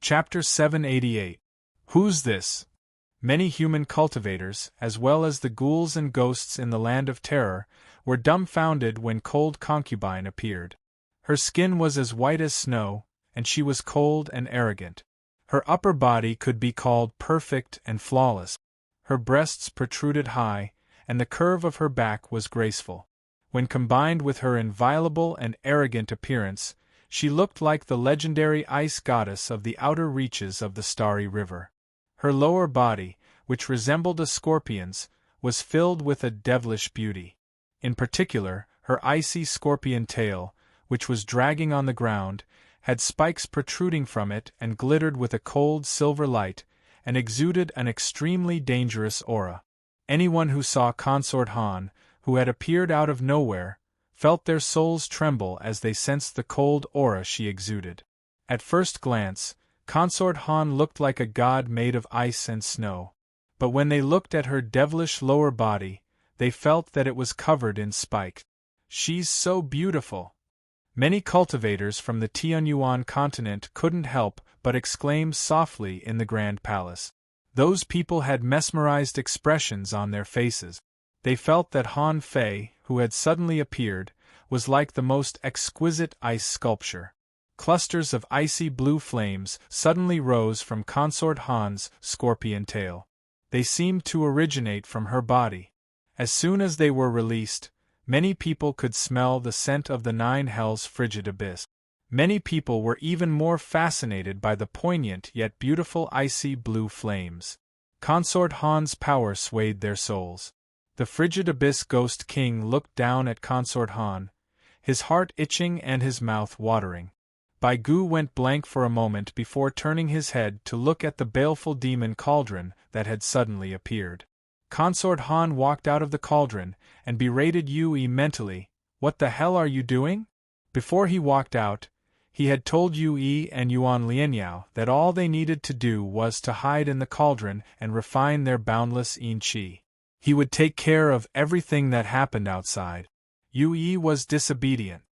Chapter 788. Who's this? Many human cultivators, as well as the ghouls and ghosts in the land of terror, were dumbfounded when cold concubine appeared. Her skin was as white as snow, and she was cold and arrogant. Her upper body could be called perfect and flawless. Her breasts protruded high, and the curve of her back was graceful. When combined with her inviolable and arrogant appearance, she looked like the legendary ice goddess of the outer reaches of the starry river. Her lower body, which resembled a scorpion's, was filled with a devilish beauty. In particular, her icy scorpion tail, which was dragging on the ground, had spikes protruding from it and glittered with a cold silver light, and exuded an extremely dangerous aura. Anyone who saw Consort Han, who had appeared out of nowhere, felt their souls tremble as they sensed the cold aura she exuded. At first glance, Consort Han looked like a god made of ice and snow. But when they looked at her devilish lower body, they felt that it was covered in spikes. "She's so beautiful!" Many cultivators from the Tianyuan continent couldn't help but exclaim softly in the Grand Palace. Those people had mesmerized expressions on their faces. They felt that Han Fei, who had suddenly appeared, was like the most exquisite ice sculpture. Clusters of icy blue flames suddenly rose from Consort Han's scorpion tail. They seemed to originate from her body. As soon as they were released, many people could smell the scent of the nine hells' frigid abyss. Many people were even more fascinated by the poignant yet beautiful icy blue flames. Consort Han's power swayed their souls. The frigid abyss ghost king looked down at Consort Han, his heart itching and his mouth watering. Bai Gu went blank for a moment before turning his head to look at the baleful demon cauldron that had suddenly appeared. Consort Han walked out of the cauldron and berated Yue mentally. "What the hell are you doing?" Before he walked out, he had told Yue and Yuan Lianyao that all they needed to do was to hide in the cauldron and refine their boundless yin qi. He would take care of everything that happened outside. Yue was disobedient.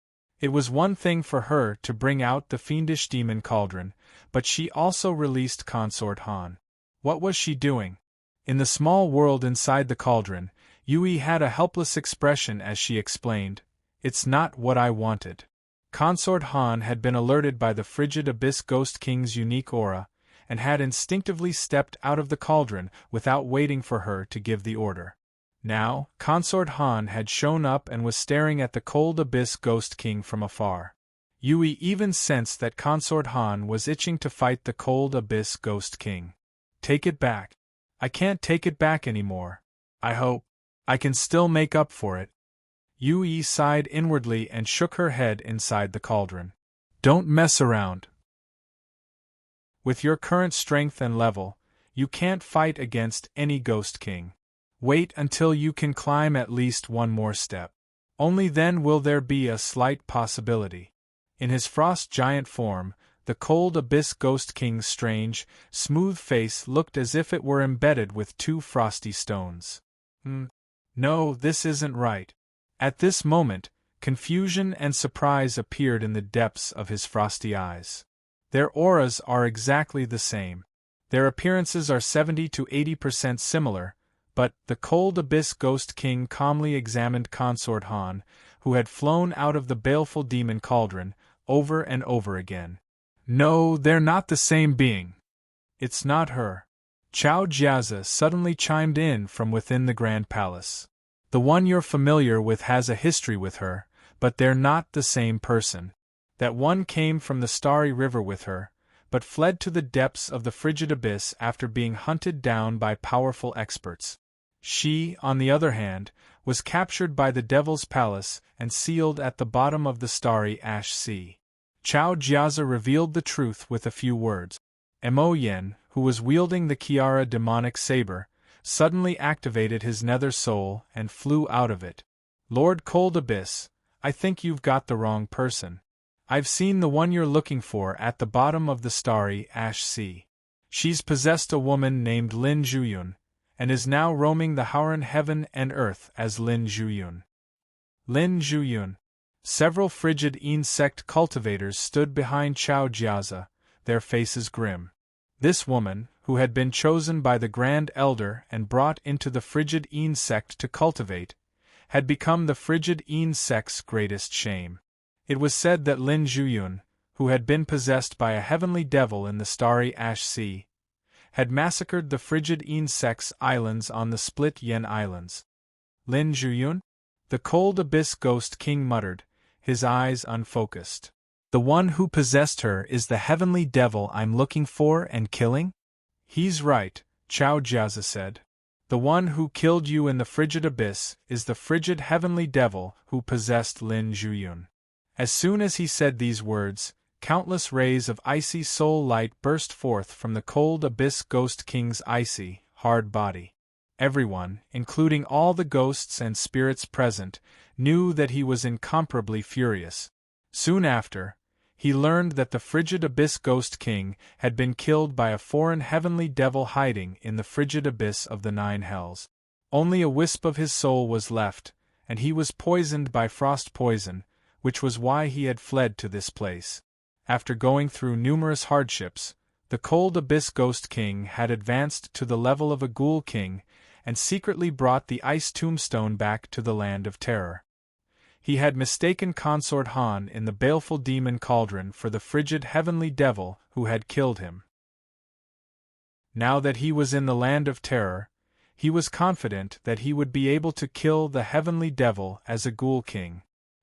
It was one thing for her to bring out the fiendish demon cauldron, but she also released Consort Han. What was she doing? In the small world inside the cauldron, Yue had a helpless expression as she explained, "It's not what I wanted." Consort Han had been alerted by the frigid Abyss Ghost King's unique aura, and had instinctively stepped out of the cauldron without waiting for her to give the order. Now, Consort Han had shown up and was staring at the cold Abyss Ghost King from afar. Yue even sensed that Consort Han was itching to fight the cold Abyss Ghost King. "Take it back." "I can't take it back anymore. I hope I can still make up for it." Yue sighed inwardly and shook her head inside the cauldron. "Don't mess around. With your current strength and level, you can't fight against any Ghost King. Wait until you can climb at least one more step. Only then will there be a slight possibility." In his frost giant form, the cold Abyss Ghost King's strange, smooth face looked as if it were embedded with two frosty stones. No, this isn't right." At this moment, confusion and surprise appeared in the depths of his frosty eyes. Their auras are exactly the same. Their appearances are 70 to 80% similar, but the cold Abyss Ghost King calmly examined Consort Han, who had flown out of the baleful demon cauldron, over and over again. "No, they're not the same being. It's not her." Chao Jiazi suddenly chimed in from within the Grand Palace. "The one you're familiar with has a history with her, but they're not the same person. That one came from the starry river with her, but fled to the depths of the frigid abyss after being hunted down by powerful experts. She, on the other hand, was captured by the Devil's Palace and sealed at the bottom of the starry ash sea." Chao Jiazi revealed the truth with a few words. Mo Yen, who was wielding the Kiara demonic saber, suddenly activated his nether soul and flew out of it. "Lord Cold Abyss, I think you've got the wrong person. I've seen the one you're looking for at the bottom of the starry ash sea. She's possessed a woman named Lin Zhuyun, and is now roaming the Howren heaven and earth as Lin Zhuyun." Lin Zhuyun. Several frigid insect cultivators stood behind Chao Jiazi, their faces grim. This woman, who had been chosen by the Grand Elder and brought into the frigid Een sect to cultivate, had become the frigid Een sect's greatest shame. It was said that Lin Zhuyun, who had been possessed by a heavenly devil in the starry Ash Sea, had massacred the frigid Een sect's islands on the Split Yen Islands. Lin Zhuyun? The cold abyss ghost king muttered, his eyes unfocused. The one who possessed her is the heavenly devil I'm looking for and killing? He's right, Chao Jiazi said. The one who killed you in the frigid abyss is the frigid heavenly devil who possessed Lin Zhuyun. As soon as he said these words, countless rays of icy soul light burst forth from the cold abyss ghost king's icy, hard body. Everyone, including all the ghosts and spirits present, knew that he was incomparably furious. Soon after, he learned that the frigid abyss ghost king had been killed by a foreign heavenly devil hiding in the frigid abyss of the 9 hells. Only a wisp of his soul was left, and he was poisoned by frost poison, which was why he had fled to this place. After going through numerous hardships, the cold abyss ghost king had advanced to the level of a ghoul king and secretly brought the ice tombstone back to the land of terror. He had mistaken Consort Han in the baleful demon cauldron for the frigid heavenly devil who had killed him. Now that he was in the land of terror, he was confident that he would be able to kill the heavenly devil as a ghoul king.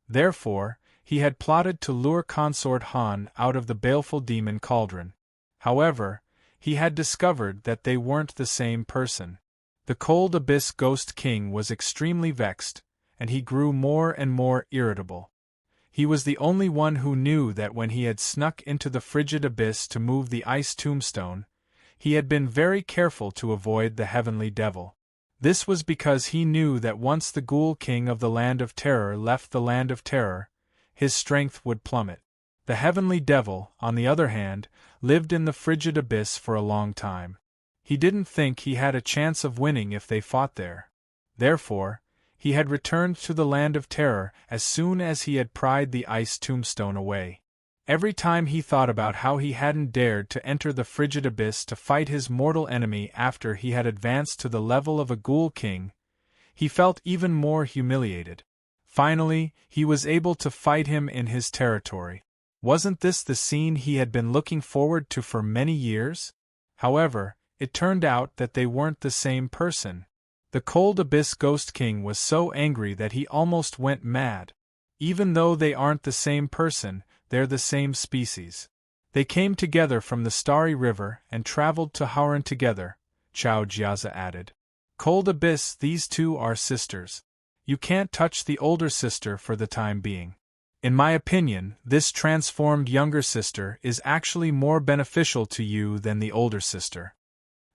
Therefore, he had plotted to lure Consort Han out of the baleful demon cauldron. However, he had discovered that they weren't the same person. The cold abyss ghost king was extremely vexed, and he grew more and more irritable. He was the only one who knew that when he had snuck into the frigid abyss to move the ice tombstone, he had been very careful to avoid the heavenly devil. This was because he knew that once the ghoul king of the land of terror left the land of terror, his strength would plummet. The heavenly devil, on the other hand, lived in the frigid abyss for a long time. He didn't think he had a chance of winning if they fought there. Therefore, he had returned to the land of terror as soon as he had pried the ice tombstone away. Every time he thought about how he hadn't dared to enter the frigid abyss to fight his mortal enemy after he had advanced to the level of a ghoul king, he felt even more humiliated. Finally, he was able to fight him in his territory. Wasn't this the scene he had been looking forward to for many years? However, it turned out that they weren't the same person. The cold abyss ghost king was so angry that he almost went mad. Even though they aren't the same person, they're the same species. They came together from the Starry River and traveled to Hauran together, Chao Jiazi added. Cold abyss, these two are sisters. You can't touch the older sister for the time being. In my opinion, this transformed younger sister is actually more beneficial to you than the older sister.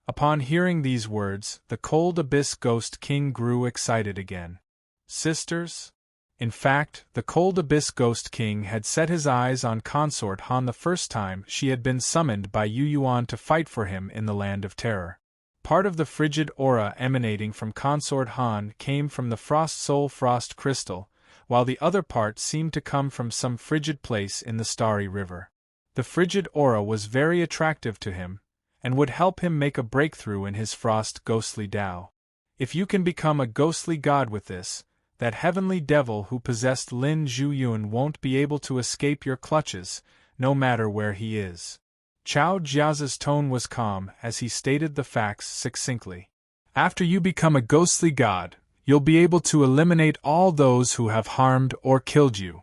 Upon hearing these words, the cold abyss ghost king grew excited again. Sisters? In fact, the cold abyss ghost king had set his eyes on Consort Han the first time she had been summoned by Yu Yuan to fight for him in the land of terror. Part of the frigid aura emanating from Consort Han came from the frost soul frost crystal, while the other part seemed to come from some frigid place in the Starry River. The frigid aura was very attractive to him, and would help him make a breakthrough in his frost ghostly Tao. If you can become a ghostly god with this, that heavenly devil who possessed Lin Zhuyun won't be able to escape your clutches, no matter where he is. Chao Jiazi's tone was calm as he stated the facts succinctly. After you become a ghostly god, you'll be able to eliminate all those who have harmed or killed you.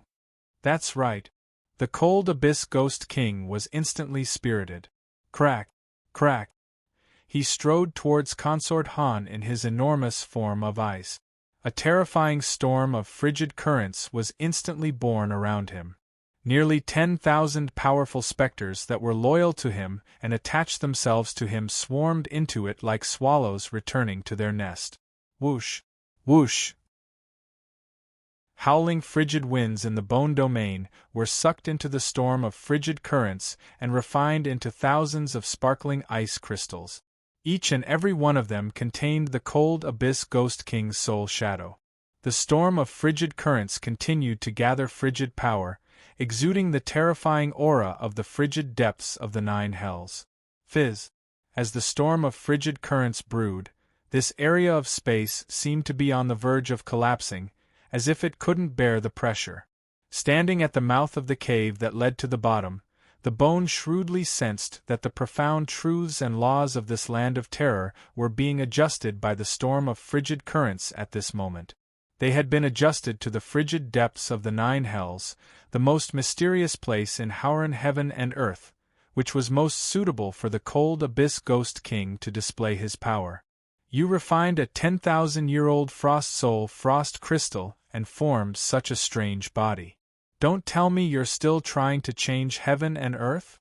That's right. The cold abyss ghost king was instantly spirited. Crack, crack. He strode towards Consort Han in his enormous form of ice. A terrifying storm of frigid currents was instantly born around him. Nearly 10,000 powerful specters that were loyal to him and attached themselves to him swarmed into it like swallows returning to their nest. Whoosh! Whoosh! Howling frigid winds in the bone domain were sucked into the storm of frigid currents and refined into thousands of sparkling ice crystals. Each and every one of them contained the cold abyss ghost king's soul shadow. The storm of frigid currents continued to gather frigid power, exuding the terrifying aura of the frigid depths of the nine hells. Fizz! As the storm of frigid currents brewed, this area of space seemed to be on the verge of collapsing, as if it couldn't bear the pressure. Standing at the mouth of the cave that led to the bottom, the Bone shrewdly sensed that the profound truths and laws of this land of terror were being adjusted by the storm of frigid currents at this moment. They had been adjusted to the frigid depths of the nine hells, the most mysterious place in Howran heaven and earth, which was most suitable for the cold abyss ghost king to display his power. You refined a 10,000-year-old frost soul frost crystal and formed such a strange body. Don't tell me you're still trying to change heaven and earth?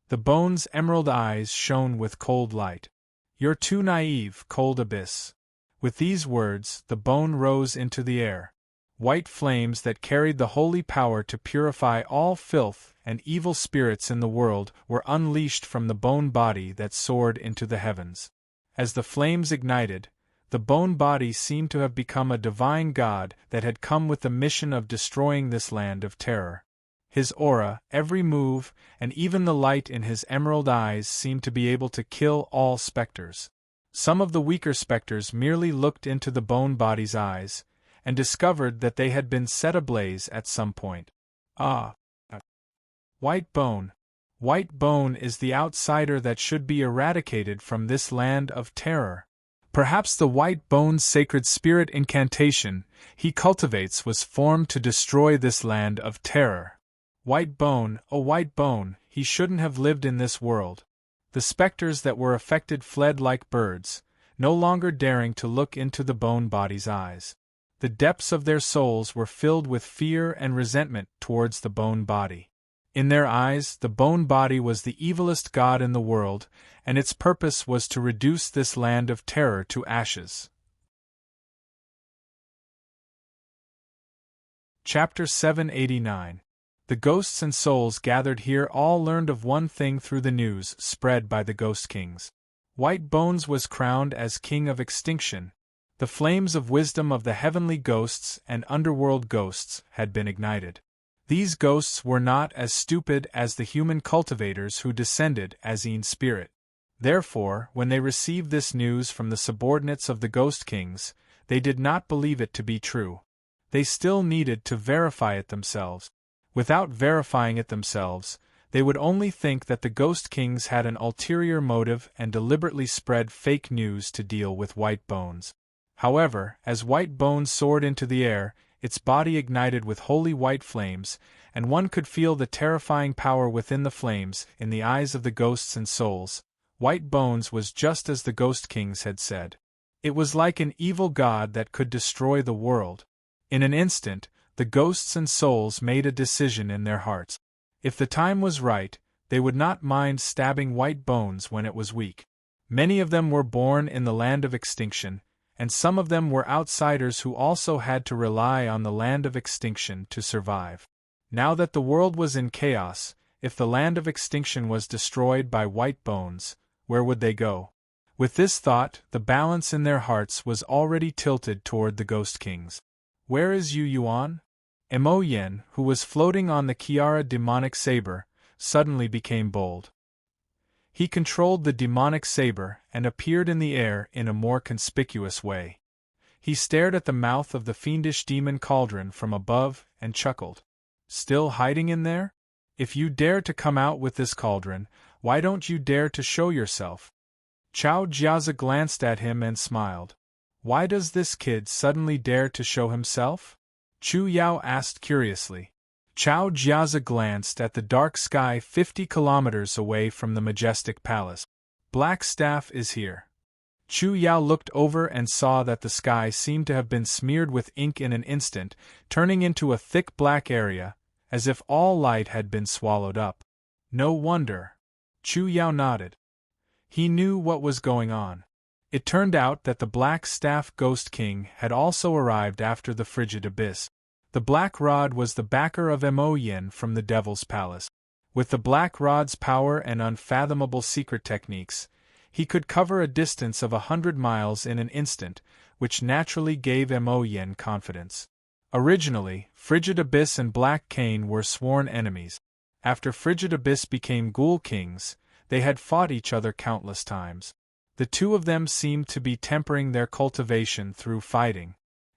The Bone's emerald eyes shone with cold light. You're too naive, cold abyss. With these words, the Bone rose into the air. White flames that carried the holy power to purify all filth and evil spirits in the world were unleashed from the Bone body that soared into the heavens. As the flames ignited, the Bone body seemed to have become a divine god that had come with the mission of destroying this land of terror. His aura, every move, and even the light in his emerald eyes seemed to be able to kill all specters. Some of the weaker specters merely looked into the Bone body's eyes, and discovered that they had been set ablaze at some point. Ah! White Bone. White Bone is the outsider that should be eradicated from this land of terror. Perhaps the White Bone's sacred spirit incantation he cultivates was formed to destroy this land of terror. White Bone, oh White Bone, he shouldn't have lived in this world. The specters that were affected fled like birds, no longer daring to look into the Bone body's eyes. The depths of their souls were filled with fear and resentment towards the Bone body. In their eyes, the Bone body was the evilest god in the world, and its purpose was to reduce this land of terror to ashes. Chapter 789. The ghosts and souls gathered here all learned of one thing through the news spread by the Ghost Kings. White Bones was crowned as King of Extinction. The flames of wisdom of the heavenly ghosts and underworld ghosts had been ignited. These ghosts were not as stupid as the human cultivators who descended as Een spirit. Therefore, when they received this news from the subordinates of the Ghost Kings, they did not believe it to be true. They still needed to verify it themselves. Without verifying it themselves, they would only think that the Ghost Kings had an ulterior motive and deliberately spread fake news to deal with White Bones. However, as White Bones soared into the air, its body ignited with holy white flames, and one could feel the terrifying power within the flames in the eyes of the ghosts and souls. White Bones was just as the Ghost Kings had said. It was like an evil god that could destroy the world. In an instant, the ghosts and souls made a decision in their hearts. If the time was right, they would not mind stabbing White Bones when it was weak. Many of them were born in the land of extinction, and some of them were outsiders who also had to rely on the land of extinction to survive. Now that the world was in chaos, if the land of extinction was destroyed by White Bones, where would they go? With this thought, the balance in their hearts was already tilted toward the Ghost Kings. Where is Yu Yuan? Mo Yen, who was floating on the Kiara demonic saber, suddenly became bold. He controlled the demonic saber and appeared in the air in a more conspicuous way. He stared at the mouth of the fiendish demon cauldron from above and chuckled. Still hiding in there? If you dare to come out with this cauldron, why don't you dare to show yourself? Chao Jiazi glanced at him and smiled. Why does this kid suddenly dare to show himself? Chu Yao asked curiously. Chao Jiazi glanced at the dark sky 50 kilometers away from the majestic palace. Black Staff is here. Chu Yao looked over and saw that the sky seemed to have been smeared with ink in an instant, turning into a thick black area, as if all light had been swallowed up. No wonder. Chu Yao nodded. He knew what was going on. It turned out that the Black Staff Ghost King had also arrived after the frigid abyss. The Black Rod was the backer of Mo Yen from the Devil's Palace. With the Black Rod's power and unfathomable secret techniques, he could cover a distance of 100 miles in an instant, which naturally gave Mo Yen confidence. Originally, Frigid Abyss and Black Cane were sworn enemies. After Frigid Abyss became Ghoul Kings, they had fought each other countless times. The two of them seemed to be tempering their cultivation through fighting.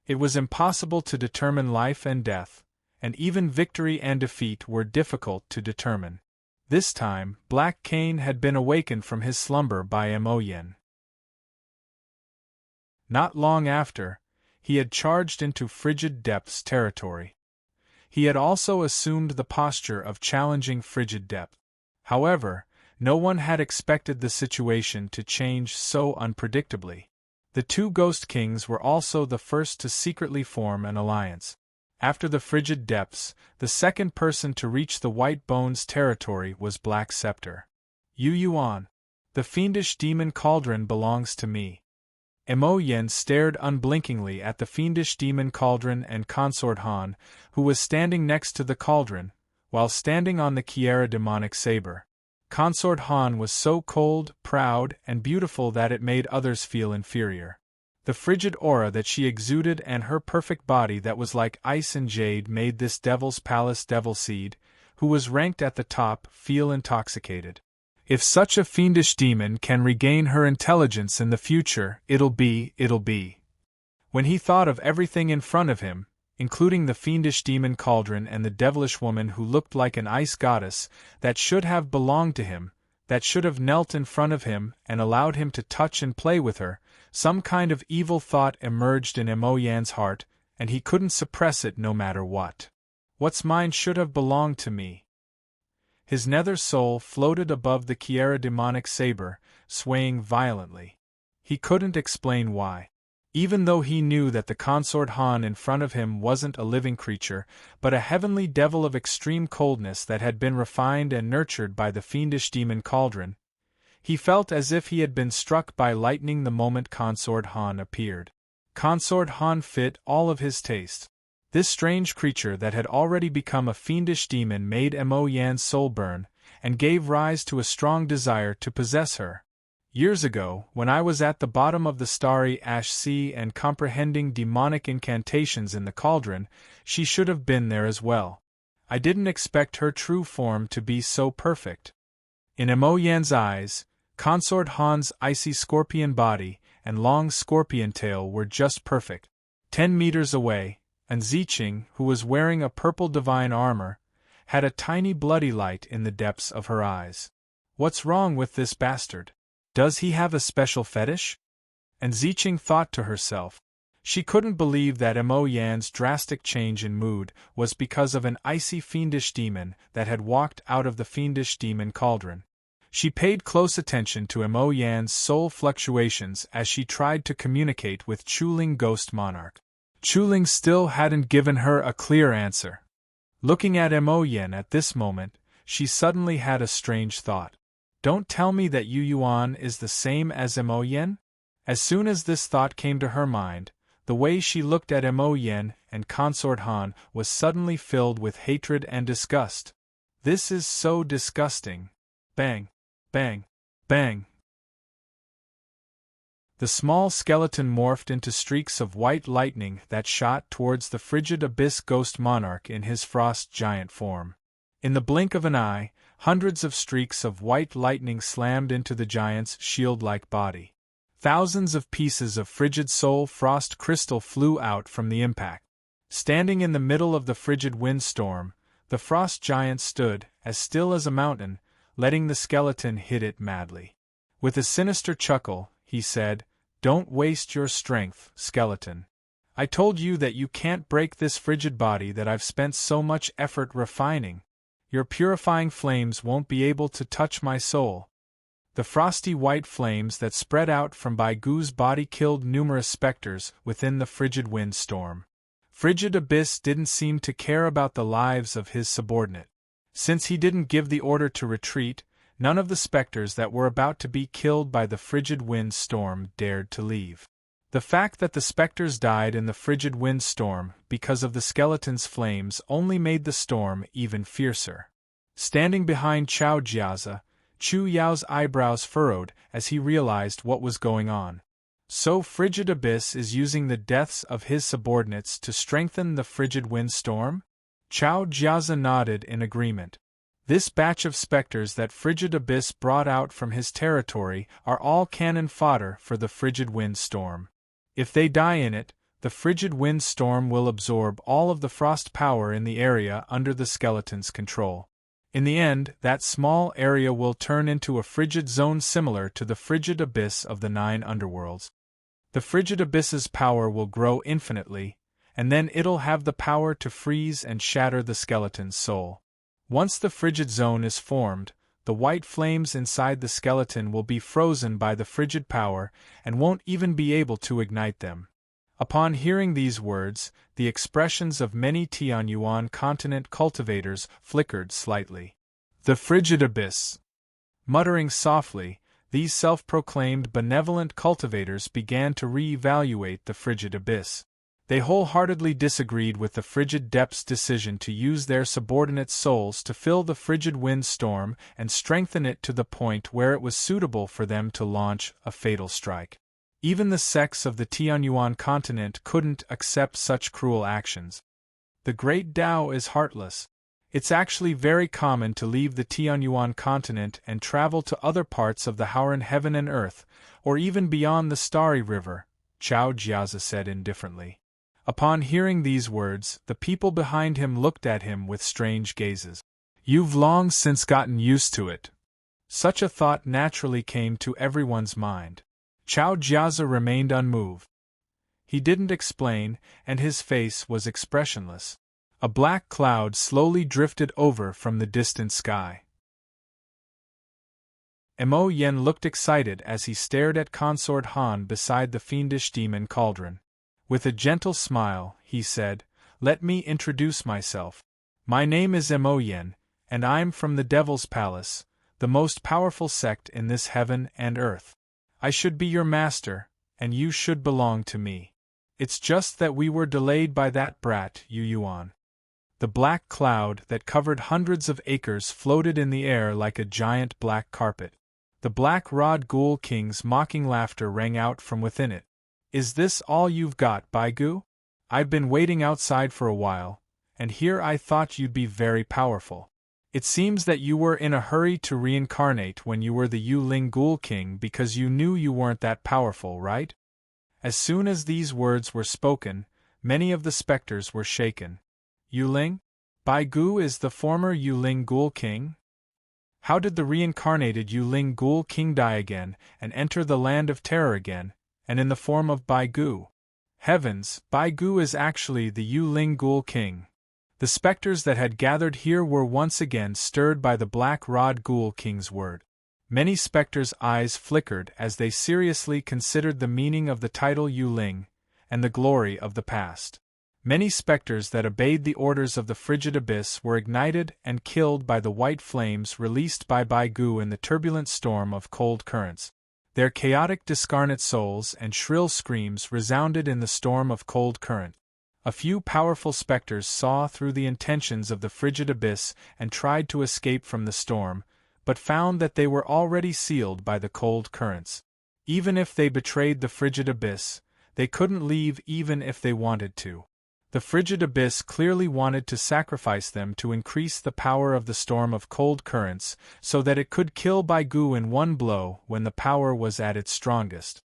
It was impossible to determine life and death, and even victory and defeat were difficult to determine. This time, Black Cane had been awakened from his slumber by Emoyen. Not long after, he had charged into Frigid Depths territory. He had also assumed the posture of challenging Frigid Depth. However, no one had expected the situation to change so unpredictably. The two Ghost Kings were also the first to secretly form an alliance. After the Frigid Depths, the second person to reach the White Bones territory was Black Scepter. Yu Yuan. The fiendish demon cauldron belongs to me. Emoyen stared unblinkingly at the fiendish demon cauldron and Consort Han, who was standing next to the cauldron, while standing on the Kiera demonic saber. Consort Han was so cold, proud, and beautiful that it made others feel inferior. The frigid aura that she exuded and her perfect body that was like ice and jade made this Devil's Palace Devil Seed, who was ranked at the top, feel intoxicated. If such a fiendish demon can regain her intelligence in the future, it'll be. When he thought of everything in front of him, including the fiendish demon cauldron and the devilish woman who looked like an ice goddess, that should have belonged to him, that should have knelt in front of him and allowed him to touch and play with her, some kind of evil thought emerged in Emoyen's heart, and he couldn't suppress it no matter what. What's mine should have belonged to me. His nether soul floated above the Kiera demonic saber, swaying violently. He couldn't explain why. Even though he knew that the Consort Han in front of him wasn't a living creature, but a heavenly devil of extreme coldness that had been refined and nurtured by the fiendish demon cauldron, he felt as if he had been struck by lightning the moment Consort Han appeared. Consort Han fit all of his taste. This strange creature that had already become a fiendish demon made Emoyen's soul burn, and gave rise to a strong desire to possess her. Years ago, when I was at the bottom of the starry ash sea and comprehending demonic incantations in the cauldron, she should have been there as well. I didn't expect her true form to be so perfect. In Emoyen's eyes, Consort Han's icy scorpion body and long scorpion tail were just perfect. 10 meters away, and Ziqing, who was wearing a purple divine armor, had a tiny bloody light in the depths of her eyes. What's wrong with this bastard? Does he have a special fetish? And Ziqing thought to herself. She couldn't believe that Emoyen's drastic change in mood was because of an icy fiendish demon that had walked out of the fiendish demon cauldron. She paid close attention to Emoyen's soul fluctuations as she tried to communicate with Chuling Ghost Monarch. Chuling still hadn't given her a clear answer. Looking at Emoyen at this moment, she suddenly had a strange thought. Don't tell me that Yu Yuan is the same as Emoyen? As soon as this thought came to her mind, the way she looked at Emoyen and Consort Han was suddenly filled with hatred and disgust. This is so disgusting. Bang, bang, bang. The small skeleton morphed into streaks of white lightning that shot towards the frigid abyss ghost monarch in his frost giant form. In the blink of an eye, hundreds of streaks of white lightning slammed into the giant's shield-like body. Thousands of pieces of frigid soul frost crystal flew out from the impact. Standing in the middle of the frigid windstorm, the frost giant stood, as still as a mountain, letting the skeleton hit it madly. With a sinister chuckle, he said, "Don't waste your strength, skeleton. I told you that you can't break this frigid body that I've spent so much effort refining. Your purifying flames won't be able to touch my soul." The frosty white flames that spread out from Baigu's body killed numerous specters within the frigid windstorm. Frigid Abyss didn't seem to care about the lives of his subordinate. Since he didn't give the order to retreat, none of the specters that were about to be killed by the frigid windstorm dared to leave. The fact that the specters died in the frigid windstorm because of the skeleton's flames only made the storm even fiercer. Standing behind Chao Jiazi, Chu Yao's eyebrows furrowed as he realized what was going on. So Frigid Abyss is using the deaths of his subordinates to strengthen the frigid windstorm? Chao Jiazi nodded in agreement. This batch of specters that Frigid Abyss brought out from his territory are all cannon fodder for the frigid windstorm. If they die in it, the frigid windstorm will absorb all of the frost power in the area under the skeleton's control. In the end, that small area will turn into a frigid zone similar to the frigid abyss of the 9 underworlds. The frigid abyss's power will grow infinitely, and then it'll have the power to freeze and shatter the skeleton's soul. Once the frigid zone is formed, the white flames inside the skeleton will be frozen by the frigid power and won't even be able to ignite them. Upon hearing these words, the expressions of many Tianyuan continent cultivators flickered slightly. The frigid abyss. Muttering softly, these self-proclaimed benevolent cultivators began to re-evaluate the frigid abyss. They wholeheartedly disagreed with the frigid depth's decision to use their subordinate souls to fill the frigid windstorm and strengthen it to the point where it was suitable for them to launch a fatal strike. Even the sects of the Tianyuan continent couldn't accept such cruel actions. The Great Tao is heartless. It's actually very common to leave the Tianyuan continent and travel to other parts of the Howran heaven and earth, or even beyond the Starry River, Chao Jiazi said indifferently. Upon hearing these words, the people behind him looked at him with strange gazes. You've long since gotten used to it. Such a thought naturally came to everyone's mind. Chao Jiazi remained unmoved. He didn't explain, and his face was expressionless. A black cloud slowly drifted over from the distant sky. Mo Yen looked excited as he stared at Consort Han beside the fiendish demon cauldron. With a gentle smile, he said, "Let me introduce myself. My name is Mo Yen, and I'm from the Devil's Palace, the most powerful sect in this heaven and earth. I should be your master, and you should belong to me. It's just that we were delayed by that brat Yu Yuan." The black cloud that covered hundreds of acres floated in the air like a giant black carpet. The Black Rod Ghoul King's mocking laughter rang out from within it. "Is this all you've got, Baigu? I've been waiting outside for a while, and here I thought you'd be very powerful. It seems that you were in a hurry to reincarnate when you were the Yuling Ghoul King because you knew you weren't that powerful, right?" As soon as these words were spoken, many of the specters were shaken. Yuling? Baigu is the former Yuling Ghoul King? How did the reincarnated Yuling Ghoul King die again and enter the land of terror again, and in the form of Baigu? Heavens, Baigu is actually the Yuling Ghoul King. The specters that had gathered here were once again stirred by the Black Rod Ghoul King's word. Many specters' eyes flickered as they seriously considered the meaning of the title Yuling and the glory of the past. Many specters that obeyed the orders of the frigid abyss were ignited and killed by the white flames released by Baigu in the turbulent storm of cold currents. Their chaotic discarnate souls and shrill screams resounded in the storm of cold current. A few powerful specters saw through the intentions of the frigid abyss and tried to escape from the storm, but found that they were already sealed by the cold currents. Even if they betrayed the frigid abyss, they couldn't leave even if they wanted to. The frigid abyss clearly wanted to sacrifice them to increase the power of the storm of cold currents so that it could kill Baigu in one blow when the power was at its strongest.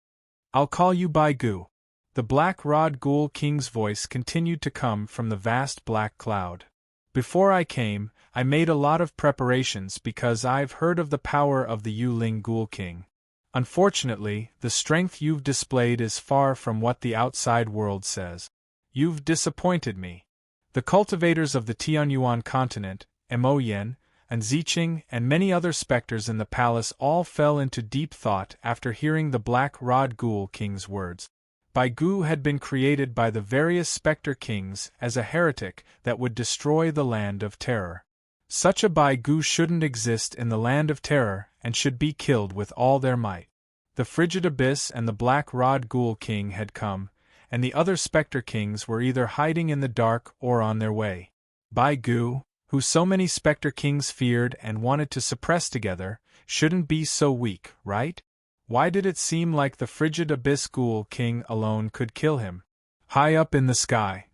"I'll call you Baigu." The Black Rod Ghoul King's voice continued to come from the vast black cloud. "Before I came, I made a lot of preparations because I've heard of the power of the Yuling Ghoul King. Unfortunately, the strength you've displayed is far from what the outside world says. You've disappointed me." The cultivators of the Tianyuan continent, Mo Yen, and Ziqing, and many other specters in the palace all fell into deep thought after hearing the Black Rod Ghoul King's words. Baigu had been created by the various specter kings as a heretic that would destroy the land of terror. Such a Baigu shouldn't exist in the land of terror and should be killed with all their might. The frigid abyss and the Black Rod Ghoul King had come, and the other specter kings were either hiding in the dark or on their way. Baigu, who so many specter kings feared and wanted to suppress together, shouldn't be so weak, right? Why did it seem like the frigid Abyss Ghoul King alone could kill him? High up in the sky,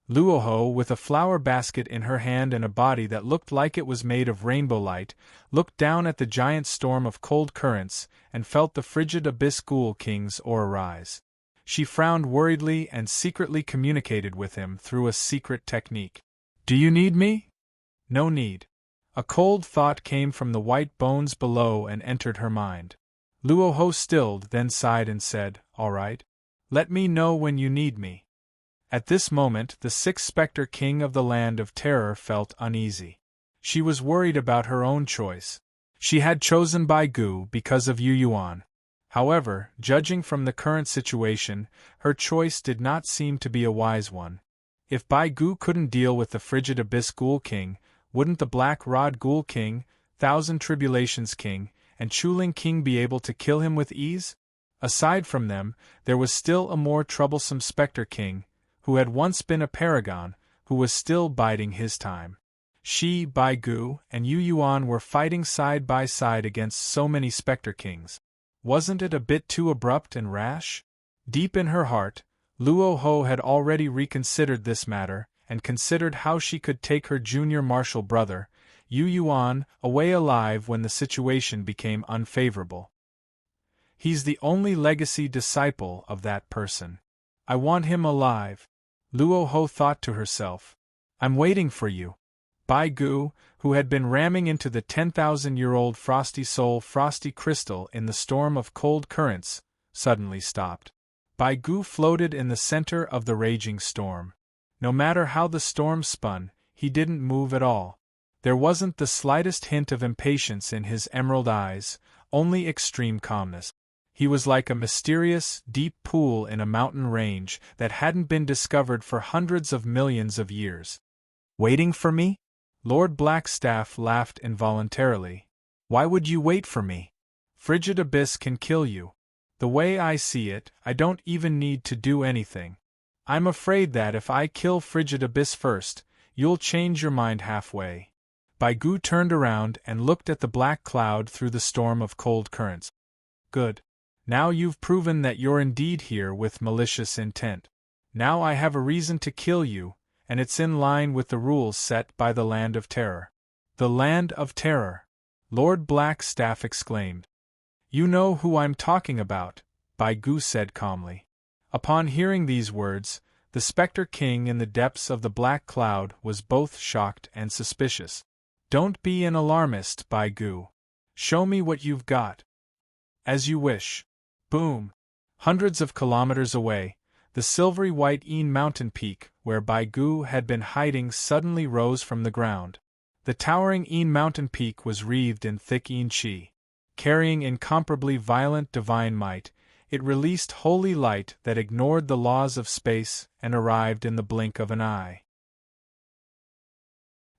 Luoho, with a flower basket in her hand and a body that looked like it was made of rainbow light, looked down at the giant storm of cold currents and felt the frigid Abyss Ghoul King's aura rise. She frowned worriedly and secretly communicated with him through a secret technique. "Do you need me?" "No need." A cold thought came from the white bones below and entered her mind. Luoho stilled, then sighed and said, "All right. Let me know when you need me." At this moment, the sixth Spectre King of the Land of Terror felt uneasy. She was worried about her own choice. She had chosen Bai Gu because of Yu Yuan. However, judging from the current situation, her choice did not seem to be a wise one. If Bai Gu couldn't deal with the frigid Abyss Ghoul King, wouldn't the Black Rod Ghoul King, Thousand Tribulations King, and Chuling King be able to kill him with ease? Aside from them, there was still a more troublesome Spectre King, who had once been a paragon, who was still biding his time. She, Bai Gu, and Yu Yuan were fighting side by side against so many Spectre Kings. Wasn't it a bit too abrupt and rash? Deep in her heart, Luoho had already reconsidered this matter, and considered how she could take her junior martial brother, Yu Yuan, away alive when the situation became unfavorable. He's the only legacy disciple of that person. I want him alive. Luoho thought to herself. I'm waiting for you. Bai Gu, who had been ramming into the 10,000-year-old Frosty Soul Frosty Crystal in the storm of cold currents, suddenly stopped. Bai Gu floated in the center of the raging storm. No matter how the storm spun, he didn't move at all. There wasn't the slightest hint of impatience in his emerald eyes, only extreme calmness. He was like a mysterious, deep pool in a mountain range that hadn't been discovered for hundreds of millions of years. Waiting for me? Lord Blackstaff laughed involuntarily. Why would you wait for me? Frigid Abyss can kill you. The way I see it, I don't even need to do anything. I'm afraid that if I kill Frigid Abyss first, you'll change your mind halfway. Bai Gu turned around and looked at the black cloud through the storm of cold currents. Good. Now you've proven that you're indeed here with malicious intent. Now I have a reason to kill you, and it's in line with the rules set by the Land of Terror. The Land of Terror! Lord Blackstaff exclaimed. You know who I'm talking about, Bai Gu said calmly. Upon hearing these words, the Spectre King in the depths of the black cloud was both shocked and suspicious. Don't be an alarmist, Bai Gu. Show me what you've got. As you wish. Boom! Hundreds of kilometers away, the silvery white Een mountain peak, where Bai Gu had been hiding, suddenly rose from the ground. The towering Een mountain peak was wreathed in thick Een chi. Carrying incomparably violent divine might, it released holy light that ignored the laws of space and arrived in the blink of an eye.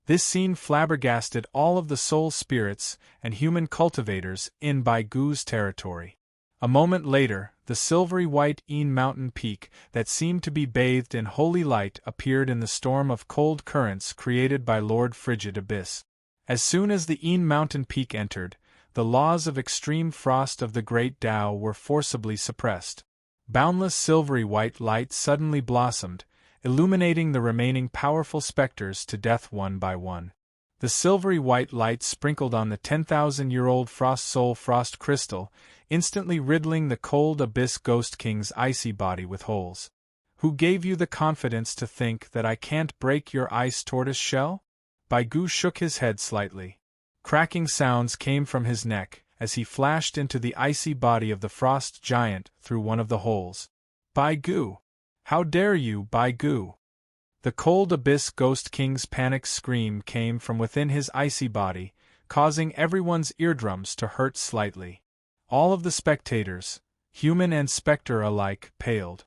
This scene flabbergasted all of the soul spirits and human cultivators in Bai Gu's territory. A moment later, the silvery white Een mountain peak that seemed to be bathed in holy light appeared in the storm of cold currents created by Lord Frigid Abyss. As soon as the Een mountain peak entered, the laws of extreme frost of the great Tao were forcibly suppressed. Boundless silvery white light suddenly blossomed, illuminating the remaining powerful specters to death one by one. The silvery white light sprinkled on the 10,000-year-old Frost Soul Frost Crystal, instantly riddling the cold Abyss Ghost King's icy body with holes. Who gave you the confidence to think that I can't break your ice tortoise shell? Bai Gu shook his head slightly. Cracking sounds came from his neck as he flashed into the icy body of the frost giant through one of the holes. Bai Gu! How dare you, Bai Gu! The cold Abyss Ghost King's panic scream came from within his icy body, causing everyone's eardrums to hurt slightly. All of the spectators, human and spectre alike, paled.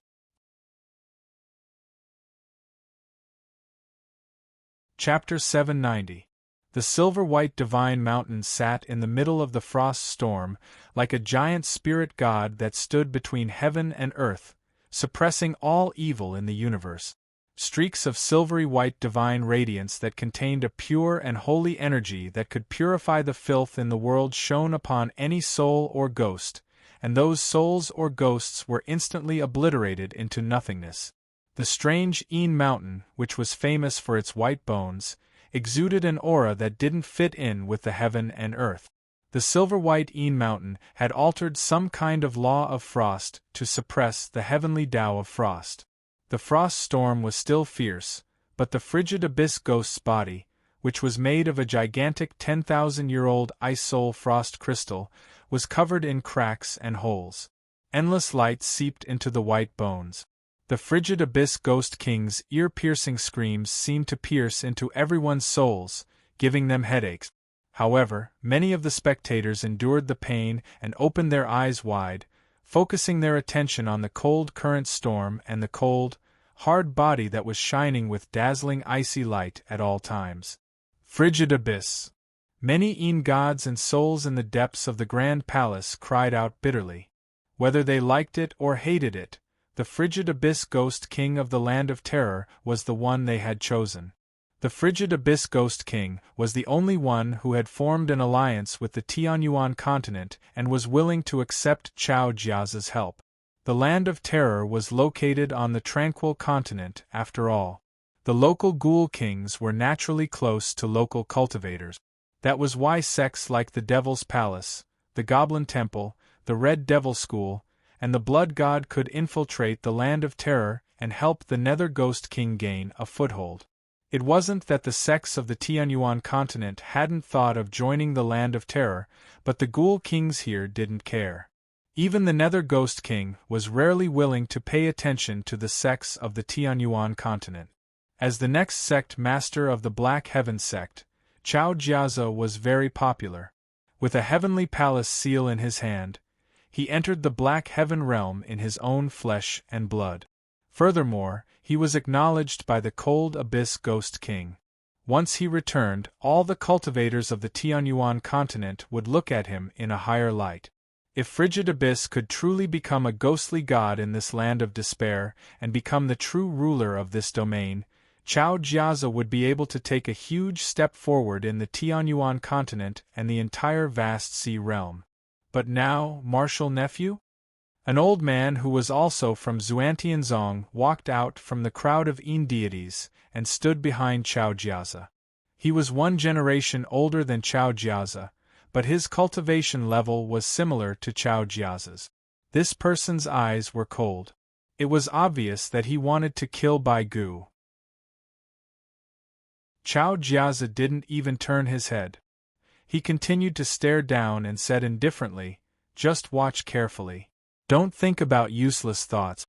Chapter 790. The silver-white divine mountain sat in the middle of the frost storm, like a giant spirit god that stood between heaven and earth, suppressing all evil in the universe. streaks of silvery white divine radiance that contained a pure and holy energy that could purify the filth in the world shone upon any soul or ghost, and those souls or ghosts were instantly obliterated into nothingness. The strange Een Mountain, which was famous for its white bones, exuded an aura that didn't fit in with the heaven and earth. The silver-white Een Mountain had altered some kind of law of frost to suppress the heavenly Tao of frost. The frost storm was still fierce, but the frigid abyss ghost's body, which was made of a gigantic 10,000-year-old ice soul frost crystal, was covered in cracks and holes. Endless light seeped into the white bones. The frigid abyss ghost king's ear-piercing screams seemed to pierce into everyone's souls, giving them headaches. However, many of the spectators endured the pain and opened their eyes wide, focusing their attention on the cold current storm and the cold, hard body that was shining with dazzling icy light at all times. Frigid abyss! Many Een gods and souls in the depths of the grand palace cried out bitterly. Whether they liked it or hated it, the frigid abyss ghost king of the land of terror was the one they had chosen. The frigid abyss ghost king was the only one who had formed an alliance with the Tianyuan continent and was willing to accept Chao Jiaza's help. The land of terror was located on the tranquil continent, after all. The local ghoul kings were naturally close to local cultivators. That was why sects like the Devil's Palace, the Goblin Temple, the Red Devil School, and the Blood God could infiltrate the land of terror and help the Nether Ghost King gain a foothold. It wasn't that the sects of the Tianyuan continent hadn't thought of joining the land of terror, but the ghoul kings here didn't care. Even the Nether Ghost King was rarely willing to pay attention to the sects of the Tianyuan continent. As the next sect master of the Black Heaven sect, Chao Jiaza was very popular. With a heavenly palace seal in his hand, he entered the Black Heaven realm in his own flesh and blood. Furthermore, he was acknowledged by the Cold Abyss Ghost King. Once he returned, all the cultivators of the Tianyuan continent would look at him in a higher light. If Frigid Abyss could truly become a ghostly god in this land of despair and become the true ruler of this domain, Chao Jiaza would be able to take a huge step forward in the Tianyuan continent and the entire vast sea realm. But now, martial nephew? An old man who was also from Xuantianzong walked out from the crowd of Een deities and stood behind Chao Jiaza. He was one generation older than Chao Jiaza, but his cultivation level was similar to Chao Jiaza's. This person's eyes were cold. It was obvious that he wanted to kill Bai Gu. Chao Jiaza didn't even turn his head. He continued to stare down and said indifferently, "Just watch carefully. Don't think about useless thoughts."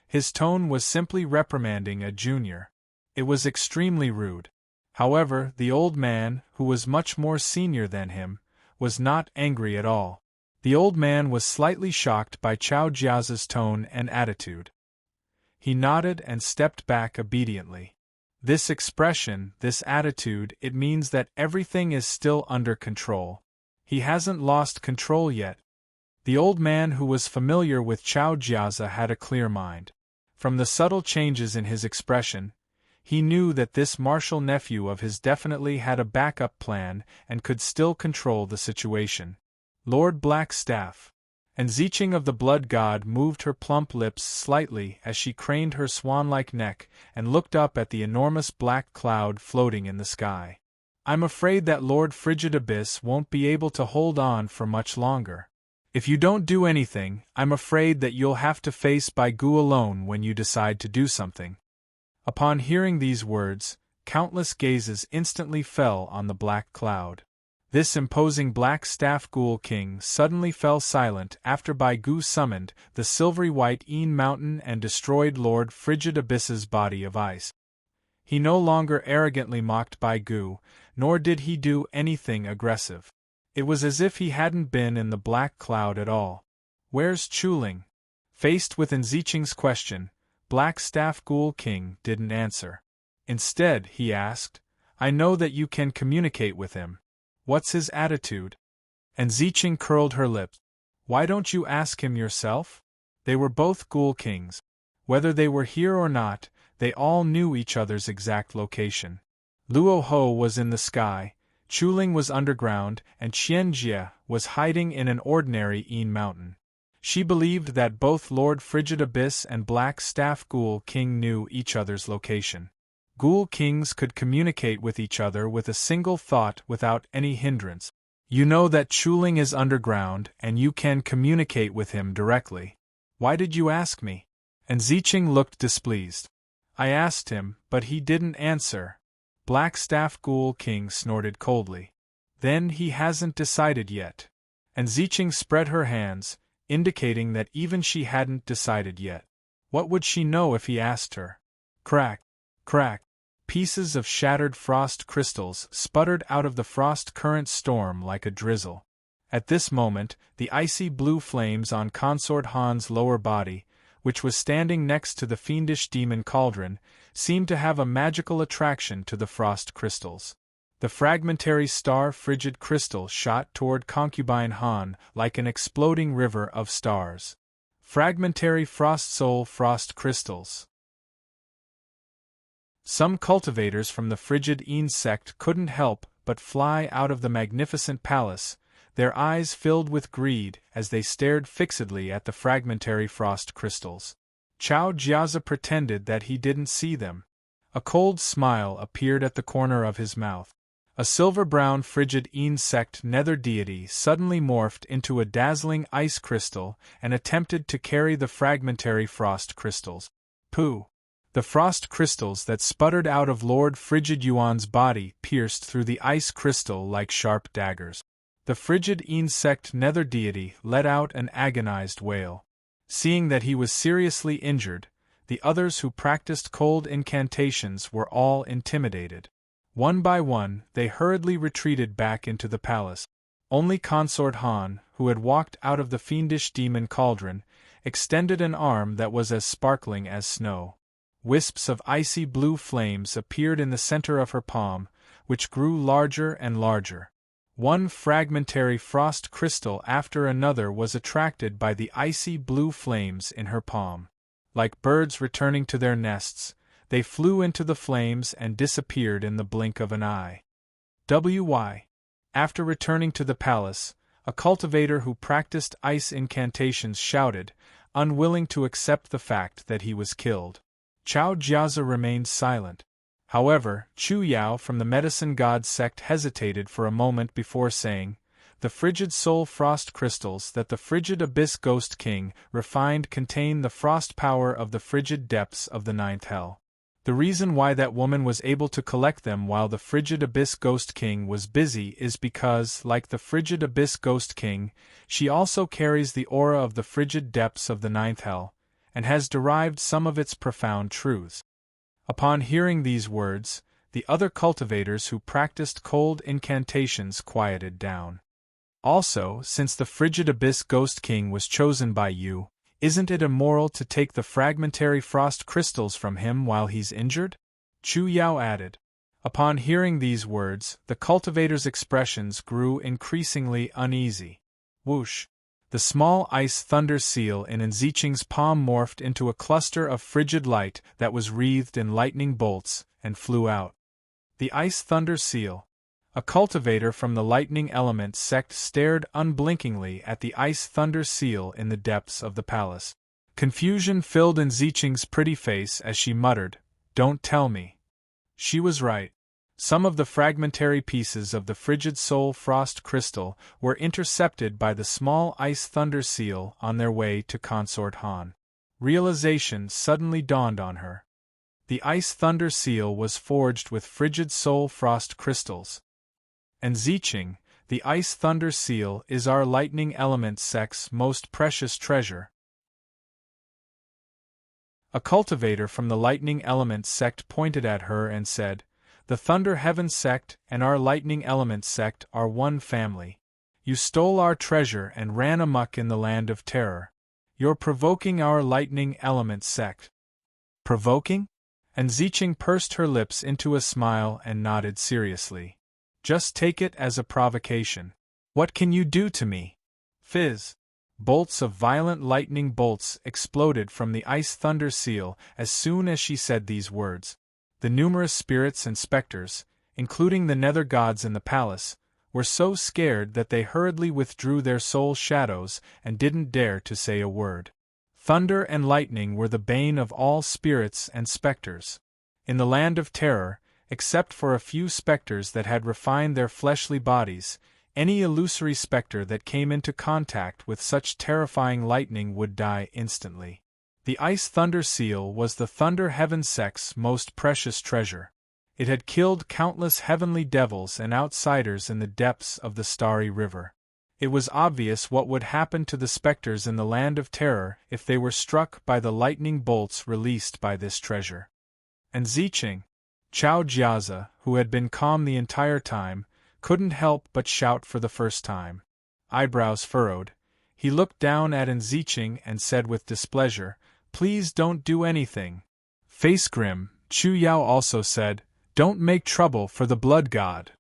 His tone was simply reprimanding a junior. It was extremely rude. However, the old man, who was much more senior than him, was not angry at all. The old man was slightly shocked by Chao Jiaza's tone and attitude. He nodded and stepped back obediently. This expression, this attitude, it means that everything is still under control. He hasn't lost control yet. The old man who was familiar with Chao Jiaza had a clear mind. From the subtle changes in his expression, he knew that this martial nephew of his definitely had a backup plan and could still control the situation. Lord Blackstaff. And Zicheng of the Blood God moved her plump lips slightly as she craned her swan-like neck and looked up at the enormous black cloud floating in the sky. "I'm afraid that Lord Frigid Abyss won't be able to hold on for much longer. If you don't do anything, I'm afraid that you'll have to face Bai Gu alone when you decide to do something." Upon hearing these words, countless gazes instantly fell on the black cloud. This imposing black staff ghoul king suddenly fell silent after Bai Gu summoned the silvery white Een Mountain and destroyed Lord Frigid Abyss's body of ice. He no longer arrogantly mocked Bai Gu, nor did he do anything aggressive. It was as if he hadn't been in the black cloud at all. "Where's Chuling?" Faced with Zicheng's question, Black Staff Ghoul King didn't answer. Instead, he asked, "I know that you can communicate with him. What's his attitude?" And Zicheng curled her lips. "Why don't you ask him yourself?" They were both Ghoul Kings. Whether they were here or not, They all knew each other's exact location. Luo Ho was in the sky, Chuling was underground, and Qian Jie was hiding in an ordinary Yin mountain. She believed that both Lord Frigid Abyss and Black Staff Ghoul King knew each other's location. Ghoul Kings could communicate with each other with a single thought without any hindrance. You know that Chuling is underground and you can communicate with him directly. Why did you ask me? And Ziqing looked displeased. I asked him, but he didn't answer. Black Staff Ghoul King snorted coldly. Then he hasn't decided yet. And Ziqing spread her hands, indicating that even she hadn't decided yet. What would she know if he asked her? Crack, crack. Pieces of shattered frost crystals sputtered out of the frost current storm like a drizzle. At this moment, the icy blue flames on Consort Han's lower body, which was standing next to the fiendish demon cauldron, seemed to have a magical attraction to the frost crystals. The fragmentary star frigid crystal shot toward Concubine Han like an exploding river of stars. Fragmentary frost soul frost crystals. Some cultivators from the frigid Yin sect couldn't help but fly out of the magnificent palace, their eyes filled with greed as they stared fixedly at the fragmentary frost crystals. Chao Jiazi pretended that he didn't see them. A cold smile appeared at the corner of his mouth. A silver-brown frigid Yin sect nether deity suddenly morphed into a dazzling ice crystal and attempted to carry the fragmentary frost crystals. Pooh! The frost crystals that sputtered out of Lord Frigid Yuan's body pierced through the ice crystal like sharp daggers. The frigid Yin sect nether deity let out an agonized wail. Seeing that he was seriously injured, the others who practiced cold incantations were all intimidated. One by one, they hurriedly retreated back into the palace. Only Consort Han, who had walked out of the fiendish demon cauldron, extended an arm that was as sparkling as snow. Wisps of icy blue flames appeared in the center of her palm, which grew larger and larger. One fragmentary frost crystal after another was attracted by the icy blue flames in her palm. Like birds returning to their nests, they flew into the flames and disappeared in the blink of an eye. After returning to the palace, a cultivator who practiced ice incantations shouted, unwilling to accept the fact that he was killed. Chao Jiazi remained silent. However, Chu Yao from the Medicine God sect hesitated for a moment before saying, "The frigid soul frost crystals that the frigid Abyss Ghost King refined contain the frost power of the frigid depths of the ninth hell. The reason why that woman was able to collect them while the frigid Abyss Ghost King was busy is because, like the frigid Abyss Ghost King, she also carries the aura of the frigid depths of the ninth hell, and has derived some of its profound truths." Upon hearing these words, the other cultivators who practiced cold incantations quieted down. Also, since the frigid Abyss Ghost King was chosen by you, isn't it immoral to take the fragmentary frost crystals from him while he's injured? Chu Yao added. Upon hearing these words, the cultivators' expressions grew increasingly uneasy. Whoosh! The small ice thunder seal in Ziqing's palm morphed into a cluster of frigid light that was wreathed in lightning bolts, and flew out. The ice thunder seal. A cultivator from the lightning element sect stared unblinkingly at the ice thunder seal in the depths of the palace. Confusion filled Ziqing's pretty face as she muttered, "Don't tell me." She was right. Some of the fragmentary pieces of the frigid soul frost crystal were intercepted by the small ice thunder seal on their way to Consort Han. Realization suddenly dawned on her. The ice thunder seal was forged with frigid soul frost crystals. And Ziqing, the ice thunder seal is our lightning element sect's most precious treasure. A cultivator from the lightning element sect pointed at her and said, "The Thunder Heaven sect and our lightning element sect are one family. You stole our treasure and ran amok in the land of terror. You're provoking our lightning element sect." Provoking? And Ziqing pursed her lips into a smile and nodded seriously. "Just take it as a provocation. What can you do to me?" Fizz. Bolts of violent lightning bolts exploded from the ice thunder seal as soon as she said these words. The numerous spirits and specters, including the nether gods in the palace, were so scared that they hurriedly withdrew their soul shadows and didn't dare to say a word. Thunder and lightning were the bane of all spirits and specters. In the land of terror, except for a few specters that had refined their fleshly bodies, any illusory specter that came into contact with such terrifying lightning would die instantly. The ice thunder seal was the thunder heaven sect's most precious treasure. It had killed countless heavenly devils and outsiders in the depths of the starry river. It was obvious what would happen to the specters in the land of terror if they were struck by the lightning bolts released by this treasure. And Zicheng, Chao Jiazi, who had been calm the entire time, couldn't help but shout for the first time. Eyebrows furrowed, he looked down at Zicheng and said with displeasure, "Please don't do anything." Face grim, Chu Yao also said, "Don't make trouble for the blood god."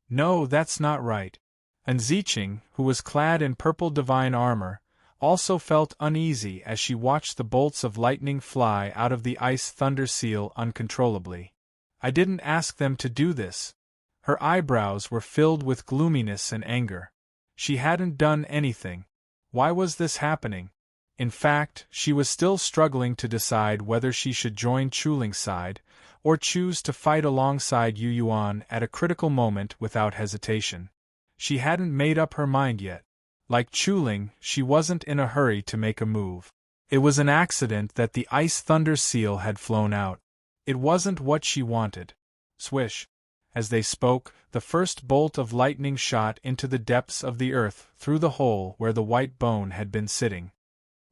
"No, that's not right." And Zicheng, who was clad in purple divine armor, also felt uneasy as she watched the bolts of lightning fly out of the ice thunder seal uncontrollably. "I didn't ask them to do this." Her eyebrows were filled with gloominess and anger. She hadn't done anything. Why was this happening? In fact, she was still struggling to decide whether she should join Chuling's side, or choose to fight alongside Yu Yuan at a critical moment without hesitation. She hadn't made up her mind yet. Like Chuling, she wasn't in a hurry to make a move. It was an accident that the ice thunder seal had flown out. It wasn't what she wanted. Swish. As they spoke, the first bolt of lightning shot into the depths of the earth through the hole where the white bone had been sitting.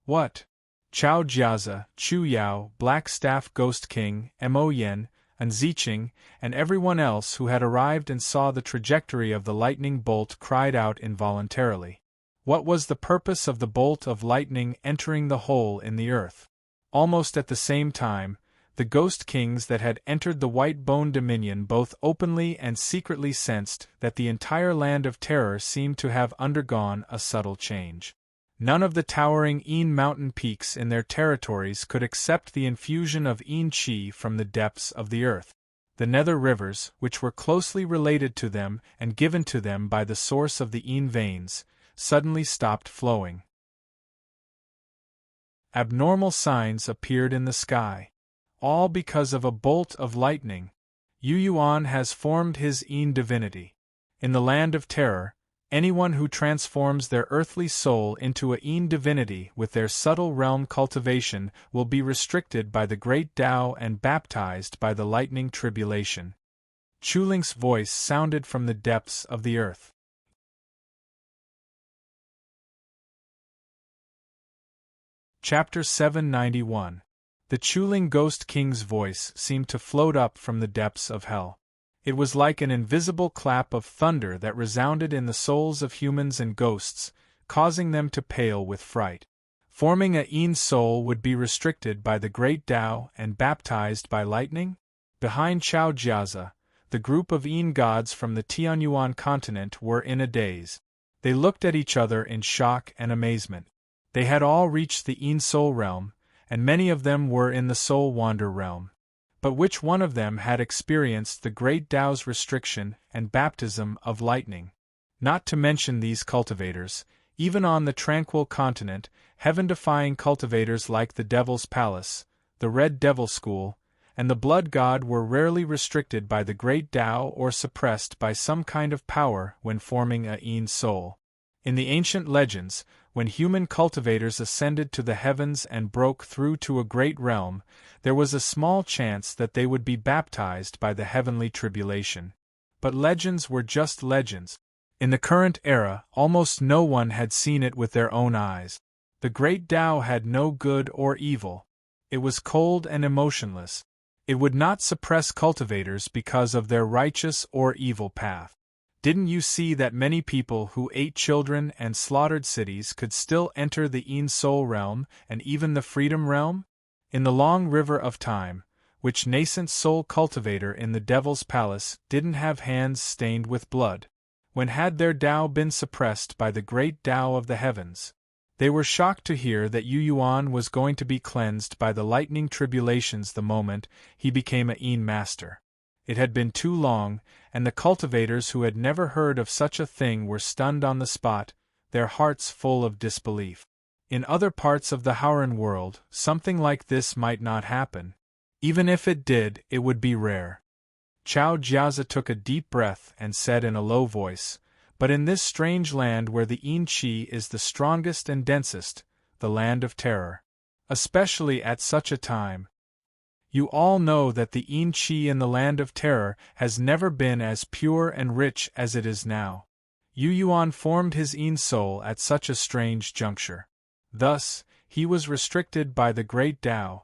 "What?" Chao Jiazi, Chu Yao, Black Staff Ghost King, Mo Yen, and Zicheng, and everyone else who had arrived and saw the trajectory of the lightning bolt cried out involuntarily. What was the purpose of the bolt of lightning entering the hole in the earth? Almost at the same time, the Ghost Kings that had entered the White Bone Dominion both openly and secretly sensed that the entire land of terror seemed to have undergone a subtle change. None of the towering Yin mountain peaks in their territories could accept the infusion of Yin Qi from the depths of the earth. The nether rivers, which were closely related to them and given to them by the source of the Yin veins, suddenly stopped flowing. Abnormal signs appeared in the sky. All because of a bolt of lightning. Yu Yuan has formed his Yin divinity. In the land of terror, anyone who transforms their earthly soul into a Yin divinity with their subtle realm cultivation will be restricted by the great Tao and baptized by the lightning tribulation. Chuling's voice sounded from the depths of the earth. Chapter 791. The Chuling Ghost King's voice seemed to float up from the depths of hell. It was like an invisible clap of thunder that resounded in the souls of humans and ghosts, causing them to pale with fright. Forming a Yin soul would be restricted by the great Tao and baptized by lightning? Behind Chao Jiazi, the group of Yin gods from the Tianyuan continent were in a daze. They looked at each other in shock and amazement. They had all reached the Yin soul realm, and many of them were in the Soul Wander realm. But which one of them had experienced the great Tao's restriction and baptism of lightning? Not to mention these cultivators, even on the tranquil continent, heaven-defying cultivators like the Devil's Palace, the Red Devil School, and the Blood God were rarely restricted by the great Tao or suppressed by some kind of power when forming a Yin soul. In the ancient legends, when human cultivators ascended to the heavens and broke through to a great realm, there was a small chance that they would be baptized by the heavenly tribulation. But legends were just legends. In the current era, almost no one had seen it with their own eyes. The great Tao had no good or evil. It was cold and emotionless. It would not suppress cultivators because of their righteous or evil path. Didn't you see that many people who ate children and slaughtered cities could still enter the Yin Soul realm and even the Freedom realm? In the long river of time, which nascent soul cultivator in the Devil's Palace didn't have hands stained with blood? When had their Tao been suppressed by the great Tao of the heavens? They were shocked to hear that Yu Yuan was going to be cleansed by the lightning tribulations the moment he became a Yin master. It had been too long, and the cultivators who had never heard of such a thing were stunned on the spot, their hearts full of disbelief. In other parts of the Howren world, something like this might not happen. Even if it did, it would be rare. Chao Jiazi took a deep breath and said in a low voice, "But in this strange land where the Yin Qi is the strongest and densest, the land of terror, especially at such a time, you all know that the Yin Qi in the land of terror has never been as pure and rich as it is now." Yu Yuan formed his Yin soul at such a strange juncture. Thus, he was restricted by the great Tao.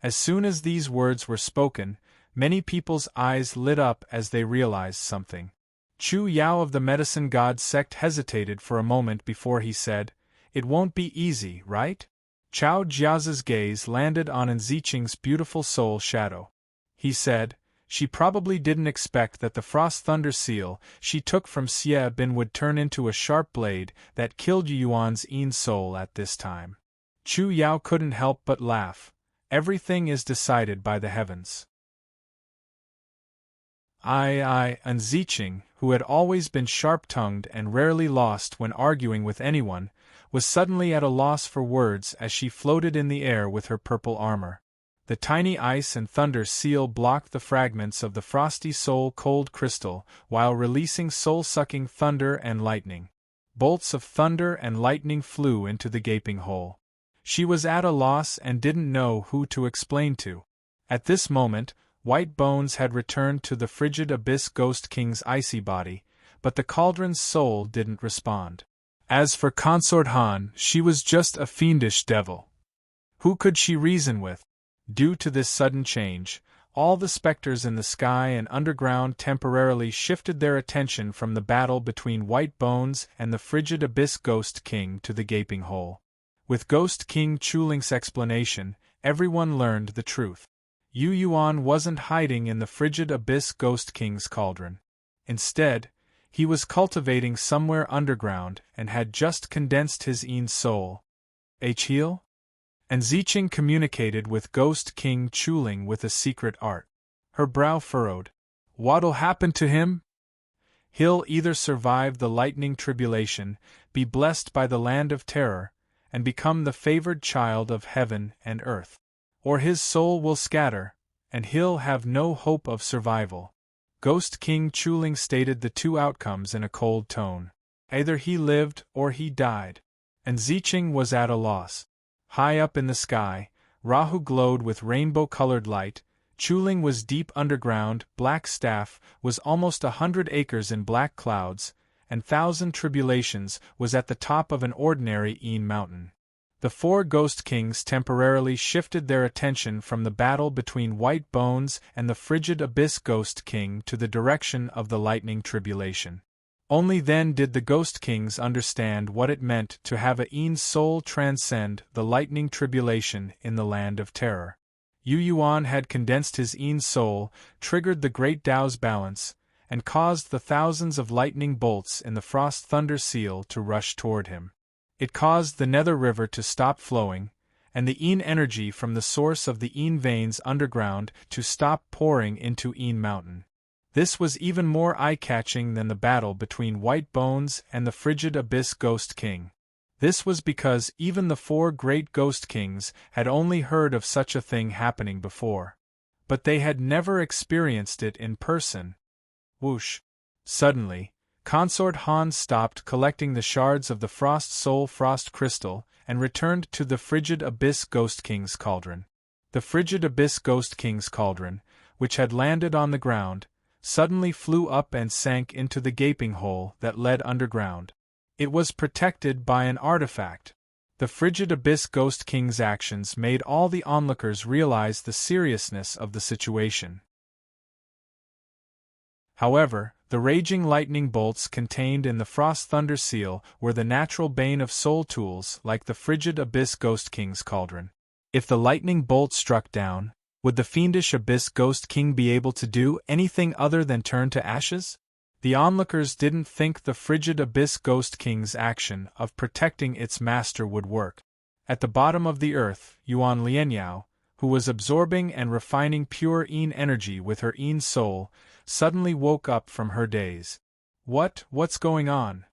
As soon as these words were spoken, many people's eyes lit up as they realized something. Chu Yao of the Medicine God sect hesitated for a moment before he said, "It won't be easy, right?" Chao Jiazi's gaze landed on Enziching's beautiful soul shadow. He said, "She probably didn't expect that the frost thunder seal she took from Xie Bin would turn into a sharp blade that killed Yuan's Yin soul at this time." Chu Yao couldn't help but laugh. Everything is decided by the heavens. Enziching, who had always been sharp-tongued and rarely lost when arguing with anyone, was suddenly at a loss for words as she floated in the air with her purple armor. The tiny ice and thunder seal blocked the fragments of the frosty soul-cold crystal while releasing soul-sucking thunder and lightning. Bolts of thunder and lightning flew into the gaping hole. She was at a loss and didn't know who to explain to. At this moment, White Bones had returned to the frigid Abyss Ghost King's icy body, but the cauldron's soul didn't respond. As for Consort Han, she was just a fiendish devil. Who could she reason with? Due to this sudden change, all the specters in the sky and underground temporarily shifted their attention from the battle between White Bones and the frigid Abyss Ghost King to the gaping hole. With Ghost King Chuling's explanation, everyone learned the truth. Yu Yuan wasn't hiding in the frigid Abyss Ghost King's cauldron. Instead, he was cultivating somewhere underground and had just condensed his Yin soul. Heal? And Ziching communicated with Ghost King Chuling with a secret art. Her brow furrowed. What'll happen to him? He'll either survive the lightning tribulation, be blessed by the land of terror, and become the favored child of heaven and earth. Or his soul will scatter, and he'll have no hope of survival. Ghost King Chuling stated the two outcomes in a cold tone. Either he lived or he died. And Ziching was at a loss. High up in the sky, Rahu glowed with rainbow-colored light. Chuling was deep underground. Black Staff was almost 100 acres in black clouds, and Thousand Tribulations was at the top of an ordinary Yin mountain. The four Ghost Kings temporarily shifted their attention from the battle between White Bones and the frigid Abyss Ghost King to the direction of the lightning tribulation. Only then did the Ghost Kings understand what it meant to have a Yin soul transcend the lightning tribulation in the land of terror. Yu Yuan had condensed his Yin soul, triggered the great Tao's balance, and caused the thousands of lightning bolts in the frost thunder seal to rush toward him. It caused the Nether River to stop flowing, and the Yin energy from the source of the Yin veins underground to stop pouring into Yin Mountain. This was even more eye-catching than the battle between White Bones and the frigid Abyss Ghost King. This was because even the four great Ghost Kings had only heard of such a thing happening before. But they had never experienced it in person. Whoosh! Suddenly, Consort Han stopped collecting the shards of the Frost Soul Frost Crystal and returned to the frigid Abyss Ghost King's cauldron. The frigid Abyss Ghost King's cauldron, which had landed on the ground, suddenly flew up and sank into the gaping hole that led underground. It was protected by an artifact. The frigid Abyss Ghost King's actions made all the onlookers realize the seriousness of the situation. However, the raging lightning bolts contained in the Frost Thunder Seal were the natural bane of soul tools like the frigid Abyss Ghost King's cauldron. If the lightning bolt struck down, would the fiendish Abyss Ghost King be able to do anything other than turn to ashes? The onlookers didn't think the frigid Abyss Ghost King's action of protecting its master would work. At the bottom of the earth, Yuan Lianyao, who was absorbing and refining pure Yin energy with her Yin soul, suddenly woke up from her daze. What's going on?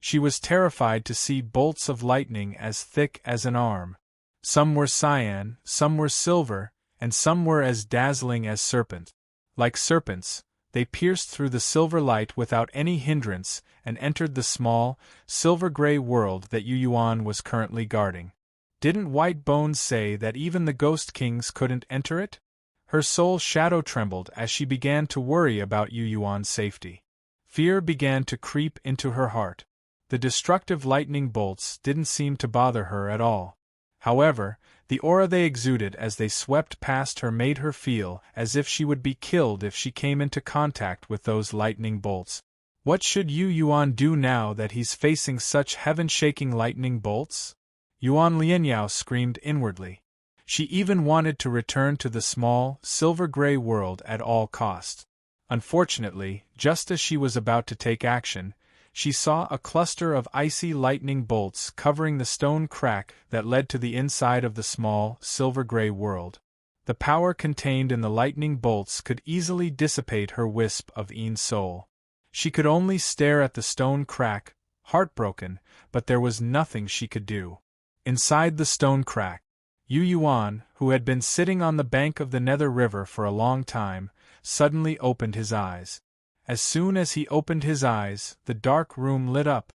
She was terrified to see bolts of lightning as thick as an arm. Some were cyan, some were silver, and some were as dazzling as serpents. Like serpents, they pierced through the silver light without any hindrance and entered the small, silver-gray world that Yu Yuan was currently guarding. Didn't White Bones say that even the Ghost Kings couldn't enter it? Her soul shadow trembled as she began to worry about Yu Yuan's safety. Fear began to creep into her heart. The destructive lightning bolts didn't seem to bother her at all. However, the aura they exuded as they swept past her made her feel as if she would be killed if she came into contact with those lightning bolts. What should Yu Yuan do now that he's facing such heaven-shaking lightning bolts? Yuan Lianyao screamed inwardly. She even wanted to return to the small, silver-gray world at all costs. Unfortunately, just as she was about to take action, she saw a cluster of icy lightning bolts covering the stone crack that led to the inside of the small, silver-gray world. The power contained in the lightning bolts could easily dissipate her wisp of Yin soul. She could only stare at the stone crack, heartbroken, but there was nothing she could do. Inside the stone crack, Yu Yuan, who had been sitting on the bank of the Nether River for a long time, suddenly opened his eyes. As soon as he opened his eyes, the dark room lit up.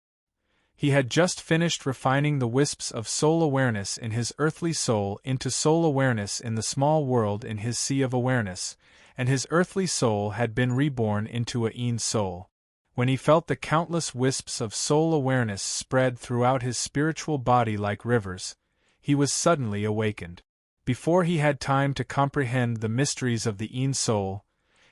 He had just finished refining the wisps of soul awareness in his earthly soul into soul awareness in the small world in his sea of awareness, and his earthly soul had been reborn into a Yin soul. When he felt the countless wisps of soul awareness spread throughout his spiritual body like rivers, he was suddenly awakened. Before he had time to comprehend the mysteries of the Yin soul,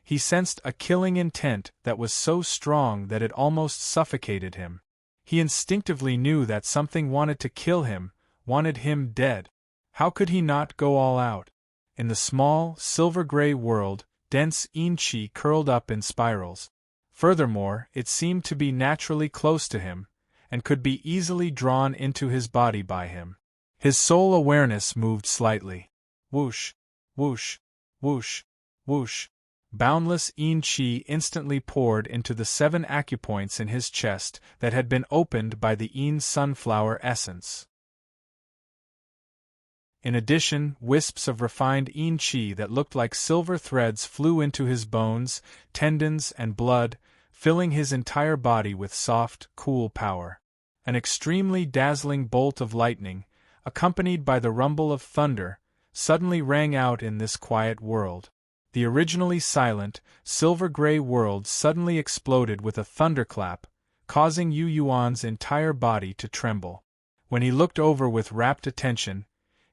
he sensed a killing intent that was so strong that it almost suffocated him. He instinctively knew that something wanted to kill him, wanted him dead. How could he not go all out? In the small, silver-gray world, dense Yin Qi curled up in spirals. Furthermore, it seemed to be naturally close to him, and could be easily drawn into his body by him. His soul awareness moved slightly. Whoosh, whoosh, whoosh, whoosh. Boundless Yin Qi instantly poured into the 7 acupoints in his chest that had been opened by the Yin sunflower essence. In addition, wisps of refined Yin Qi that looked like silver threads flew into his bones, tendons, and blood, filling his entire body with soft, cool power. An extremely dazzling bolt of lightning, accompanied by the rumble of thunder, suddenly rang out in this quiet world. The originally silent, silver-gray world suddenly exploded with a thunderclap, causing Yu Yuan's entire body to tremble. When he looked over with rapt attention,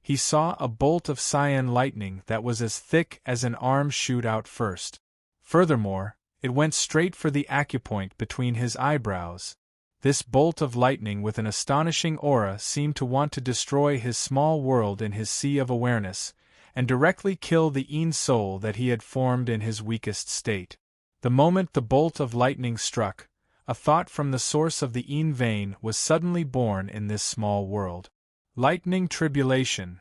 he saw a bolt of cyan lightning that was as thick as an arm shoot out first. Furthermore, it went straight for the acupoint between his eyebrows. This bolt of lightning with an astonishing aura seemed to want to destroy his small world in his sea of awareness, and directly kill the Yin soul that he had formed in his weakest state. The moment the bolt of lightning struck, a thought from the source of the Yin vein was suddenly born in this small world. Lightning tribulation.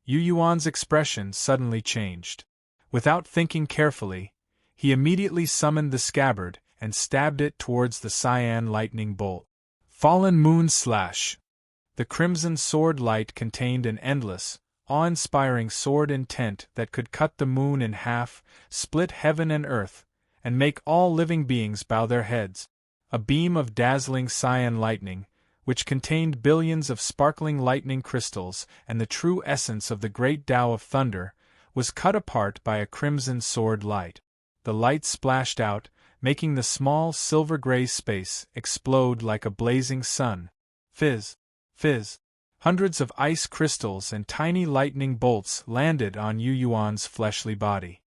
Yu Yuan's expression suddenly changed. Without thinking carefully, he immediately summoned the scabbard and stabbed it towards the cyan lightning bolt. Fallen Moon Slash. The crimson sword light contained an endless, awe-inspiring sword intent that could cut the moon in half, split heaven and earth, and make all living beings bow their heads. A beam of dazzling cyan lightning, which contained billions of sparkling lightning crystals and the true essence of the great Tao of thunder, was cut apart by a crimson sword light. The light splashed out, making the small silver-gray space explode like a blazing sun. Fizz! Fizz! Hundreds of ice crystals and tiny lightning bolts landed on Yu Yuan's fleshly body.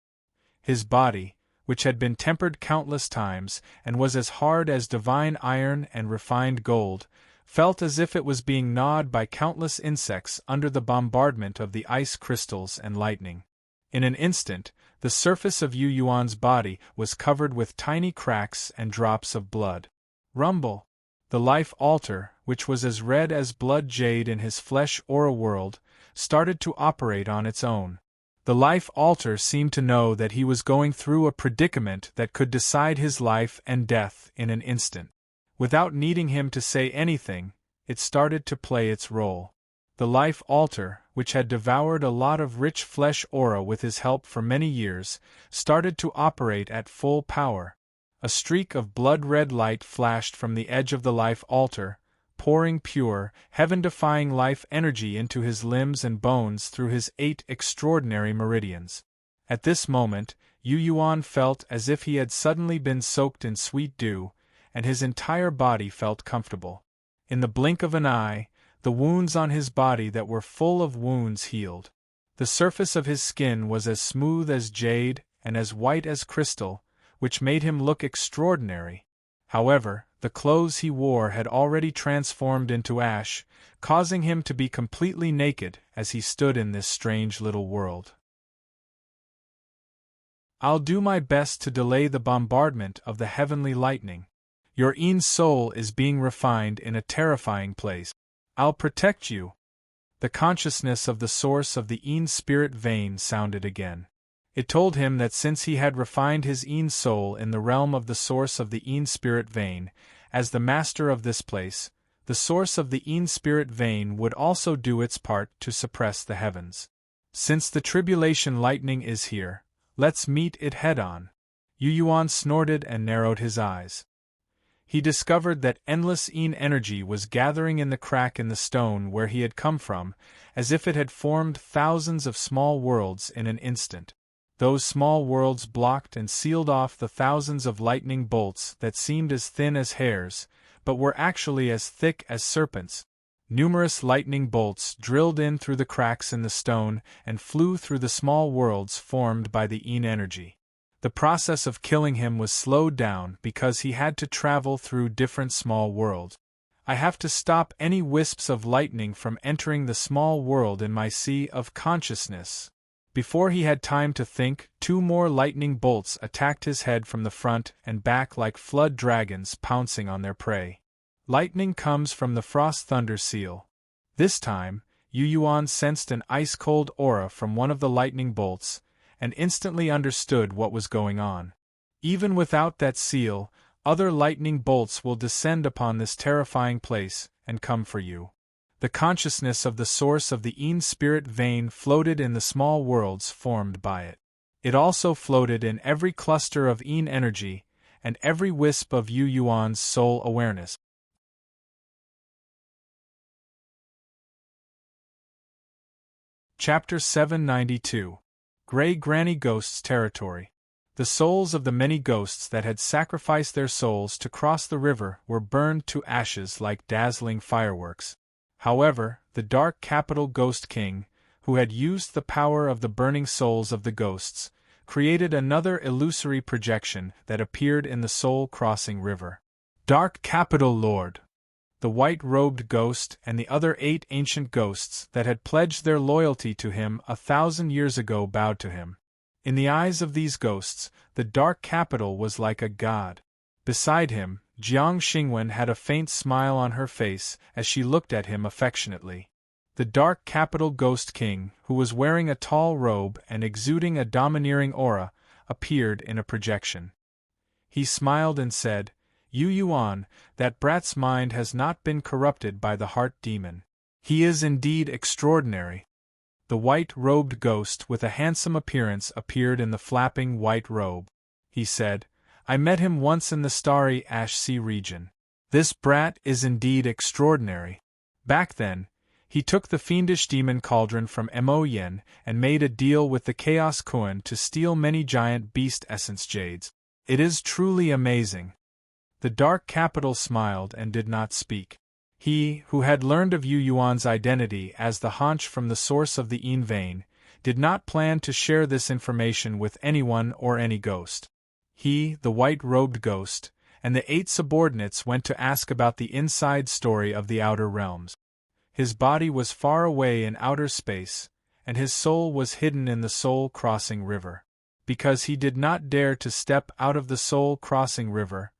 His body, which had been tempered countless times and was as hard as divine iron and refined gold, felt as if it was being gnawed by countless insects under the bombardment of the ice crystals and lightning. In an instant, the surface of Yu Yuan's body was covered with tiny cracks and drops of blood. Rumble! The life altar, which was as red as blood jade in his flesh aura world, started to operate on its own. The life altar seemed to know that he was going through a predicament that could decide his life and death in an instant. Without needing him to say anything, it started to play its role. The life altar, which had devoured a lot of rich flesh aura with his help for many years, started to operate at full power. A streak of blood-red light flashed from the edge of the life altar, pouring pure, heaven-defying life energy into his limbs and bones through his 8 extraordinary meridians. At this moment, Yu Yuan felt as if he had suddenly been soaked in sweet dew, and his entire body felt comfortable. In the blink of an eye, the wounds on his body that were full of wounds healed. The surface of his skin was as smooth as jade and as white as crystal, which made him look extraordinary. However, the clothes he wore had already transformed into ash, causing him to be completely naked as he stood in this strange little world. I'll do my best to delay the bombardment of the heavenly lightning. Your Een soul is being refined in a terrifying place. I'll protect you. The consciousness of the source of the Een spirit vein sounded again. It told him that since he had refined his Een soul in the realm of the source of the Een spirit vein, as the master of this place, the source of the Een spirit vein would also do its part to suppress the heavens. Since the tribulation lightning is here, let's meet it head-on. Yu Yuan snorted and narrowed his eyes. He discovered that endless Een energy was gathering in the crack in the stone where he had come from, as if it had formed thousands of small worlds in an instant. Those small worlds blocked and sealed off the thousands of lightning bolts that seemed as thin as hairs, but were actually as thick as serpents. Numerous lightning bolts drilled in through the cracks in the stone and flew through the small worlds formed by the Een energy. The process of killing him was slowed down because he had to travel through different small worlds. I have to stop any wisps of lightning from entering the small world in my sea of consciousness. Before he had time to think, 2 more lightning bolts attacked his head from the front and back like flood dragons pouncing on their prey. Lightning comes from the frost thunder seal. This time, Yu Yuan sensed an ice-cold aura from one of the lightning bolts, and instantly understood what was going on. Even without that seal, other lightning bolts will descend upon this terrifying place and come for you. The consciousness of the source of the Een spirit vein floated in the small worlds formed by it. It also floated in every cluster of Een energy and every wisp of Yu Yuan's soul awareness. Chapter 792. Grey Granny Ghost's Territory. The souls of the many ghosts that had sacrificed their souls to cross the river were burned to ashes like dazzling fireworks. However, the Dark Capital Ghost King, who had used the power of the burning souls of the ghosts, created another illusory projection that appeared in the soul-crossing river. Dark Capital Lord! The white-robed ghost and the other 8 ancient ghosts that had pledged their loyalty to him 1,000 years ago bowed to him. In the eyes of these ghosts, the Dark Capital was like a god. Beside him, Jiang Xingwen had a faint smile on her face as she looked at him affectionately. The Dark Capital Ghost King, who was wearing a tall robe and exuding a domineering aura, appeared in a projection. He smiled and said, Yu Yuan, that brat's mind has not been corrupted by the heart demon. He is indeed extraordinary. The white-robed ghost with a handsome appearance appeared in the flapping white robe. He said, I met him once in the starry Ash Sea region. This brat is indeed extraordinary. Back then, he took the fiendish demon cauldron from Mo Yen and made a deal with the Chaos Kuan to steal many giant beast essence jades. It is truly amazing. The Dark Capital smiled and did not speak. He, who had learned of Yu Yuan's identity as the haunch from the source of the Een vein, did not plan to share this information with anyone or any ghost. He, the white-robed ghost, and the 8 subordinates went to ask about the inside story of the outer realms. His body was far away in outer space, and his soul was hidden in the soul-crossing river. Because he did not dare to step out of the soul-crossing river,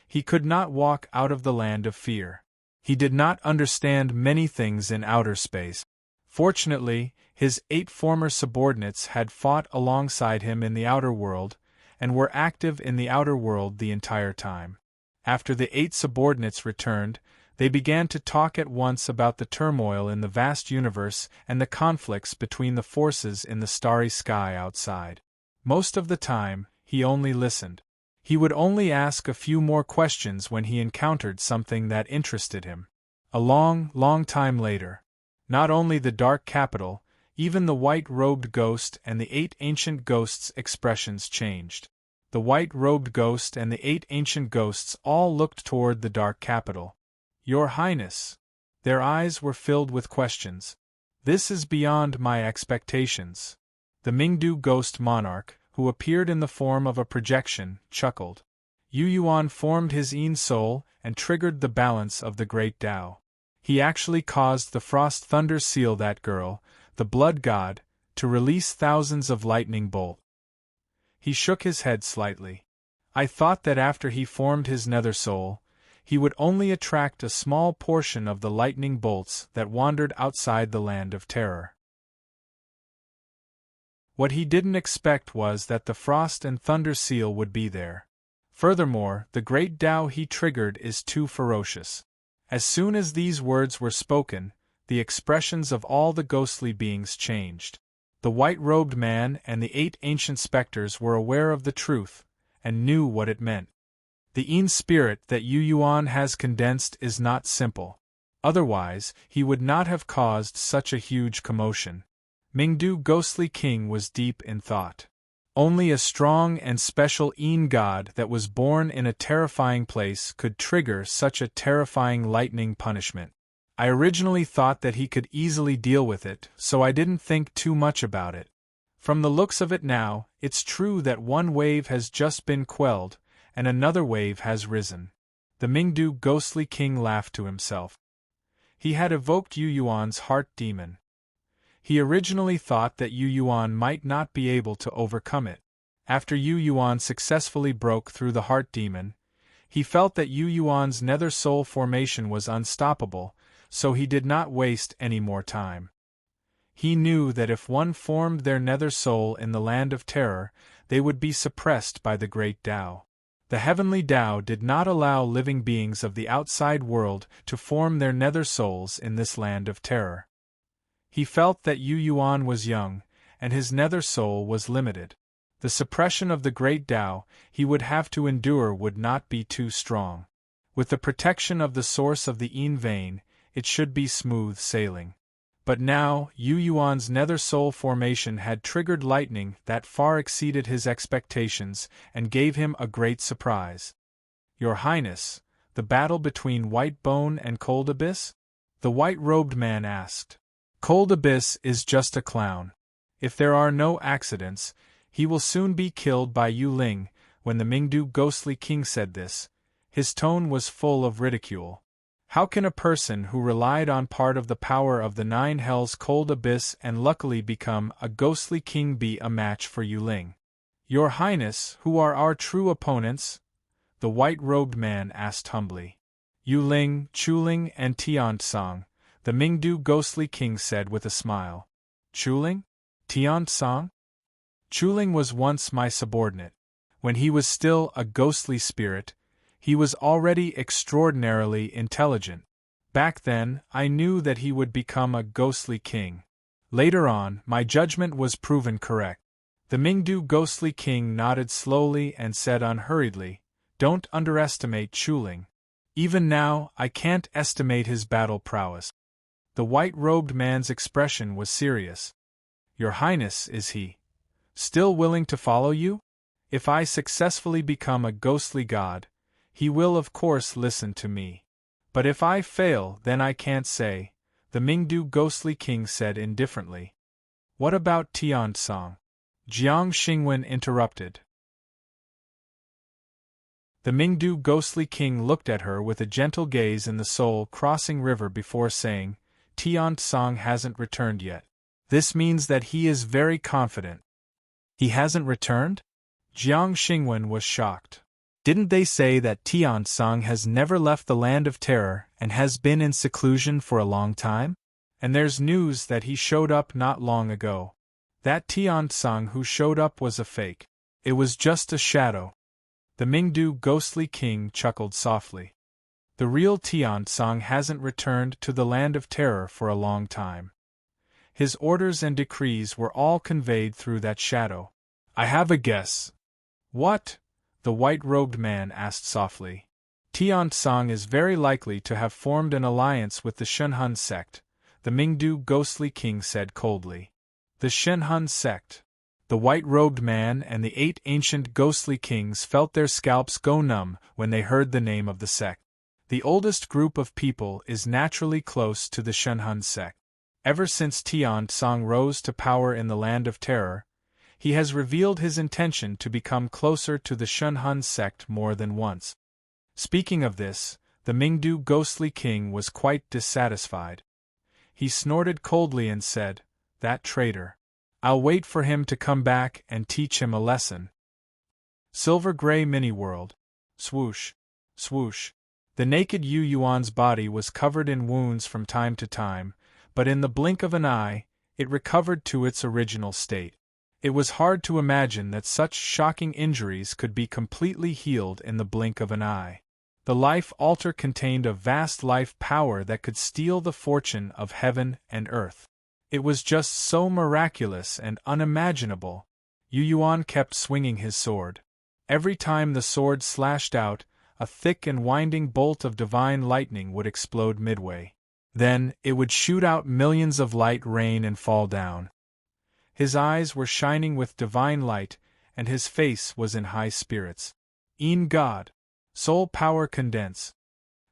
he could not walk out of the land of fear. He did not understand many things in outer space. Fortunately, his 8 former subordinates had fought alongside him in the outer world, and were active in the outer world the entire time. After the 8 subordinates returned, they began to talk at once about the turmoil in the vast universe and the conflicts between the forces in the starry sky outside. Most of the time, he only listened. He would only ask a few more questions when he encountered something that interested him. A long, long time later, not only the dark capital, even the white-robed ghost and the 8 ancient ghosts' expressions changed. The white-robed ghost and the 8 ancient ghosts all looked toward the dark capital. "Your Highness." Their eyes were filled with questions. "This is beyond my expectations." The Mingdu ghost monarch, who appeared in the form of a projection, chuckled. Yu Yuan formed his Yin soul and triggered the balance of the great Tao. He actually caused the frost thunder seal that girl, the blood god, to release thousands of lightning bolts. He shook his head slightly. "I thought that after he formed his nether soul, he would only attract a small portion of the lightning bolts that wandered outside the land of terror. What he didn't expect was that the frost and thunder seal would be there. Furthermore, the great Tao he triggered is too ferocious." As soon as these words were spoken, the expressions of all the ghostly beings changed. The white-robed man and the 8 ancient specters were aware of the truth, and knew what it meant. The Yin spirit that Yu Yuan has condensed is not simple. Otherwise, he would not have caused such a huge commotion. Mingdu ghostly king was deep in thought. Only a strong and special Yin god that was born in a terrifying place could trigger such a terrifying lightning punishment. I originally thought that he could easily deal with it, so I didn't think too much about it. From the looks of it now, it's true that one wave has just been quelled, and another wave has risen. The Mingdu ghostly king laughed to himself. He had evoked Yu Yuan's heart demon. He originally thought that Yu Yuan might not be able to overcome it. After Yu Yuan successfully broke through the heart demon, he felt that Yu Yuan's nether soul formation was unstoppable, so he did not waste any more time. He knew that if one formed their nether soul in the land of terror, they would be suppressed by the great Tao. The heavenly Tao did not allow living beings of the outside world to form their nether souls in this land of terror. He felt that Yu Yuan was young, and his nether soul was limited. The suppression of the great Tao he would have to endure would not be too strong. With the protection of the source of the Yin vein, it should be smooth sailing. But now, Yu Yuan's nether soul formation had triggered lightning that far exceeded his expectations and gave him a great surprise. "Your Highness, the battle between White Bone and Cold Abyss?" the white-robed man asked. "Cold Abyss is just a clown. If there are no accidents, he will soon be killed by Yu Ling." When the Mingdu ghostly king said this, his tone was full of ridicule. How can a person who relied on part of the power of the 9 hells Cold Abyss and luckily become a ghostly king be a match for Yu Ling? "Your Highness, who are our true opponents?" the white-robed man asked humbly. "Yu Ling, Chuling, and Tiansong," the Mingdu ghostly king said with a smile. "Chuling? Tiansong? Chuling was once my subordinate. When he was still a ghostly spirit, he was already extraordinarily intelligent. Back then, I knew that he would become a ghostly king. Later on, my judgment was proven correct." The Mingdu ghostly king nodded slowly and said unhurriedly, "Don't underestimate Chuling. Even now, I can't estimate his battle prowess." The white-robed man's expression was serious. "Your Highness, is he still willing to follow you? If I successfully become a ghostly god, he will of course listen to me. But if I fail, then I can't say," the Mingdu ghostly king said indifferently. "What about Tiansong?" Jiang Xingwen interrupted. The Mingdu ghostly king looked at her with a gentle gaze in the soul-crossing river before saying, "Tiansong hasn't returned yet. This means that he is very confident. He hasn't returned? Jiang Xingwen was shocked. Didn't they say that Tiansong has never left the land of terror and has been in seclusion for a long time? And there's news that he showed up not long ago. That Tiansong who showed up was a fake. It was just a shadow. The Mingdu ghostly king chuckled softly. The real Tiansong hasn't returned to the land of terror for a long time. His orders and decrees were all conveyed through that shadow. I have a guess. What? The white-robed man asked softly. Tiansong is very likely to have formed an alliance with the Shenhun sect, the Mingdu ghostly king said coldly. The Shenhun sect. The white-robed man and the 8 ancient ghostly kings felt their scalps go numb when they heard the name of the sect. The oldest group of people is naturally close to the Shenhun sect. Ever since Tiansong rose to power in the Land of Terror, he has revealed his intention to become closer to the Shenhun sect more than once. Speaking of this, the Mingdu ghostly king was quite dissatisfied. He snorted coldly and said, "That traitor. I'll wait for him to come back and teach him a lesson." Silver-gray mini-world. Swoosh. Swoosh. The naked Yu Yuan's body was covered in wounds from time to time, but in the blink of an eye, it recovered to its original state. It was hard to imagine that such shocking injuries could be completely healed in the blink of an eye. The life altar contained a vast life power that could steal the fortune of heaven and earth. It was just so miraculous and unimaginable. Yu Yuan kept swinging his sword. Every time the sword slashed out, a thick and winding bolt of divine lightning would explode midway. Then, it would shoot out millions of light rain and fall down. His eyes were shining with divine light, and his face was in high spirits. God. Soul power condense.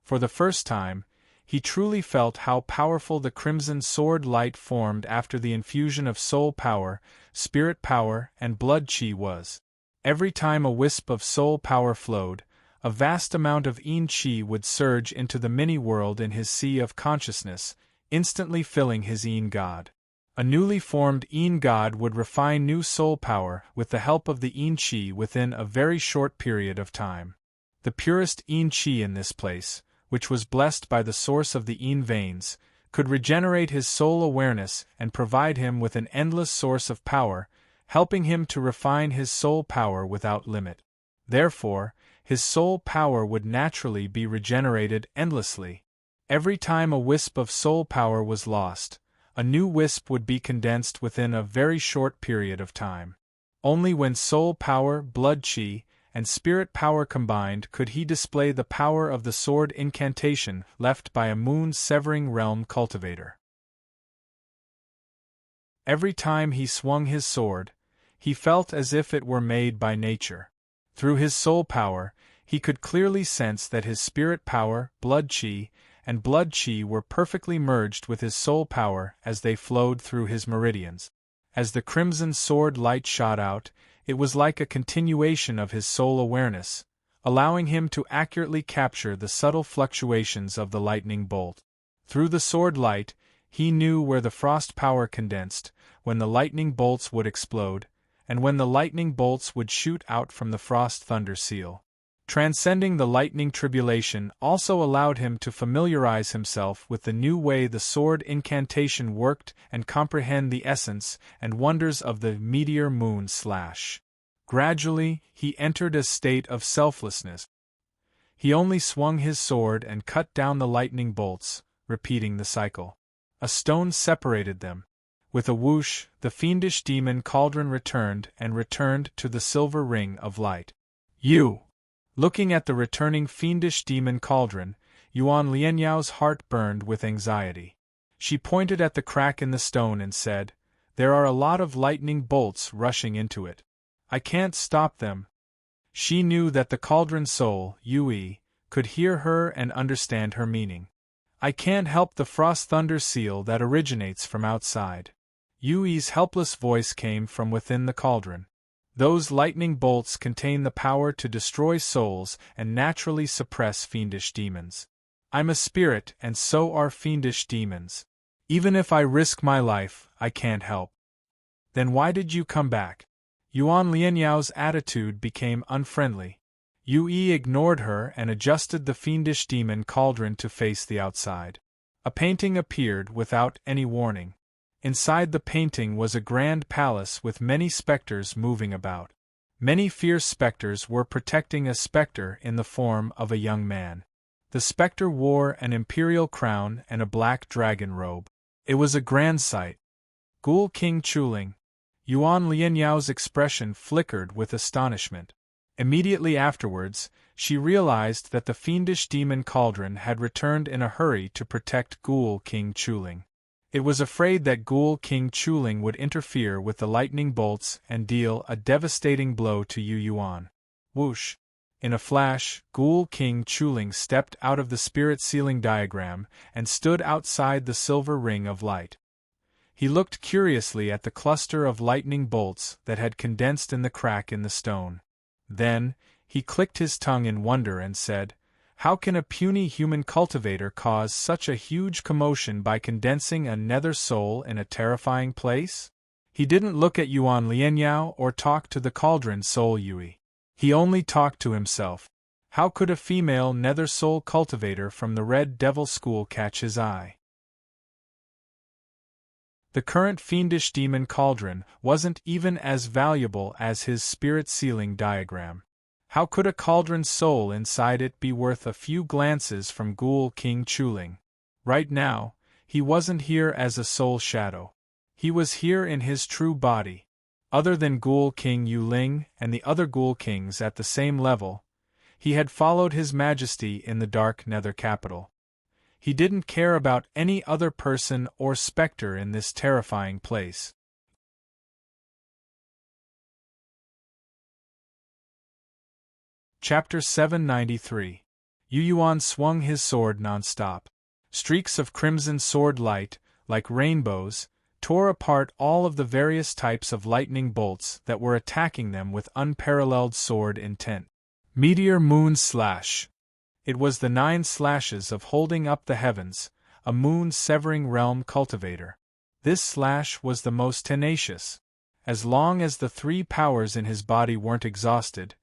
For the first time, he truly felt how powerful the crimson sword light formed after the infusion of soul power, spirit power, and blood chi was. Every time a wisp of soul power flowed, a vast amount of chi would surge into the mini-world in his sea of consciousness, instantly filling his God. A newly formed God would refine new soul power with the help of the chi within a very short period of time. The purest chi in this place, which was blessed by the source of the veins, could regenerate his soul awareness and provide him with an endless source of power, helping him to refine his soul power without limit. Therefore, his soul power would naturally be regenerated endlessly. Every time a wisp of soul power was lost, a new wisp would be condensed within a very short period of time. Only when soul power, blood chi, and spirit power combined could he display the power of the sword incantation left by a moon-severing realm cultivator. Every time he swung his sword, he felt as if it were made by nature. Through his soul power, he could clearly sense that his spirit power, blood chi, and blood chi were perfectly merged with his soul power as they flowed through his meridians. As the crimson sword light shot out, it was like a continuation of his soul awareness, allowing him to accurately capture the subtle fluctuations of the lightning bolt. Through the sword light, he knew where the frost power condensed, when the lightning bolts would explode, and when the lightning bolts would shoot out from the frost thunder seal. Transcending the lightning tribulation also allowed him to familiarize himself with the new way the sword incantation worked and comprehend the essence and wonders of the meteor moon slash. Gradually, he entered a state of selflessness. He only swung his sword and cut down the lightning bolts, repeating the cycle. A stone separated them. With a whoosh, the fiendish demon cauldron returned to the silver ring of light. You! Looking at the returning fiendish demon cauldron, Yuan Lianyao's heart burned with anxiety. She pointed at the crack in the stone and said, "There are a lot of lightning bolts rushing into it. I can't stop them." She knew that the cauldron soul, Yui, could hear her and understand her meaning. "I can't help the frost thunder seal that originates from outside." Yui's helpless voice came from within the cauldron. Those lightning bolts contain the power to destroy souls and naturally suppress fiendish demons. I'm a spirit and so are fiendish demons. Even if I risk my life, I can't help. Then why did you come back? Yuan Lianyao's attitude became unfriendly. Yue ignored her and adjusted the fiendish demon cauldron to face the outside. A painting appeared without any warning. Inside the painting was a grand palace with many specters moving about. Many fierce specters were protecting a specter in the form of a young man. The specter wore an imperial crown and a black dragon robe. It was a grand sight. Ghoul King Chuling. Yuan Lianyao's expression flickered with astonishment. Immediately afterwards, she realized that the fiendish demon cauldron had returned in a hurry to protect Ghoul King Chuling. It was afraid that Ghoul King Chuling would interfere with the lightning bolts and deal a devastating blow to Yu Yuan. Whoosh! In a flash, Ghoul King Chuling stepped out of the spirit sealing diagram and stood outside the silver ring of light. He looked curiously at the cluster of lightning bolts that had condensed in the crack in the stone. Then, he clicked his tongue in wonder and said, "How can a puny human cultivator cause such a huge commotion by condensing a nether soul in a terrifying place?" He didn't look at Yuan Lianyao or talk to the cauldron soul Yui. He only talked to himself. How could a female nether soul cultivator from the Red Devil School catch his eye? The current fiendish demon cauldron wasn't even as valuable as his spirit sealing diagram. How could a cauldron soul inside it be worth a few glances from Ghoul King Chuling? Right now, he wasn't here as a soul shadow. He was here in his true body. Other than Ghoul King Yuling and the other Ghoul Kings at the same level, he had followed His Majesty in the Dark Nether capital. He didn't care about any other person or specter in this terrifying place. Chapter 793. Yu Yuan swung his sword non-stop. Streaks of crimson sword light, like rainbows, tore apart all of the various types of lightning bolts that were attacking them with unparalleled sword intent. Meteor Moon Slash. It was the 9 slashes of holding up the heavens, a moon-severing realm cultivator. This slash was the most tenacious. As long as the 3 powers in his body weren't exhausted,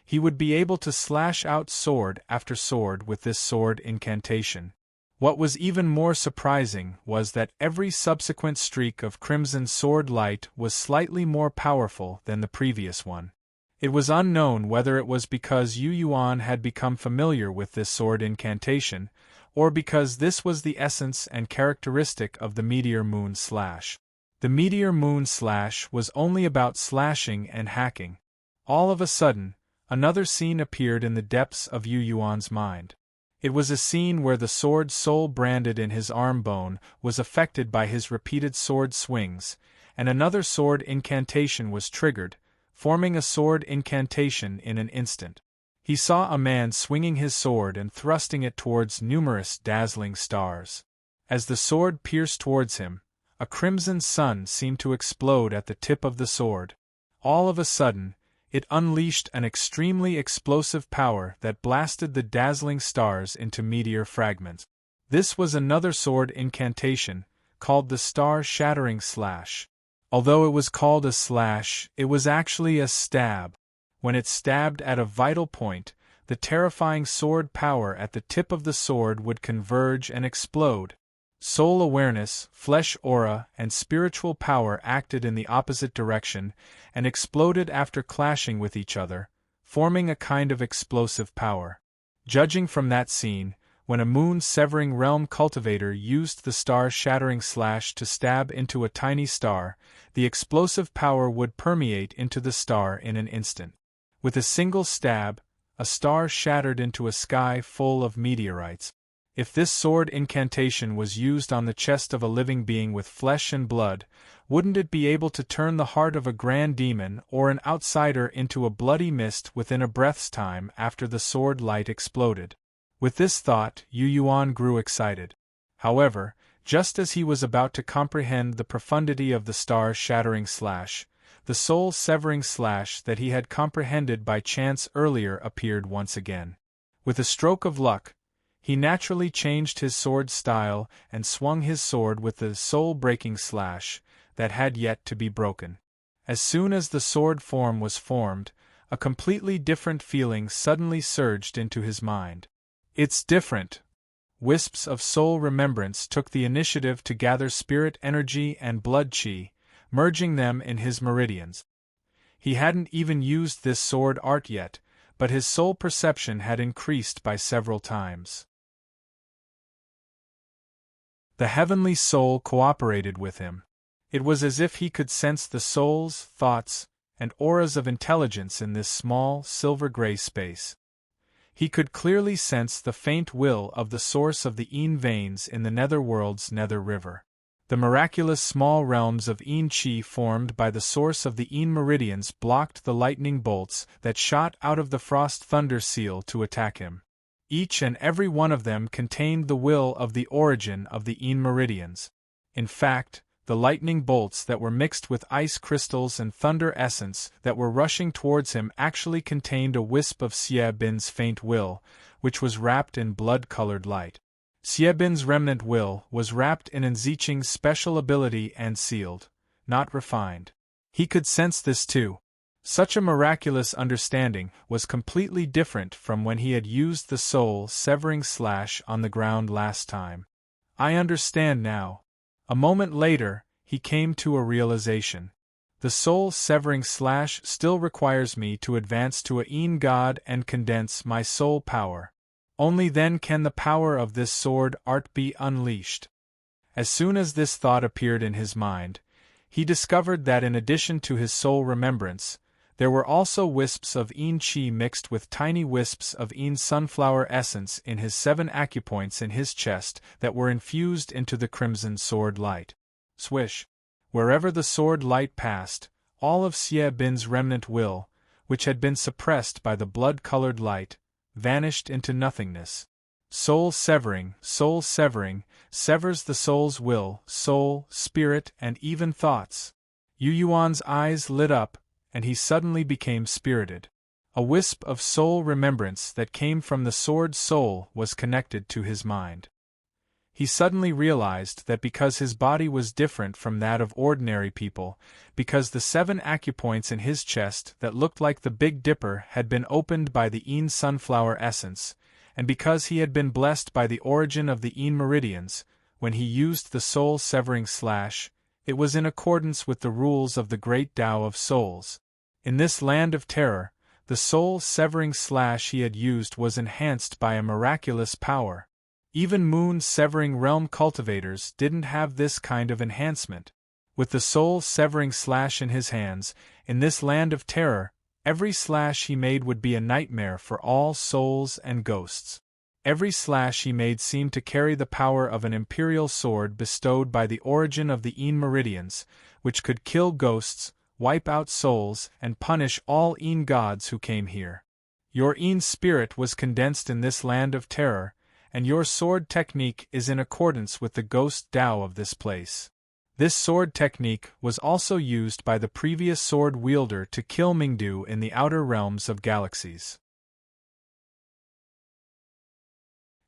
he would be able to slash out sword after sword with this sword incantation. What was even more surprising was that every subsequent streak of crimson sword light was slightly more powerful than the previous one. It was unknown whether it was because Yu Yuan had become familiar with this sword incantation, or because this was the essence and characteristic of the Meteor Moon Slash. The Meteor Moon Slash was only about slashing and hacking. All of a sudden, another scene appeared in the depths of Yu Yuan's mind. It was a scene where the sword soul branded in his arm bone was affected by his repeated sword swings, and another sword incantation was triggered, forming a sword incantation in an instant. He saw a man swinging his sword and thrusting it towards numerous dazzling stars. As the sword pierced towards him, a crimson sun seemed to explode at the tip of the sword. All of a sudden, it unleashed an extremely explosive power that blasted the dazzling stars into meteor fragments. This was another sword incantation, called the Star-Shattering Slash. Although it was called a slash, it was actually a stab. When it stabbed at a vital point, the terrifying sword power at the tip of the sword would converge and explode. Soul awareness, flesh aura, and spiritual power acted in the opposite direction and exploded after clashing with each other, forming a kind of explosive power. Judging from that scene, when a moon-severing realm cultivator used the star-shattering slash to stab into a tiny star, the explosive power would permeate into the star in an instant. With a single stab, a star shattered into a sky full of meteorites. If this sword incantation was used on the chest of a living being with flesh and blood, wouldn't it be able to turn the heart of a grand demon or an outsider into a bloody mist within a breath's time after the sword light exploded? With this thought, Yu Yuan grew excited. However, just as he was about to comprehend the profundity of the star-shattering slash, the soul-severing slash that he had comprehended by chance earlier appeared once again. With a stroke of luck, He naturally changed his sword style and swung his sword with the soul-breaking slash that had yet to be broken. As soon as the sword form was formed, a completely different feeling suddenly surged into his mind. It's different. Wisps of soul remembrance took the initiative to gather spirit energy and blood chi, merging them in his meridians. He hadn't even used this sword art yet, but his soul perception had increased by several times. The heavenly soul cooperated with him. It was as if he could sense the souls, thoughts, and auras of intelligence in this small, silver-gray space. He could clearly sense the faint will of the source of the Yin veins in the netherworld's nether river. The miraculous small realms of Yin Qi formed by the source of the Yin meridians blocked the lightning bolts that shot out of the frost thunder seal to attack him. Each and every one of them contained the will of the origin of the Yin meridians. In fact, the lightning bolts that were mixed with ice crystals and thunder essence that were rushing towards him actually contained a wisp of Xie Bin's faint will, which was wrapped in blood-colored light. Xie Bin's remnant will was wrapped in Enziching's special ability and sealed, not refined. He could sense this too. Such a miraculous understanding was completely different from when he had used the soul-severing slash on the ground last time. I understand now. A moment later, he came to a realization. The soul-severing slash still requires me to advance to a Yin god and condense my soul power. Only then can the power of this sword art be unleashed. As soon as this thought appeared in his mind, he discovered that in addition to his soul remembrance, there were also wisps of Yin Qi mixed with tiny wisps of Yin sunflower essence in his 7 acupoints in his chest that were infused into the crimson sword light. Swish! Wherever the sword light passed, all of Xie Bin's remnant will, which had been suppressed by the blood-colored light, vanished into nothingness. Soul-severing, severs the soul's will, soul, spirit, and even thoughts. Yu Yuan's eyes lit up, and he suddenly became spirited. A wisp of soul remembrance that came from the sword's soul was connected to his mind. He suddenly realized that because his body was different from that of ordinary people, because the 7 acupoints in his chest that looked like the Big Dipper had been opened by the Yin sunflower essence, and because he had been blessed by the origin of the Yin meridians, when he used the soul-severing slash, it was in accordance with the rules of the great Tao of souls. In this land of terror, the soul-severing slash he had used was enhanced by a miraculous power. Even moon-severing realm cultivators didn't have this kind of enhancement. With the soul-severing slash in his hands, in this land of terror, every slash he made would be a nightmare for all souls and ghosts. Every slash he made seemed to carry the power of an imperial sword bestowed by the origin of the Yin meridians, which could kill ghosts, wipe out souls, and punish all Yin gods who came here. Your Yin spirit was condensed in this land of terror, and your sword technique is in accordance with the ghost Tao of this place. This sword technique was also used by the previous sword wielder to kill Mingdu in the outer realms of galaxies.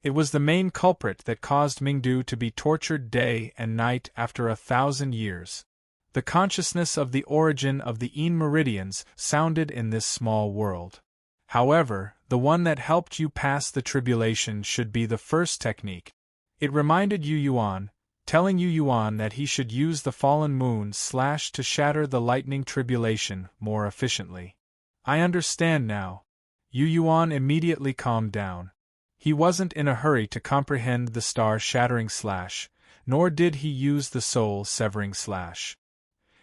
It was the main culprit that caused Mingdu to be tortured day and night after 1,000 years. The consciousness of the origin of the Yin meridians sounded in this small world. However, the one that helped you pass the tribulation should be the first technique. It reminded Yu Yuan, telling Yu Yuan that he should use the fallen moon slash to shatter the lightning tribulation more efficiently. I understand now. Yu Yuan immediately calmed down. He wasn't in a hurry to comprehend the star-shattering slash, nor did he use the soul-severing slash.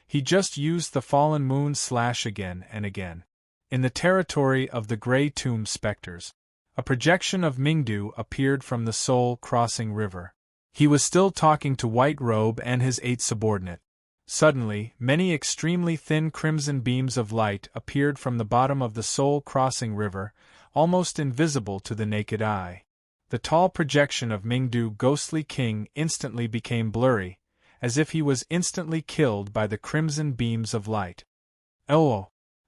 He just used the fallen moon slash again and again. In the territory of the Grey Tomb Spectres, a projection of Mingdu appeared from the soul-crossing river. He was still talking to White Robe and his 8 subordinate. Suddenly, many extremely thin crimson beams of light appeared from the bottom of the soul-crossing river, almost invisible to the naked eye. The tall projection of Mingdu Ghostly King instantly became blurry, as if he was instantly killed by the crimson beams of light. Oh!